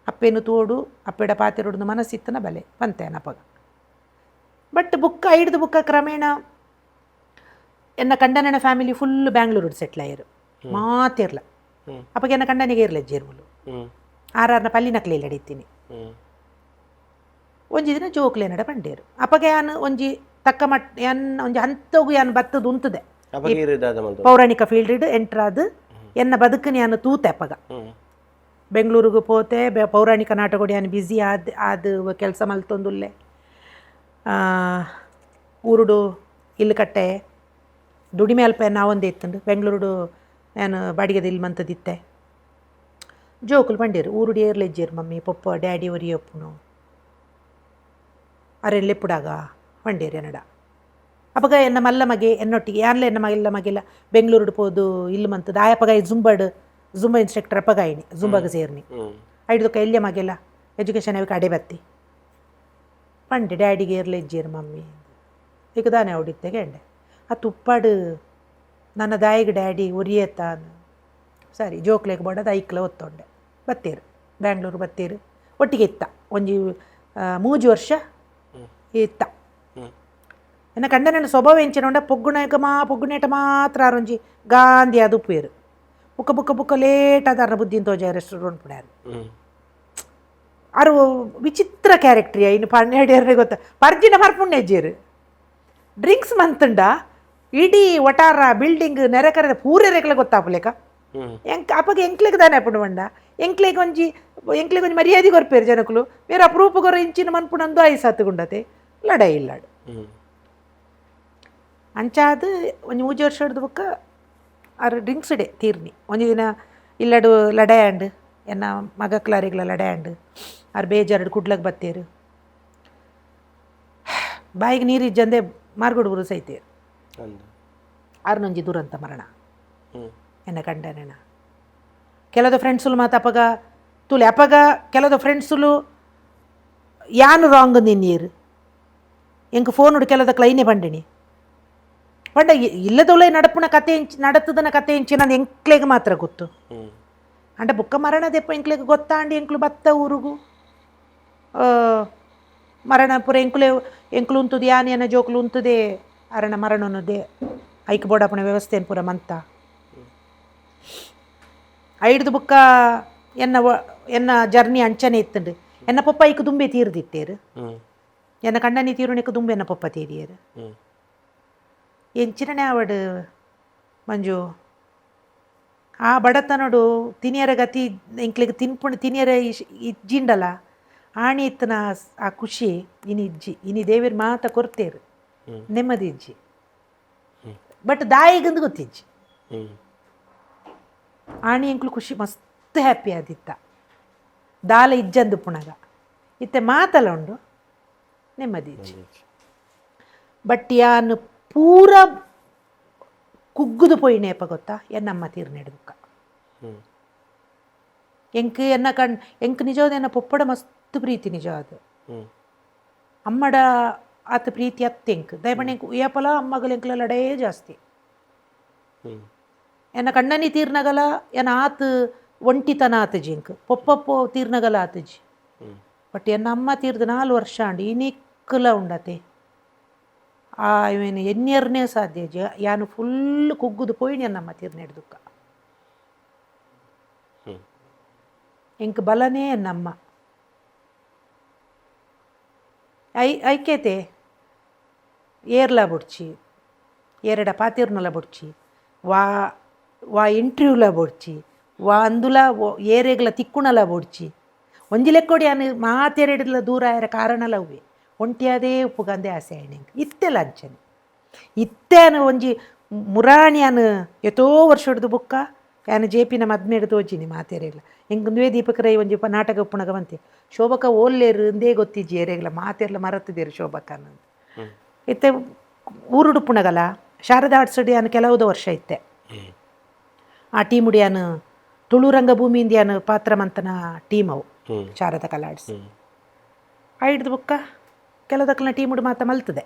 ಅಪ್ಪೇನು ತೋಡು ಅಪ್ಪೆಡ ಪಾತೇರೋಡು ಮನಸ್ಸಿತ್ತನ ಬಲೆ ಬಂತೆ ಅಪಗ ಬಟ್ ಬುಕ್ಕ 5 ಬುಕ್ಕ ಕ್ರಮೇಣ ಎನ್ನ ಕಂಡನ ಫ್ಯಾಮಿಲಿ ಫುಲ್ ಬ್ಯಾಂಗ್ಳೂರು ಸೆಟ್ಲ್ ಆಯರು ಮಾತಿರ್ಲ ಅಪ್ಪಗೆ ಎನ್ನ ಕಂಡನಿಗೆ ಇರ್ಲ ಜೇರ್ಮುಲು ಆರಾರ್ನ ಪಲ್ಲಿನಕ್ಲೆಯಲ್ಲಿ ಅಡಿತೀನಿ ಒಂಜಿ ದಿನ ಜೋಕ್ಲೆನಡ ಪಂಡೇರು ಅಪಗೆ ಯಾನ್ ಒಂಜಿ ತಕ್ಕ ಮಟ್ಟ ಯಾನ್ ಒಂಜಿ ಹಂತಗು ಯಾನ್ ಬತ್ತದು ಉಂತದೆ ಪೌರಾಣಿಕ ಫೀಲ್ಡ್ ಎಂಟ್ರಾದ್ ಎನ್ನ ಬದುಕುನ ಯಾನು ತೂತೆ ಅಪ್ಪಗ ಬೆಂಗಳೂರಿಗೆ ಪೋತೆ ಪೌರಾಣಿಕ ನಾಟಕ ಯಾನು ಬ್ಯುಸಿ ಅದು ಕೆಲಸ ಮಲ್ತೊಂದುಲ್ಲೆ ಊರುಡು ಇಲ್ಲುಕಟ್ಟೆ ದುಡಿಮೆ ಅಲ್ಪ ನಾವೊಂದೇ ಇತ್ತಂಡು ಬೆಂಗಳೂರು ನಾನು ಬಾಡಿಗೆದ ಇಲ್ಲಿ ಮಂತದಿತ್ತೆ ಜೋಕುಲು ಪಂಡೇರು ಊರುಡು ಏರ್ಲೆಜ್ಜೇರು ಮಮ್ಮಿ ಪೊಪ್ಪ ಡ್ಯಾಡಿ ಒರಿಯಪ್ಪನು ಅರೆಲ್ಲೆಪ್ಪುಡಾಗ ಪಂಡೇರು ಎನ್ನಡ ಅಪಗ ಎನ್ನ ಮಲ್ಲ ಮಗೆ ಎನ್ನೊಟ್ಟಿಗೆ ಯಾನ್ಲೆ ಎನ್ನ ಮಲ್ಲ ಮಗೆಲ್ಲ ಬೆಂಗಳೂರು ಪೋದು ಇಲ್ಲಿ ಮಂತದ ಆಯಪ್ಪಗಾಯಿ ಜುಂಬ ಇನ್ಸ್ಟ್ರಕ್ಟರ್ ಅಪ್ಪಗಾಯಿನಿ ಜುಂಬಾಗ ಸೇರ್ನಿ ಐಡ್ದಕ್ಕ ಎಲ್ಲಿಯ ಮಗೆಲ್ಲ ಎಜುಕೇಷನ್ ಅವಿ ಕಡೆ ಬತ್ತಿ ಪಂಡೆ ಡ್ಯಾಡಿಗೆ ಏರ್ಲೆಜ್ಜೇರು ಮಮ್ಮಿ ಈಗ ತಾನೇ ಹೊಡಿತ್ತೆ ಗೆಂಡೆ ಆ ತುಪ್ಪಾಡು ನನ್ನ ದಾಯಿಗೆ ಡ್ಯಾಡಿ ಒರಿಯತ್ತಾನು ಸರಿ ಜೋಕ್ಲೆಗೆ ಬೋಡದು ಐಕ್ಲ ಒತ್ತೊಂಡೆ ಬತ್ತೇರು ಬ್ಯಾಂಗ್ಳೂರು ಬತ್ತೇರು ಒಟ್ಟಿಗೆ ಇತ್ತ ಒಂಜಿ 3 ವರ್ಷ ಇತ್ತ ಎನ್ನ ಕಂಡನ ಸ್ವಭಾವ ಎಂಚಿನೊಂಡ ಪೊಗ್ಗುನೇಟ ಮಾತ್ರ ಆರೊಂಜಿ ಗಾಂಧಿ ಅದು ಉಪ್ಪೇರು ಬುಕ್ಕ ಲೇಟ್ ಆದ ಅರ್ನ ಬುದ್ಧಿನ ತೋಜ ರೆಸ್ಟೋರೆಂಟ್ ಪುಡ್ಯಾರು ಅರು ವಿಚಿತ್ರ ಕ್ಯಾರೆಕ್ಟ್ರಿಯ ಇನ್ನು 12 ಗೊತ್ತ ಪರ್ಜಿನ ಮರ್ಪುಣ್ಣೆಜ್ಜೇರು ಡ್ರಿಂಕ್ಸ್ ಮಂತುಂಡ ಇಡೀ ಒಟಾರ ಬಿಲ್ಡಿಂಗ್ ನೆರೆಕರೆದ ಪೂರೆ ರೇಖಲ ಗೊತ್ತಾಪಲೇಕ ಅಪ್ಪಗೆ ಎಂಕ್ಲೆಗೆ ದಾನೆ ಅಪ್ಪುಂಡು ಬಂಡ ಎಂಕ್ಲೆಗೆ ಒಂಜಿ ಮರ್ಯಾದೆ ಕೊರ್ಪೇರು ಜನಕುಲು ಬೇರೆ ಅಪರೂಪ ಗೊರ ಇಂಚಿನ ಮನ್ಪುಣಂದು ಐಸ್ ಹತ್ತುಗುಂಡತೆ ಲಡೈ ಇಲ್ಲಾಡು ಅಂಚಾದು ಒಂದು 3 ವರ್ಷ ಹಿಡ್ದು ಬುಕ್ಕ ಅವ್ರು ಡ್ರಿಂಕ್ಸ್ ಡೇ ತೀರ್ನಿ ಒಂದು ದಿನ ಇಲ್ಲಡು ಲಡಾಯಂಡು ಎನ್ನ ಮಗ ಕ್ಲಾರಿಗ್ಲ ಲಡಾಯಂಡು ಅವ್ರು ಬೇಜಾರಡು ಕುಡ್ಲಕ್ಕೆ ಬತ್ತೇರು ಬಾಯಿಗೆ ನೀರು ಇಜ್ಜಂದೆ ಮಾರ್ಗುಡು ಬರು ಸೈತೇರು ಆರ್ನೊಂಜಿ ದುರಂತ ಮರಣ ಎನ್ನ ಕಂಡನೆನ ಕೆಲದ ಫ್ರೆಂಡ್ಸುಲು ಮಾತು ಅಪಗ ತುಲೆ ಅಪಗ ಕೆಲದ ಫ್ರೆಂಡ್ಸುಲು ಯಾನು ರಾಂಗ್ ನಿನ್ನೀರು ಎಂಕ್ ಫೋನುಡು ಕೆಲದ ಕ್ಲೈನೆ ಬಂಡಿನಿ ಪಂಡ ಇಲ್ಲದೊಳೆ ನಡಪುನ ಕತೆ ನಡತದನ ಕತೆ ಇಂಚಿನ ಎಂಕ್ಲೆಗೆ ಮಾತ್ರ ಗೊತ್ತು ಅಂಡ ಬುಕ್ಕ ಮರಣ ದೆಪ್ಪ ಎಂಕ್ಲೆಗೆ ಗೊತ್ತಾಂಡಿ ಎಂಕ್ಲು ಬತ್ತ ಊರುಗು ಮರಣ ಪುರ ಎಂಕ್ಲು ಉಂತುದು ಯಾನ ಜೋಕ್ಲು ಉಂತುದೇ ಅರಣ ಮರಣನುದೇ ಐಕ್ ಬೋಡಪುಣ ವ್ಯವಸ್ಥೆ ಪುರ ಮಂತ ಐಡ್ದು ಬುಕ್ಕ ಎನ್ನ ಜರ್ನಿ ಅಂಚನೆ ಇತ್ತಂಡು ಎನ್ನ ಪಪ್ಪ ಐಕ್ ದುಂಬೆ ತೀರ್ದಿತ್ತೇರು ಎನ್ನ ಕಣ್ಣನಿ ತೀರುಣಿಕ ದುಂಬೆ ಎನ್ನ ಪಪ್ಪ ತೀರಿಯರು ಎಂಚಿನನೆ ಅವಡು ಮಂಜು ಆ ಬಡತನಡು ತಿನಿಯರ ಗತಿ ಎಂಕ್ಲಿಗೆ ತಿನಿಯರ ಇಜ್ಜಿಂಡಲ್ಲ ಆಣಿ ಇತ್ತನ ಆ ಖುಷಿ ಇನಿ ದೇವಿರ ಮಾತ ಕೊರ್ತೇರು ನೆಮ್ಮದಿ ಇಜ್ಜಿ ಬಟ್ ದಾಯಿಗಂದು ಗೊತ್ತಿಜ್ಜಿ ಆಣಿ ಎಂಕ್ಲು ಖುಷಿ ಮಸ್ತ್ ಹ್ಯಾಪಿ ಆದಿತ್ತ ದಾಲ ಇಜ್ಜಂದು ಪುಣಗ ಇತ್ತೆ ಮಾತಲ್ಲ ಉಂಡು ನೆಮ್ಮದಿ ಇಜ್ಜಿ ಬಟ್ ಯಾನು ಪೂರ ಕುಗ್ಗುದು ಪೋಯಿನೇಪ ಗೊತ್ತಾ ಎನ್ನಮ್ಮ ತೀರ್ನೆಡುಕ ಎಂಕ್ ಎನ್ನ ಎಂಕ್ ನಿಜವಾದ ಎನ್ನ ಪೊಪ್ಪಡ ಮಸ್ತ್ ಪ್ರೀತಿ ನಿಜವಾದ ಅಮ್ಮಡ ಆತ ಪ್ರೀತಿ ಅತ್ತೆಂಕ್ ದಯಪಣೆ ಉಯ್ಯಪಲ ಅಮ್ಮಗಲ ಎಂಕ್ಲ ಲಡೇ ಜಾಸ್ತಿ ಎನ್ನ ಕಣ್ಣನಿ ತೀರ್ನಗಲ ಎನ್ನ ಆತ ಒಂಟಿತನ ಆತಜಿ ಎಂಕ್ ಪೊಪ್ಪಪ್ಪೋ ತೀರ್ನಗಲ ಆತಜಿ ಬಟ್ ಎನ್ನ ಅಮ್ಮ ತೀರ್ದ 4 ವರ್ಷ ಅಂಡಿ ಇನಿಕ್ಕಲ ಉಂಡತೆ ಆ ಇವನು ಎನ್ನೆರನೇ ಸಾಧ್ಯ ಯಾನು ಫುಲ್ ಕುಗ್ಗುದು ಪೋಯಿನಿ ಅನ್ನಮ್ಮ ತೀರ್ನೆಡ್ದುಕ್ಕ ಎಂಕ್ ಬಲನೇ ಎನ್ನಮ್ಮ ಐಕ್ಯತೆ ಏರ್ಲ ಬುಡ್ಚಿ ಎರಡ ಪಾತಿರ್ನಲ ಬುಡ್ಚಿ ವಾ ಇಂಟರ್ವ್ಯೂಲ ಬುಡ್ಚಿ ವಾ ಅಂದುಲ ಏರೆಗ್ಲ ತಿಕ್ಕುಣಲ ಬುಡ್ಚಿ ಒಂಜಿ ಲೆಕ್ಕೋಡಿ ಅನು ಮಾತೆರಡಿಲ ದೂರ ಆಯರ ಕಾರಣಲ ಉವೆ ಒಂಟಿಯಾದೇ ಉಪ್ಪುಗಂದೆ ಆಸೆ ಆಯ್ನೆಂಗೆ ಇತ್ತೆಲ್ಲ ಅಂಚನೆ ಇತ್ತೇನು ಒಂಜಿ ಮುರಾಣಿಯನು ಎಷ್ಟೋ ವರ್ಷ ಹಿಡ್ದು ಬುಕ್ಕ ಯಾನು ಜೇಪಿನ ಮದ್ಮೇಡು ತೋಜಿನಿ ಮಾತೆರೆಗ್ಲ ಹೆಂಗೆ ನುವೆ ದೀಪಕರೈ ಒಂಜಿ ನಾಟಕ ಉಪ್ಪುಣಗ ಬಂತೆ ಶೋಭಕ ಓಲ್ಲೇರು ಇಂದೇ ಗೊತ್ತಿಜ್ಜಿ ಎರೆಗ್ಲ ಮಾತೆರ್ಲ ಮರತ್ತಿದ್ದೇರು ಶೋಭಕನ ಇತ್ತೆ ಊರುಡುಪ್ಪುಣಗಲ ಶಾರದಾ ಆರ್ಟ್ಸ್ ಯಾನು ಕೆಲವುದ ವರ್ಷ ಇತ್ತೆ ಆ ಟೀಮುಡು ಯಾನು ತುಳು ರಂಗಭೂಮಿಯಿಂದ ಯಾನು ಪಾತ್ರ ಮಂತನ ಟೀಮ್ ಅವು ಶಾರದಾ ಕಲಾಡ್ಸ್ ಐಡ್ದು ಬುಕ್ಕ ಕೆಲದಕ್ಕಲ ಟೀಮುಡು ಮಾತ ಮಲ್ತದೆ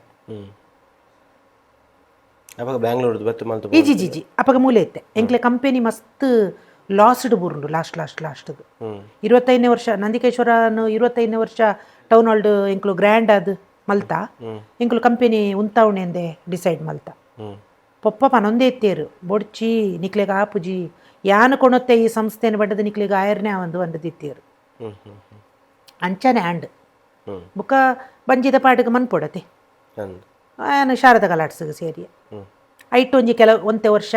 ಇಜಿ ಅಪಗ ಮೂಲೆ ಇತ್ತೆ ಎಂಕ್ಲೆ ಕಂಪೆನಿ ಮಸ್ತ್ ಲಾಸ್ಡ್ ಬುರುಂಡು ಲಾಸ್ಟ್ದು 25ನೇ ವರ್ಷ ನಂದಿಕೇಶ್ವರನು 25ನೇ ವರ್ಷ ಟೌನ್ ಹಾಲ್ಡ್ ಎಂಕ್ಲು ಗ್ರ್ಯಾಂಡ್ ಆದ್ ಮಲ್ತ ಎಂಕ್ಲು ಕಂಪೆನಿ ಉಂತಾವಣೆಂದೆ ಡಿಸೈಡ್ ಮಲ್ತ ಪೊಪ್ಪ ಪನೊಂದೇ ಇತ್ತೇರು ಬೊಡ್ಚಿ ನಿಕ್ಲೆಗ ಆಪುಜಿ ಯಾನು ಕೊಣೊತ್ತೆ ಈ ಸಂಸ್ಥೆನ ಬಡ್ಡದ ನಿಕ್ಲೆಗ ಆಯರ್ನೇ ಒಂದು ದಿತ್ತೇರು ಅಂಚನೆ ಆಂಡ್ ಬುಕ್ಕ ಬಂಜಿದ ಪಾಟಿಗೆ ಮನ್ಪೊಡತೆ ಅಂದ್ ನಾನು ಶಾರದಾ ಕಲಾಟ್ಸ್ಗೆ ಸೇರಿ ಹ್ಮ್ ಐಟ್ ಒಂಜಿ ಒಂತೆ ವರ್ಷ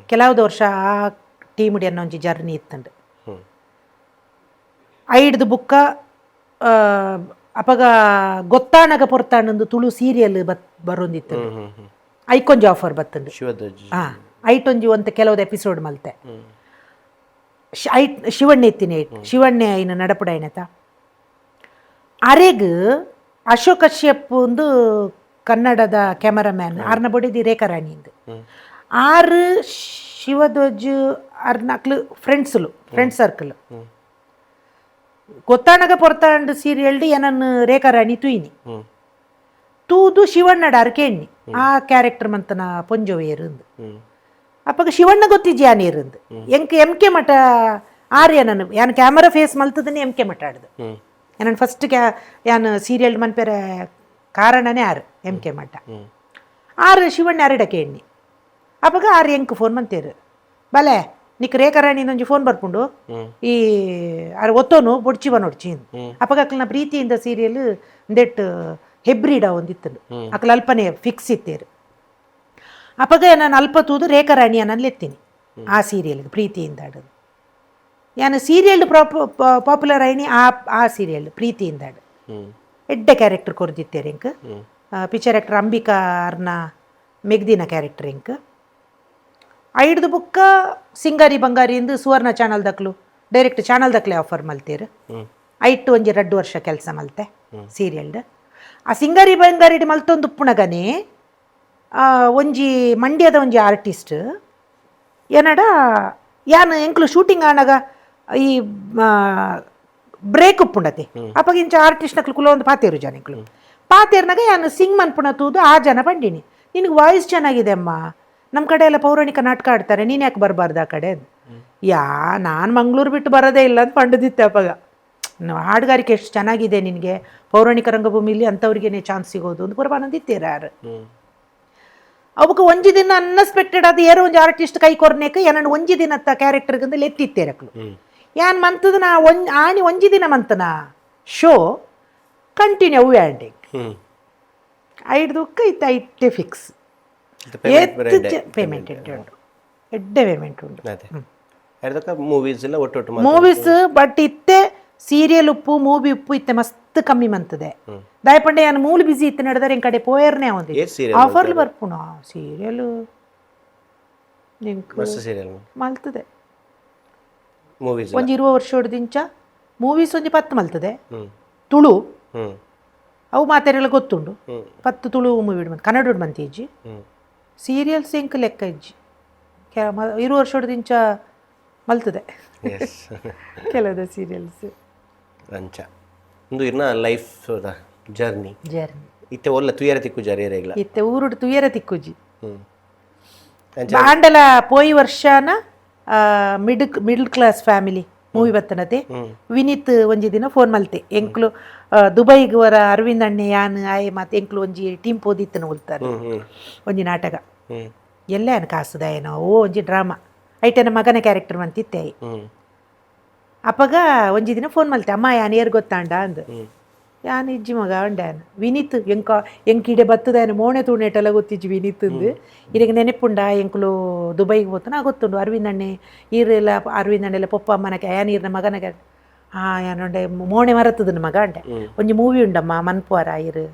ಕೆಲವ್ದು ವರ್ಷ ಆ ಟೀಮ್ಡಿ ಅನ್ನೋ ಒಂಜಿ ಜರ್ನಿ ಇತ್ತಂಡು ಹ್ಮ್ ಐಡ್ದು ಬುಕ್ಕ ಅಪಗ ಗೊತ್ತಾಣಗ ಪೊರ್ತಾಂಡು ತುಳು ಸೀರಿಯಲ್ ಬರೋಂದಿತ್ತು ಹ್ಮ್ ಹ್ಮ್ ಹ್ಮ್ ಐಕೊಂಜಿ ಆಫರ್ ಬತ್ತಂಡು ಶಿವಧ್ವಜ್ ಹಾಂ ಐಟೊಂಜಿ ಒಂತೆ ಕೆಲವ್ದು ಎಪಿಸೋಡ್ ಮಲ್ತೆ ಶಿವಣ್ಣೆ ಎತ್ತಿನ ಶಿವಣ್ಣೆ ಐನ ನಡಪಡ ಏನತ ಅರೆಗ್ ಅಶೋಕ್ ಕಶ್ಯಪ್ ಒಂದು ಕನ್ನಡದ ಕ್ಯಾಮರಾಮ್ಯಾನ್ ಆರ್ನ ಬಡಿದಿ ರೇಖಾರಾಣಿಂದು ಆರು ಶಿವಧ್ವಜ್ ಅರ್ನಾಕ್ಲು ಫ್ರೆಂಡ್ ಸರ್ಕಲ್ ಗೊತ್ತಾಣಗ ಪೊರ್ತಾಂಡ್ ಸೀರಿಯಲ್ಡ್ ಏನನ್ನು ರೇಖಾರಾಣಿ ತುಯಿನಿ ಹ್ಮ್ ತೂದು ಶಿವಣ್ಣಡ ಅರ್ಕೆಣ್ಣಿ ಆ ಕ್ಯಾರೆಕ್ಟರ್ ಮಂತನ ಪೊಂಜೋವೇರುಂದು ಹ್ಮ್ ಅಪ್ಪಗ ಶಿವಣ್ಣ ಗೊತ್ತಿಜ್ಜಿ ಯಾನ್ ಇருந்து ಎಂ ಕೆ ಮಠ ಆರ್ಯ ನಾನು ಯಾನ್ ಕ್ಯಾಮರಾ ಫೇಸ್ ಮಲ್ತದನ್ನೇ ಎಂ ಕೆ ಮಠ ಆಡ್ದು ಹ್ಮ್ ನಾನು ಫಸ್ಟ್ ಯಾನ್ ಸೀರಿಯಲ್ ಮನ್ಪೇರ ಕಾರಣನೇ ಆರು ಎಂ ಕೆ ಮಠ ಆರು ಶಿವಣ್ಣ ಅರಡಕ್ಕೆ ಎಣ್ಣಿ ಅಪ್ಪಗ ಆರು ಎಂಕ್ ಫೋನ್ ಮಂತೇರು ಬಲೆ ನಿಕ್ ರೇಖಾರಾಣಿನೊಂಜಿ ಫೋನ್ ಬರ್ಪುಂಡು ಈ ಆರು ಒತ್ತೋನು ಬೊಡ್ಚಿ ಬನೊಡ್ಚಿ ಅಪ್ಪಗ ಅಕ್ಲನ ಪ್ರೀತಿಯಿಂದ ಸೀರಿಯಲ್ ದೆಟ್ ಹೆಬ್ರಿಡ ಒಂದಿತ್ತಂಡು ಅಕ್ಲ ಅಲ್ಪನೆ ಫಿಕ್ಸ್ ಇತ್ತೇರು ಅಪ್ಪಗ ನಾನು ಅಲ್ಪ ತೂದು ರೇಖಾರಾಣಿ ನಾನು ಎತ್ತೀನಿ ಆ ಸೀರಿಯಲ್ಗೆ ಪ್ರೀತಿಯಿಂದ ಆಡೋದು ಯಾನು ಸೀರಿಯಲ್ ಪಾಪ್ಯುಲರ್ ಆಯ್ನಿ ಆ ಸೀರಿಯಲ್ ಪ್ರೀತಿಯಿಂದ ಆಡು ಎಡ್ಡೆ ಕ್ಯಾರೆಕ್ಟರ್ ಕೊರ್ದಿತ್ತೇರು ಇಂಕ್ ಪಿಕ್ಚರ್ ಆ್ಯಕ್ಟರ್ ಅಂಬಿಕಾ ಅರ್ನ ಮೆಗ್ದಿನ ಕ್ಯಾರೆಕ್ಟರ್ ಇಂಕ್ ಐಡ್ದು ಬುಕ್ಕ ಸಿಂಗಾರಿ ಬಂಗಾರಿಯಿಂದ ಸುವರ್ಣ ಚಾನಲ್ ದಕ್ಲು ಡೈರೆಕ್ಟ್ ಚಾನಲ್ ದಕ್ಲೆ ಆಫರ್ ಮಲ್ತೇರು ಐಟು ಒಂಜಿ 2 ವರ್ಷ ಕೆಲಸ ಮಲ್ತೆ ಸೀರಿಯಲ್ಡ್ ಆ ಸಿಂಗಾರಿ ಬಂಗಾರಿ ಮಲ್ತೊಂದು ಉಪ್ಪುಣಗನೆ ಒಂಜಿ ಮಂಡ್ಯದ ಒಂಜಿ ಆರ್ಟಿಸ್ಟ್ ಏನಡ ಯಾನ್ ಎಂಕ್ಲು ಶೂಟಿಂಗ್ ಆನಾಗ ಈ ಬ್ರೇಕ್ ಉಪ್ಪುಂಡತೆ ಅಪ್ಪಗ ಇಂಚ ಆರ್ಟಿಸ್ಟ್ ನಕ್ಲು ಕುಲ ಒಂದು ಪಾತೇರು ಜನ ಎಂಕ್ಲು ಪಾತೇರ್ನಾಗ ಯಾನ್ ಸಿಂಗ್ ಮನ್ಪುಣ ತೂದು ಆ ಜನ ಬಂಡಿನಿ ನಿನಗೆ ವಾಯ್ಸ್ ಚೆನ್ನಾಗಿದೆ ಅಮ್ಮ ನಮ್ಮ ಕಡೆ ಎಲ್ಲ ಪೌರಾಣಿಕ ನಾಟಕ ಆಡ್ತಾರೆ ನೀನು ಯಾಕೆ ಬರಬಾರ್ದು ಆ ಕಡೆ ನಾನು ಮಂಗಳೂರು ಬಿಟ್ಟು ಬರೋದೇ ಇಲ್ಲ ಅಂತ ಪಂಡದಿತ್ತೆ ಅಪ್ಪಗ ಹಾಡುಗಾರಿಕೆ ಎಷ್ಟು ಚೆನ್ನಾಗಿದೆ ನಿನಗೆ ಪೌರಾಣಿಕ ರಂಗಭೂಮಿಲಿ ಅಂಥವ್ರಿಗೇನೆ ಚಾನ್ಸ್ ಸಿಗೋದು ಅಂತ ಬರಬಾನಂದಿತ್ತೀರ ಯಾರು ಅವಕ್ಕೆ ಒಂಜಿ ದಿನ ಅನ್ಎಕ್ಸ್ಪೆಕ್ಟೆಡ್ ಅದು ಏರೋ ಒಂದು ಆರ್ಟಿಸ್ಟ್ ಕೈ ಕೊರ್ನೇಕ ಏನನ್ನು ಒಂಜಿ ದಿನತ್ತ ಕ್ಯಾರೆಕ್ಟರ್ಗಂದು ಎತ್ತಿತ್ತೇರಕ್ಲು ಯಾನ್ ಮಂತದ ನಾ ಆಣಿ ಒಂಜಿ ದಿನ ಮಂತನ ಶೋ ಕಂಟಿನ್ಯೂ ಆ್ಯಂಡಿಂಗ್ ಐಡ್ದುಕ್ಕ ಇತ್ತು ಐಟೆ ಫಿಕ್ಸ್ ಪೇಮೆಂಟ್ ಉಂಟು ಎಡ್ಡೆ ಪೇಮೆಂಟ್ ಉಂಟು ಮೂವೀಸ್ ಬಟ್ ಇತ್ತೆ ಸೀರಿಯಲ್ ಉಪ್ಪು ಮೂವಿ ಉಪ್ಪು ಇತ್ತೆ ಮಸ್ತ್ ಕಮ್ಮಿ ಮಂತದೆ ದಾಯಪಂಡೆ ಯಾನು ಮೂಲು ಬಿಸಿ ಇತ್ತು ನಡೆದರೆ en ಕಡೆ ಪೋಯರ್ನೇ ಆವಂದಿ ಆಫರ್ಲು ಬರ್ಪುಣ ಸೀರಿಯಲ್ ಮಲ್ತದೆ ಒಂಜಿ 20 ವರ್ಷ ಹೊಡೆದಿಂಚ ಮೂವೀಸ್ ಒಂಜಿ 10 ಮಲ್ತದೆ ತುಳು ಅವು ಮಾತೆರೆಲ್ಲ ಗೊತ್ತುಂಡು 10 ತುಳು ಮೂವಿ ಕನ್ನಡ ಮಂತೀಜಿ ಸೀರಿಯಲ್ಸ್ ಎಂಕ್ ಲೆಕ್ಕ ಇಜ್ಜಿ 20 ವರ್ಷ ಹೊಡೆದಿಂಚ ಮಲ್ತದೆ ಕೆಲದ ಸೀರಿಯಲ್ಸ್ ಅಂಚ ಒಂದು ಇರ್ನ ಲೈಫ್ ಜರ್ನಿ ಇತ್ತೆ ಒಲ್ಲ ತುಯರ ತಿಕ್ಕು ಜರೇರೆಗ್ಲ ಇತ್ತೆ ಊರುಡು ತುಯರ ತಿಕ್ಕುಜಿ ಬಾಂಡಲ ಪೋಯಿ ವರ್ಷನ ಮಿಡಲ್ ಕ್ಲಾಸ್ ಫ್ಯಾಮಿಲಿ ಮೂವಿ ಬತ್ತನತೆ ವಿನೀತ್ ಒಂಜಿ ದಿನ ಫೋನ್ ಮಲ್ತೆ ಎಂಕ್ಲು ದುಬೈಗೆ ವರ ಅರವಿಂದ್ ಅಣ್ಣೆ ಯಾನ್ ಆಯ್ ಮತ್ತೆ ಎಂಕ್ಲು ಒಂಜಿ ಟೀಮ್ ಪೋದಿತ್ತನ ಉಲ್ತಾರೆ ಒಂಜಿ ನಾಟಕ ಎಲ್ಲೇ ಅನ್ ಕಾಸುದ ಏನೋ ಒಂಜಿ ಡ್ರಾಮಾ ಐಟನ ಮಗನ ಕ್ಯಾರೆಕ್ಟರ್ ಮಂತಿತ್ತೆ ಅಪ್ಪಗ ಒಂಜಿ ದಿನ ಫೋನ್ ಮಲ್ತೆ ಅಮ್ಮ ಯಾನ್ ಏರ್ ಗೊತ್ತಾಂಡ ಅಂದ್ ಯಾನ್ ಇಜ್ಜಿ ಮಗ ಅಂಡ್ಯಾನ್ ವಿನೀತ್ ಎಂಕಿಡೆ ಬತ್ತದ ಮೋಣೆ ತೂಣೆಟೆಲ್ಲ ಗೊತ್ತಿಜ್ಜಿ ವಿನೀತ್ ಅಂದು ಇರಿಗೆ ನೆನಪುಂಡ ಎಂಕ್ಲು ದುಬೈಗೆ ಹೋತು ನಾ ಗೊತ್ತುಂಡು ಅರವಿಂದ್ ಅಣ್ಣೆ ಈರೆಲ್ಲ ಅರವಿಂದ್ ಅಣ್ಣೆಲ್ಲ ಪೊಪ್ಪ ಅಮ್ಮನಕ್ಕೆ ಯಾನ್ ಈರ್ನ ಮಗನಗೆ ಯಾನೊಂಡೆ ಮೋಣೆ ಮರತದನ್ ಮಗ ಅಂಡೆ ಒಂಜಿ ಮೂವಿ ಉಂಡಮ್ಮ ಮನ್ಪುವಾರ ಇರು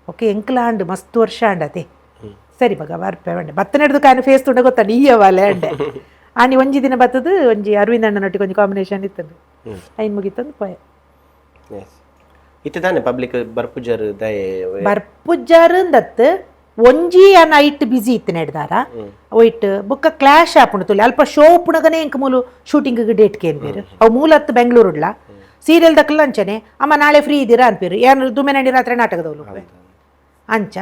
ಓಕೆ ಎಂಕ್ಲ ಅಂಡು ಮಸ್ತ್ ವರ್ಷ ಅಂಡತೆ ಸರಿ ಮಗ ಬರ್ಪೆ ಅಂಡೆ ಬತ್ತ ನಡೆದು ಕಾಯನ ಫೇಸ್ ತುಂಡ ಗೊತ್ತಾಂಡ ಈಯವಾಲೆ ಅಂಡೆ ಆನಿ ಒಂಜಿ ದಿನ ಬತ್ತದು ಒಂಜಿ ಅರವಿಂದ್ ಅಣ್ಣನೊಟ್ಟಿಗೆ ಒಂಜಿ ಕಾಂಬಿನೇಷನ್ ಇತ್ತದು ಐನ್ ಮುಗಿತಂದು ಪೋಯ ಇತ್ತಾನೆ ಪಬ್ಲಿಕ್ ಬರ್ಪುಜರ್ ದಯೆ ಬರ್ಪುಜರ್ ದತ್ ಒಂಜಿ ಅನ್ನ ಐಟ್ ಬಿಸಿ ಇತ್ತು ನಡೆದಾರ ಒಯ್ಟ್ ಬೊಕ್ಕ ಕ್ಲಾಶ್ ಆಪುಂಡು ತುಳಿ ಅಲ್ಪ ಶೋ ಉಪ್ಪುಣಗನೆ ಎಂಕ್ ಮೂಲು ಶೂಟಿಂಗ್ ಡೇಟ್ಗೆ ಏನ್ ಬೇರು ಅವು ಮೂಲತ್ತು ಬೆಂಗಳೂರುಡ್ಲ ಸೀರಿಯಲ್ ದಕ್ಕಲ್ಲ ಅಂಚನೆ ಅಮ್ಮ ನಾಳೆ ಫ್ರೀ ಇದ್ದೀರಾ ಅನ್ಪೇರು ಏನು ದುಮ್ಮೆನಂಡಿ ರಾತ್ರಿ ನಾಟಕದವಳು ಅಂಚ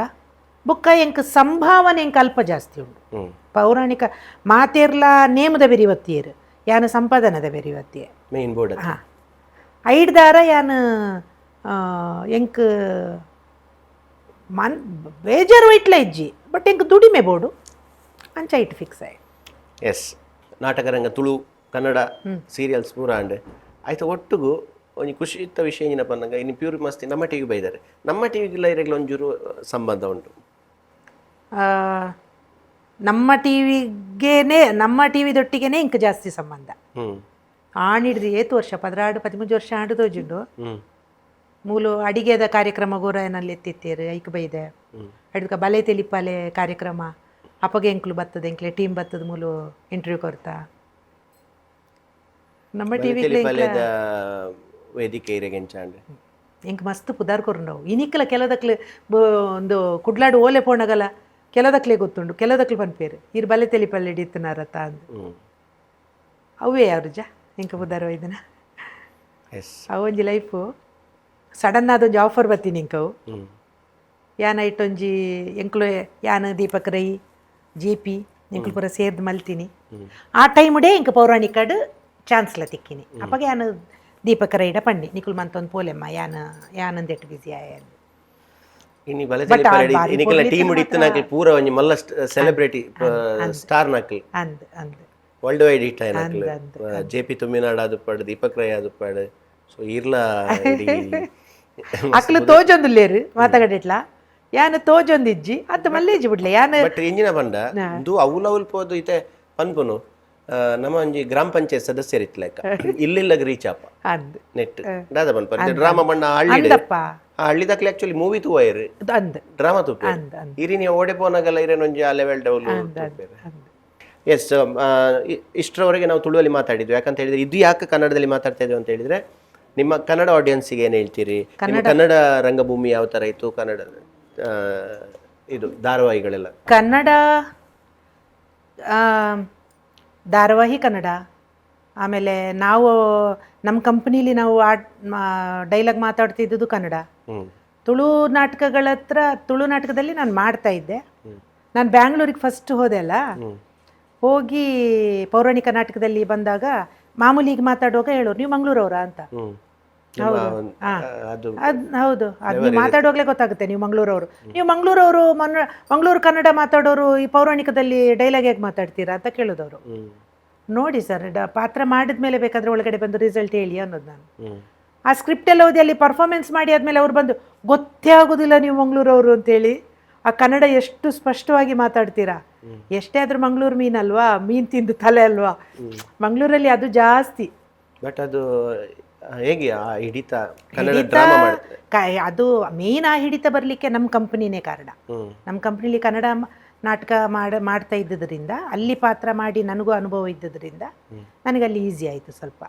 ಬೊಕ್ಕ ಎಂಕ್ ಸಂಭಾವನೆ ಎಂಕ್ ಅಲ್ಪ ಜಾಸ್ತಿ ಉಂಡು ಪೌರಾಣಿಕ ಮಾತೇರ್ಲ ನೇಮದ ಬೆರಿವತ್ತಿಯರು ಯಾನು ಸಂಪಾದನದ ಬೆರಿವತ್ತಿಯ ಮೇನ್ ಬೋರ್ಡ್ ಹಾಂ ಐಡ್ದಾರ ಯಾನು ಎಂಕ್ ಮನ್ ಬೇಜಾರು ಇಟ್ಲ ಇಜ್ಜಿ ಬಟ್ ಎಂಕ್ ದುಡಿಮೆ ಬೋಡು ಅಂಚ ಇಟ್ಟು ಫಿಕ್ಸ್ ಆಯ್ತು ಎಸ್ ನಾಟಕ ರಂಗ ತುಳು ಕನ್ನಡ ಸೀರಿಯಲ್ಸ್ ಪೂರ ಅಂಡ್ ಆಯ್ತು ಒಟ್ಟಿಗೂ ಒಂದು ಖುಷಿ ಇತ್ತ ವಿಷಯ ಏನಪ್ಪ ಅನ್ನಂಗ ಇನ್ನು ಪ್ಯೂರ್ ಮಸ್ತಿ ನಮ್ಮ ಟಿವಿಗೆ ಬೈದಾರೆ, ನಮ್ಮ ಟಿವಿಗೆಲ್ಲ ಇರಲಿ ಒಂಚೂರು ಸಂಬಂಧ ಉಂಟು. ನಮ್ಮ ಟಿವಿಗೇನೆ ನಮ್ಮ ಟಿವಿದೊಟ್ಟಿಗೆನೆ ಇಂಕ ಜಾಸ್ತಿ ಸಂಬಂಧ. ಆಣಿಡ್ದು 8 ವರ್ಷ 13 ವರ್ಷ ಆಂಡು ತೋಜುಂಡು. ಮೂಲು ಅಡಿಗೆದ ಕಾರ್ಯಕ್ರಮ ಗೋರಾಯನಲ್ಲಿ ಎತ್ತಿತ್ತೇರು ಐಕ್ ಬೈದೆ. ಅಡ್ಕ ಬಲೆ ತೆಲಿಪಾಲೆ ಕಾರ್ಯಕ್ರಮ ಅಪ್ಪಗೆ ಎಂಕ್ಲು ಬರ್ತದೆ, ಎಂಕ್ಲೆ ಟೀಮ್ ಬರ್ತದೆ ಮೂಲು ಇಂಟರ್ವ್ಯೂ ಕೊಡ್ತಾ ನಮ್ಮ ಟಿವಿ ವೇದಿಕೆ ಇರಗೆಂಚಾಂಡ್ ಎಂಕ್ ಮಸ್ತ್ ಪುದಾರ್ ಕೊರ್ಂಡವು ಇನಿಕ್ಕಲ ಕೆಲದಕ್ಲೆ ಒಂದು ಕುಡ್ಲಾಡು ಓಲೆ ಪೋಣಗಲ ಕೆಲದಕ್ಲೆ ಗೊತ್ತುಂಡು, ಕೆಲದಕ್ಲೆ ಪನ್ಪೇರು ಇರ್ ಬಲೆ ತೆಲಿಪಲ್ಲೆ ಹಿಡಿತನಾರತ್ತ ಅಂದು ಅವೇ ಅವ್ರಜ ಎಂಕ ಪುದಾರ ಇದನ್ನ ಅವೊಂಜಿ ಲೈಫು ಸಡನ್ ಆದೊಂಜಿ ಆಫರ್ ಬತ್ತೀನಿ ಎಂಕವು ಯಾನ ಇಟ್ಟೊಂಜಿ ಎಂಕ್ಲು ಯಾನ ದೀಪಕ್ ರೈ JP ಎಂಕ್ಲು ಪೂರ ಸೇರ್ದು ಮಲ್ತೀನಿ. ಆ ಟೈಮ್ಡೇ ಇಂಕ ಪೌರಾಣಿಕಡ್ ಚಾನ್ಸ್ಲ ತಿಕ್ಕಿನಿ. ಅಪ್ಪಗೆ ಯಾನು ದೀಪಕ್ ರೈಡ ಪಂಡಿ ನಿಕುಲ್ ಮಂತೊಂದು ಪೋಲೆಮ್ಮ ಯಾನಂದೆಟ್ಟು ಬಿಸಿ ಆಯ ಇನಿ ಬಲೆ ಇನಿಕಲ ಟೀಮ್ ಹಿಡಿತು ನಾಕಲ್ ಪೂರ ಒಂಜಿ ಮಲ್ಲ ಸೆಲೆಬ್ರಿಟಿ ಸ್ಟಾರ್ ನಾಕಲ್ ಅಂದ್ ಅಂದ್ ವರ್ಲ್ಡ್ ವೈಡ್ ಹಿಟ್ ಆಯ್ನಕಲ್ JP ತುಮ್ಮಿನಾಡ್ ಆದುಪಾಡು ದೀಪಕ್ ರೈ ಆದುಪಾಡು ಸೊ ಇರ್ಲ ಅಕ್ಲು ತೋಜೊಂದುಲ್ಲೇರು ಮಾತಾಗಡಿಟ್ಲ ಯಾನ ತೋಜೊಂದಿಜ್ಜಿ ಅತ್ತ ಮಲ್ಲೇಜಿ ಬಿಡ್ಲೆ ಯಾನ ಬಟ್ ಇಂಜಿನ ಬಂಡ ಇದು ಅವಲ್ ಪೋದು ಇತೆ ಪನ್ಪುನು ನಮ್ಮ ಒಂಜಿ ಗ್ರಾಮ ಪಂಚಾಯತ್ ಸದಸ್ಯರಿತ್ಲೆಕ್ಕ ಇಲ್ಲಿಲ್ಲಗ ರೀಚ್ ಆಪ ಅಂದ್ ನೆಟ್ ದಾದ ಪನ್ಪ ಡ್ರಾಮಾ ಬಣ್ಣ ಹಳ್ಳಿ ಹಳ್ಳಿದಕ್ಲೆ ಆಕ್ಚುಲಿ ಮೂವಿ ತೂವೈರು ಅಂದ್ ಡ್ರಾಮಾ ತೂಪೆ ಇರಿನಿ ಓಡೆ ಪೋನಾಗಲ್ಲ ಇರೇನು ಒಂಜಿ ಆ ಲೆವೆಲ್ ಡೌಲು ಎಸ್. ಇಷ್ಟರವರೆಗೆ ನಾವು ತುಳುವಲ್ಲಿ ಮಾತಾಡಿದ್ವಿ. ಯಾಕಂತ ಹೇಳಿದ್ರೆ ಇದು ಯಾಕೆ ಕನ್ನಡದಲ್ಲಿ ಮಾತಾಡ್ತಾ ಇದ್ವಿ ಅಂತ ಹೇಳಿದ್ರೆ ನಿಮ್ಮ ಕನ್ನಡ ಆಡಿಯನ್ಸಿಗೆ ಏನು ಹೇಳ್ತೀರಿ? ನಿಮ್ಮ ಕನ್ನಡ ರಂಗಭೂಮಿ ಯಾವ ಥರ ಇತ್ತು? ಕನ್ನಡ ಇದು ಧಾರಾವಾಹಿಗಳೆಲ್ಲ ಕನ್ನಡ ಧಾರಾವಾಹಿ ಕನ್ನಡ. ಆಮೇಲೆ ನಾವು ನಮ್ಮ ಕಂಪ್ನೀಲಿ ನಾವು ಡೈಲಾಗ್ ಮಾತಾಡ್ತಿದ್ದು ಕನ್ನಡ. ತುಳು ನಾಟಕಗಳ ಹತ್ರ ತುಳು ನಾಟಕದಲ್ಲಿ ನಾನು ಮಾಡ್ತಾ ಇದ್ದೆ. ನಾನು ಬ್ಯಾಂಗ್ಳೂರಿಗೆ ಫಸ್ಟ್ ಹೋದೆ ಅಲ್ಲ, ಹೋಗಿ ಪೌರಾಣಿಕ ನಾಟಕದಲ್ಲಿ ಬಂದಾಗ ಮಾಮೂಲಿಗೆ ಮಾತಾಡುವಾಗ ಹೇಳೋರು ನೀವು ಮಂಗಳೂರವರ ಅಂತ. ಹೌದು, ಅದು ನೀವು ಮಾತಾಡುವಾಗಲೇ ಗೊತ್ತಾಗುತ್ತೆ ನೀವು ಮಂಗಳೂರವರು. ನೀವು ಮಂಗಳೂರವರು ಮಂಗಳೂರು ಕನ್ನಡ ಮಾತಾಡೋರು ಈ ಪೌರಾಣಿಕದಲ್ಲಿ ಡೈಲಾಗ್ ಹೇಗೆ ಮಾತಾಡ್ತೀರಾ ಅಂತ ಕೇಳೋದವರು. ನೋಡಿ ಸರ್, ಪಾತ್ರ ಮಾಡಿದ್ಮೇಲೆ ಬೇಕಾದ್ರೆ ಒಳಗಡೆ ಬಂದು ರಿಸಲ್ಟ್ ಹೇಳಿ ಅನ್ನೋದು ನಾನು. ಆ ಸ್ಕ್ರಿಪ್ಟ್ ಎಲ್ಲ ಓದಿ ಅಲ್ಲಿ ಪರ್ಫಾರ್ಮೆನ್ಸ್ ಮಾಡಿ ಆದ್ಮೇಲೆ ಅವ್ರು ಬಂದು ಗೊತ್ತೇ ಆಗೋದಿಲ್ಲ ನೀವು ಮಂಗಳೂರವರು ಅಂತೇಳಿ. ಆ ಕನ್ನಡ ಎಷ್ಟು ಸ್ಪಷ್ಟವಾಗಿ ಮಾತಾಡ್ತೀರಾ. ಎಷ್ಟೇ ಆದ್ರೂ ಮಂಗಳೂರು ಮೀನಲ್ವಾ, ಮೀನು ತಿಂದು ತಲೆ ಅಲ್ವಾ, ಮಂಗಳೂರಲ್ಲಿ ಅದು ಜಾಸ್ತಿ. ಬಟ್ ಅದು ಹೇಗೆ ಹಿಡಿತ ಅದು ಮೇನ್ ಆ ಹಿಡಿತ ಬರಲಿಕ್ಕೆ ನಮ್ಮ ಕಂಪನಿನೇ ಕಾರಣ. ನಮ್ಮ ಕಂಪ್ನಿಲಿ ಕನ್ನಡ ನಾಟಕ ಮಾಡ್ತಾ ಇದ್ದದ್ರಿಂದ, ಅಲ್ಲಿ ಪಾತ್ರ ಮಾಡಿ ನನಗೂ ಅನುಭವ ಇದ್ದದ್ರಿಂದ ನನಗೆ ಅಲ್ಲಿ ಈಸಿ ಆಯಿತು ಸ್ವಲ್ಪ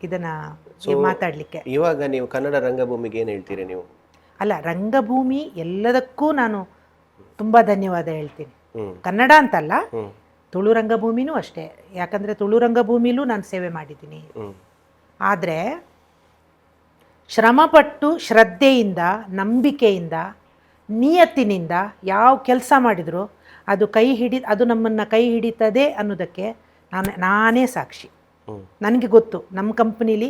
ಇದನ್ನ ಮಾತಾಡಲಿಕ್ಕೆ. ಇವಾಗ ನೀವು ಕನ್ನಡ ರಂಗಭೂಮಿಗೆ ಏನು ಹೇಳ್ತೀರಿ ನೀವು? ಅಲ್ಲ, ರಂಗಭೂಮಿ ಎಲ್ಲದಕ್ಕೂ ನಾನು ತುಂಬ ಧನ್ಯವಾದ ಹೇಳ್ತೀನಿ. ಕನ್ನಡ ಅಂತಲ್ಲ, ತುಳು ರಂಗಭೂಮಿನೂ ಅಷ್ಟೇ. ಯಾಕಂದರೆ ತುಳು ರಂಗಭೂಮಿಲೂ ನಾನು ಸೇವೆ ಮಾಡಿದ್ದೀನಿ. ಆದರೆ ಶ್ರಮಪಟ್ಟು ಶ್ರದ್ಧೆಯಿಂದ, ನಂಬಿಕೆಯಿಂದ, ನಿಯತ್ತಿನಿಂದ ಯಾವ ಕೆಲಸ ಮಾಡಿದ್ರು ಅದು ನಮ್ಮನ್ನು ಕೈ ಹಿಡಿತದೆ ಅನ್ನೋದಕ್ಕೆ ನಾನೇ ಸಾಕ್ಷಿ. ನನಗೆ ಗೊತ್ತು, ನಮ್ಮ ಕಂಪ್ನೀಲಿ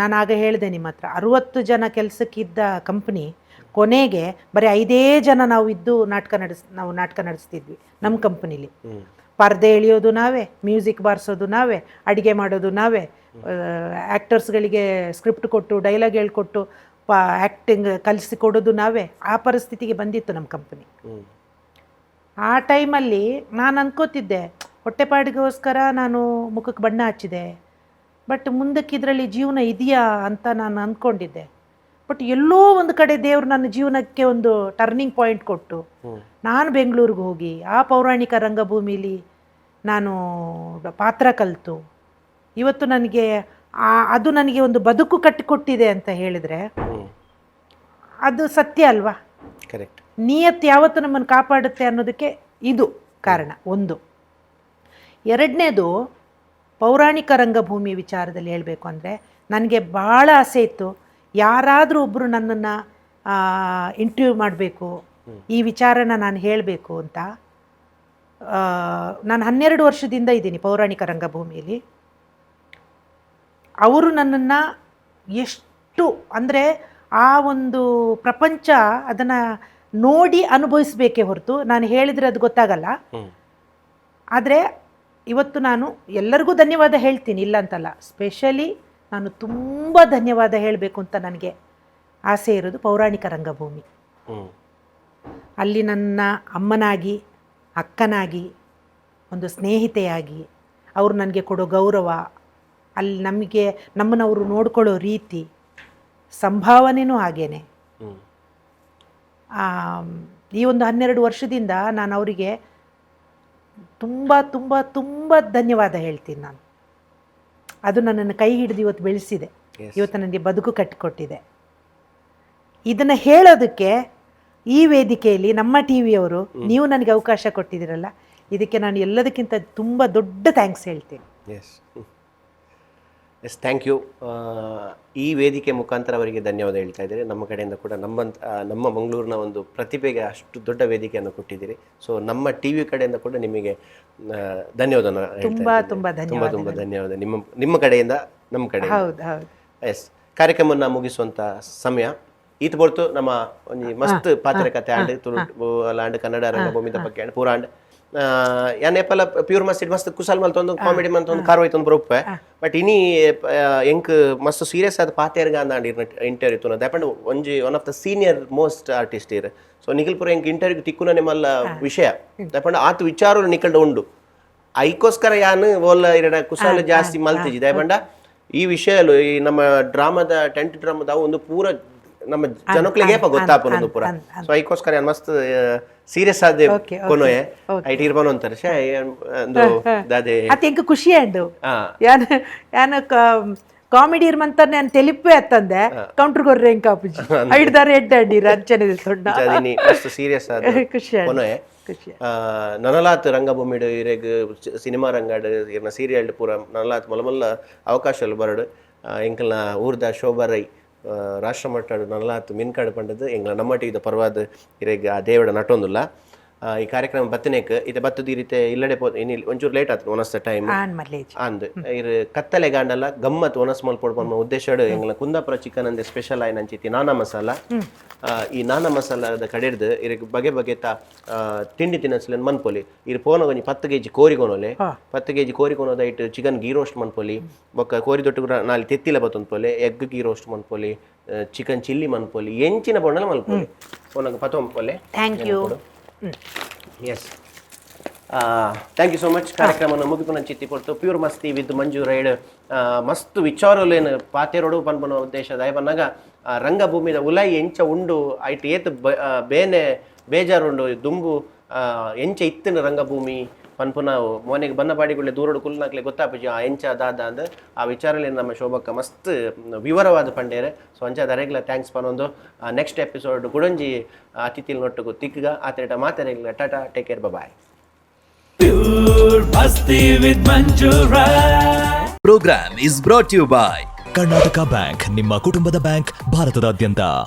ನಾನು ಆಗ ಹೇಳಿದೆ ನಿಮ್ಮ ಹತ್ರ, 60 ಜನ ಕೆಲಸಕ್ಕಿದ್ದ ಕಂಪ್ನಿ ಕೊನೆಗೆ ಬರೀ 5 ಜನ ನಾವು ಇದ್ದು ನಾಟಕ ನಡೆಸ್ತಿದ್ವಿ ನಮ್ಮ ಕಂಪ್ನೀಲಿ. ಪರ್ದೆ ಎಳೆಯೋದು ನಾವೇ, ಮ್ಯೂಸಿಕ್ ಬಾರಿಸೋದು ನಾವೇ, ಅಡುಗೆ ಮಾಡೋದು ನಾವೇ, ಆ್ಯಕ್ಟರ್ಸ್ಗಳಿಗೆ ಸ್ಕ್ರಿಪ್ಟ್ ಕೊಟ್ಟು ಡೈಲಾಗ್ ಹೇಳ್ಕೊಟ್ಟು ಆ್ಯಕ್ಟಿಂಗ್ ಕಲಿಸಿಕೊಡೋದು ನಾವೇ. ಆ ಪರಿಸ್ಥಿತಿಗೆ ಬಂದಿತ್ತು ನಮ್ಮ ಕಂಪನಿ. ಆ ಟೈಮಲ್ಲಿ ನಾನು ಅನ್ಕೋತಿದ್ದೆ, ಹೊಟ್ಟೆಪಾಡಿಗೋಸ್ಕರ ನಾನು ಮುಖಕ್ಕೆ ಬಣ್ಣ ಹಚ್ಚಿದೆ, ಬಟ್ ಮುಂದಕ್ಕೆ ಇದರಲ್ಲಿ ಜೀವನ ಇದೆಯಾ ಅಂತ ನಾನು ಅಂದ್ಕೊಂಡಿದ್ದೆ. ಬಟ್ ಎಲ್ಲೋ ಒಂದು ಕಡೆ ದೇವರು ನನ್ನ ಜೀವನಕ್ಕೆ ಒಂದು ಟರ್ನಿಂಗ್ ಪಾಯಿಂಟ್ ಕೊಟ್ಟು ನಾನು ಬೆಂಗಳೂರಿಗೆ ಹೋಗಿ ಆ ಪೌರಾಣಿಕ ರಂಗಭೂಮಿಲಿ ನಾನು ಪಾತ್ರ ಕಲಿತು ಇವತ್ತು ಅದು ನನಗೆ ಒಂದು ಬದುಕು ಕಟ್ಟಿಕೊಟ್ಟಿದೆ ಅಂತ ಹೇಳಿದರೆ ಅದು ಸತ್ಯ ಅಲ್ವಾ? ಕರೆಕ್ಟ್. ನಿಯತ್ತು ಯಾವತ್ತು ನಮ್ಮನ್ನು ಕಾಪಾಡುತ್ತೆ ಅನ್ನೋದಕ್ಕೆ ಇದು ಕಾರಣ ಒಂದು. ಎರಡನೇದು, ಪೌರಾಣಿಕ ರಂಗಭೂಮಿ ವಿಚಾರದಲ್ಲಿ ಹೇಳಬೇಕು ಅಂದರೆ ನನಗೆ ಭಾಳ ಆಸೆ ಇತ್ತು, ಯಾರಾದರೂ ಒಬ್ಬರು ನನ್ನನ್ನು ಇಂಟರ್ವ್ಯೂ ಮಾಡಬೇಕು, ಈ ವಿಚಾರನ ನಾನು ಹೇಳಬೇಕು ಅಂತ. ನಾನು 12 ವರ್ಷದಿಂದ ಇದ್ದೀನಿ ಪೌರಾಣಿಕ ರಂಗಭೂಮಿಯಲ್ಲಿ. ಅವರು ನನ್ನನ್ನು ಎಷ್ಟು ಅಂದರೆ ಆ ಒಂದು ಪ್ರಪಂಚ ಅದನ್ನು ನೋಡಿ ಅನುಭವಿಸಬೇಕೇ ಹೊರತು ನಾನು ಹೇಳಿದರೆ ಅದು ಗೊತ್ತಾಗಲ್ಲ. ಆದರೆ ಇವತ್ತು ನಾನು ಎಲ್ಲರಿಗೂ ಧನ್ಯವಾದ ಹೇಳ್ತೀನಿ, ಇಲ್ಲ ಅಂತಲ್ಲ. ಸ್ಪೆಷಲಿ ನಾನು ತುಂಬ ಧನ್ಯವಾದ ಹೇಳಬೇಕು ಅಂತ ನನಗೆ ಆಸೆ ಇರೋದು ಪೌರಾಣಿಕ ರಂಗಭೂಮಿ. ಅಲ್ಲಿ ನನ್ನ ಅಮ್ಮನಾಗಿ, ಅಕ್ಕನಾಗಿ, ಒಂದು ಸ್ನೇಹಿತೆಯಾಗಿ ಅವರು ನನಗೆ ಕೊಡೋ ಗೌರವ, ಅಲ್ಲಿ ನಮ್ಮನ್ನವರು ನೋಡ್ಕೊಳ್ಳೋ ರೀತಿ, ಸಂಭಾವನೆಯೂ ಹಾಗೇನೆ. ಈ ಒಂದು 12 ವರ್ಷದಿಂದ ನಾನು ಅವರಿಗೆ ತುಂಬ ತುಂಬ ತುಂಬ ಧನ್ಯವಾದ ಹೇಳ್ತೀನಿ. ನಾನು ಅದು ನನ್ನನ್ನು ಕೈ ಹಿಡಿದು ಇವತ್ತು ಬೆಳೆಸಿದೆ, ಇವತ್ತು ನನಗೆ ಬದುಕು ಕಟ್ಟಿಕೊಟ್ಟಿದೆ. ಇದನ್ನು ಹೇಳೋದಕ್ಕೆ ಈ ವೇದಿಕೆಯಲ್ಲಿ ನಮ್ಮ ಟಿ ವಿಯವರು ನೀವು ನನಗೆ ಅವಕಾಶ ಕೊಟ್ಟಿದ್ದೀರಲ್ಲ, ಇದಕ್ಕೆ ನಾನು ಎಲ್ಲದಕ್ಕಿಂತ ತುಂಬ ದೊಡ್ಡ ಥ್ಯಾಂಕ್ಸ್ ಹೇಳ್ತೀನಿ. Yes thank you. ಈ ವೇದಿಕೆ ಮುಖಾಂತರ ಅವರಿಗೆ ಧನ್ಯವಾದ ಹೇಳ್ತಾ ಇದ್ದೀರಿ. ನಮ್ಮ ಕಡೆಯಿಂದ ಕೂಡ ನಮ್ಮ ಮಂಗಳೂರಿನ ಒಂದು ಪ್ರತಿಭೆಗೆ ಅಷ್ಟು ದೊಡ್ಡ ವೇದಿಕೆಯನ್ನು ಕೊಟ್ಟಿದ್ದೀರಿ. ಸೊ ನಮ್ಮ ಟಿ ವಿ ಕಡೆಯಿಂದ ಕೂಡ ನಿಮಗೆ ಧನ್ಯವಾದನ ತುಂಬ ಧನ್ಯವಾದ ನಿಮ್ಮ ಕಡೆಯಿಂದ ನಮ್ಮ ಕಡೆ. ಹೌದು ಹೌದು. ಎಸ್ ಕಾರ್ಯಕ್ರಮವನ್ನು ಮುಗಿಸುವಂಥ ಸಮಯ ಈತ ಬೋರ್ತು. ನಮ್ಮ ಒಂದು ಮಸ್ತ್ ಪಾತ್ರಕತೆ ಆಂಡ್ ತುಳು ಕನ್ನಡ ರಂಗಭೂಮಿದ ಬಗ್ಗೆ ಆಂಡ್ ಪೂರ ಆಂಡ್ ಯಾನ್ ಏಪಲ ಪ್ಯೂರ್ ಮಸ್ತ್ ಮಸ್ತ್ ಕುಸಲ್ ಮಲ್ತೊಂದು ಕಾಮಿಡಿ ಮಲ್ತೊಂದು ಕಾರ್ವೈತೊಂದು ಬರೋಪ್ಪೆ. ಬಟ್ ಇನಿ ಎಂಕ್ ಮಸ್ತ್ ಸೀರಿಯಸ್ ಆದ ಪಾತೆರ್ಗ ಅಂದಾಂಡ್ ಇಂಟರ್ವ್ಯೂ ತುನ ದಯಪಂಡ್ ಒಂಜಿ one of the senior most artist ಇರ್. ಸೊ ನಿಖಿಲ್ ಪುರ ಎಂಕ್ ಇಂಟರ್ವ್ಯೂ ತಿಕ್ಕುನ ಮಲ್ಲ ವಿಷಯ ದಯಪಂಡ್ ಆತು ವಿಚಾರಗಳು ನಿಖಲ್ಡ ಉಂಡು. ಐಕೋಸ್ಕರ ಯಾನ್ ಓಲ್ಲ ಇರಡ ಕುಸಲ್ ಜಾಸ್ತಿ ಮಲ್ತಿಜಿ ದಯಪಂಡ ಈ ವಿಷಯಲು ಈ ನಮ್ಮ ಡ್ರಾಮಾದ ಟೆಂಟ್ ಡ್ರಾಮಾದ ಒಂದು ಪೂರ ನಮ್ಮ ಜನಕ್ಲಿಗೆ ಗೊತ್ತಾಪನೊಂದು ಪೂರ. ಸೊ ಐಕೋಸ್ಕರ ಯಾನ್ ಮಸ್ತ್ ಸೀರಿಯಸ್ ಆದ ಕೊನೋಯೆ ಐಟ್ ಇರ್ಬಾನು ಅಂತಾರೆ ದಾದೆ ಅತ್ತೆ ಎಂಕ್ ಖುಷಿ ಅಂಡು ಯಾನ ಕಾಮಿಡಿ ಇರ್ಮಂತ ನಾನು ತೆಲಿಪೆ ಅತ್ತಂದೆ ಕೌಂಟರ್ ಗೊರ್ರೆ ಎಂಕ ಅಪ್ಪುಜಿ ಐಡ್ದಾರೆ ಎಡ್ಡಾಡಿರ ಅಂಚನೆ ತೊಂಡ ಜಾದಿನಿ ಮಸ್ತ್ ಸೀರಿಯಸ್ ಆದ ಖುಷಿ ಕೊನೋಯೆ ನನಲಾತ್ ರಂಗಭೂಮಿಡು ಇರೆಗ್ ಸಿನಿಮಾ ರಂಗಾಡು ಇರ್ನ ಸೀರಿಯಲ್ ಪೂರ ನನಲಾತ್ ಮಲ್ಲ ಅವಕಾಶಲು ಬರಡು ಎಂಕಲ್ನ ಊರ್ದ ಶೋಭರೈ ರಾಷ್ಟ್ರ ಮಟ್ಟ ನನಲಾತ್ ಮಿನ್ಕಾಡು ಪಂಡದು ಎಂಗ್ಲ ನಮ್ಮ ಟಿವಿದ ಪರ್ವಾದ ಇರೆಗ್ ಆ ದೇವಡ ನಟೊಂದುಲ್ಲ. ಈ ಕಾರ್ಯಕ್ರಮ ಬತ್ತನೇಕ್ ಇದು ಬತ್ತದ ಈ ರೀತಿ ಇಲ್ಲಡೆ ಇನ್ನು ಒಂಚೂರು ಲೇಟ್ ಆಯ್ತು ಒನಸ್ತ ಟೈಮ್ ಅಂದ್ ಇರು ಕತ್ತಲೆ ಗಾಂಡಲ್ಲ ಗಮ್ಮತ್ ಒನಸ್ ಮಲ್ಪಡ್ಬ ಉದ್ದೇಶ ಎಂಗ್ಲ ಕುಂದಾಪುರ ಚಿಕನ್ ಅಂದೆ ಸ್ಪೆಷಲ್ ಆಯ್ನ ಅಂಚಿತಿ ನಾನಾ ಮಸಾಲ. ಈ ನಾನಾ ಮಸಾಲದ ಕಡೆಡ್ದು ಇರಗ್ ಬಗೆ ಬಗೆತ ತಿಂಡಿ ತಿನ್ನಸ್ಲೇನ್ ಮನ್ಪೊಲಿ ಇರು ಪೋನ ಒಂಜಿ 10 kg ಕೋರಿಕೊನೊಲೆ 10 kg ಕೋರಿಕೊನೋದ ಇಟ್ಟು ಚಿಕನ್ ಗೀ ರೋಸ್ಟ್ ಮನ್ಪೊಲಿ ಬೊಕ್ಕ ಕೋರಿ ದೊಟ್ಟು ನಾಲಿ ತೆತ್ತಿಲ ಬತ್ತೊಂದ್ಪೊಲಿ ಎಗ್ ಗೀ ರೋಸ್ಟ್ ಮನ್ಪೊಲಿ ಚಿಕನ್ ಚಿಲ್ಲಿ ಮನ್ಪೊಲಿ ಎಂಚಿನ ಬೊಂಡಲ ಮಲ್ಪೊಲಿ ಪೋನಗ ಪತ ಮನ್ಪೊಲಿ. Thank you. Yes thank you so much. ಕಾರ್ಯಕ್ರಮವನ್ನು ಮುಗಿಪುನ ಚಿತ್ತಿ ಕೊಡ್ತು ಪ್ಯೂರ್ ಮಸ್ತಿ ವಿತ್ ಮಂಜು ರೈಡ್ ಮಸ್ತ್ ವಿಚಾರಲೇನು ಪಾತೆರೋಡು ಪನ್ಪನ ಉದ್ದೇಶ ದಯಪನ್ನಾಗ ರಂಗಭೂಮಿದ ಉಲೈ ಎಂಚ ಉಂಡು ಐಟ್ ಏತ್ ಬೇನೆ ಬೇಜಾರುಂಡು ದುಂಬು ಎಂಚ ಇತ್ತಿನ ರಂಗಭೂಮಿ ಪನ್ಪುನ ಮೋನೆಗೆ ಬನ್ನ ಪಾಡಿಗುಳ್ಳೆ ದೂರೋಡು ಕುಲ್ನಾಕ್ಲೆ ಗೊತ್ತಾಪುಜಿ ಆ ಎಂಚ ದಾದ ಅಂದ್ ಆ ವಿಚಾರಲೇನು ನಮ್ಮ ಶೋಭಕ್ಕ ಮಸ್ತ್ ವಿವರವಾದ ಪಂಡೇರೆ. ಸೊ ಅಂಚಾದ ಅರೆಗ್ಲ ಥ್ಯಾಂಕ್ಸ್ ಪನ್ನೊಂದು. ನೆಕ್ಸ್ಟ್ ಎಪಿಸೋಡ್ ಗುಡಂಜಿ ಅತಿಥಿಲ್ ನೊಟ್ಟುಗು ತಿಕ್ಕಗ ಆತೇಟ ಮಾತಾರೆಗ್ಲ tata take care bye. Pure Masti with Manju Rai. Programme is brought you by Karnataka bank, ನಿಮ್ಮ ಕುಟುಂಬದ ಬ್ಯಾಂಕ್, ಭಾರತದಾದ್ಯಂತ.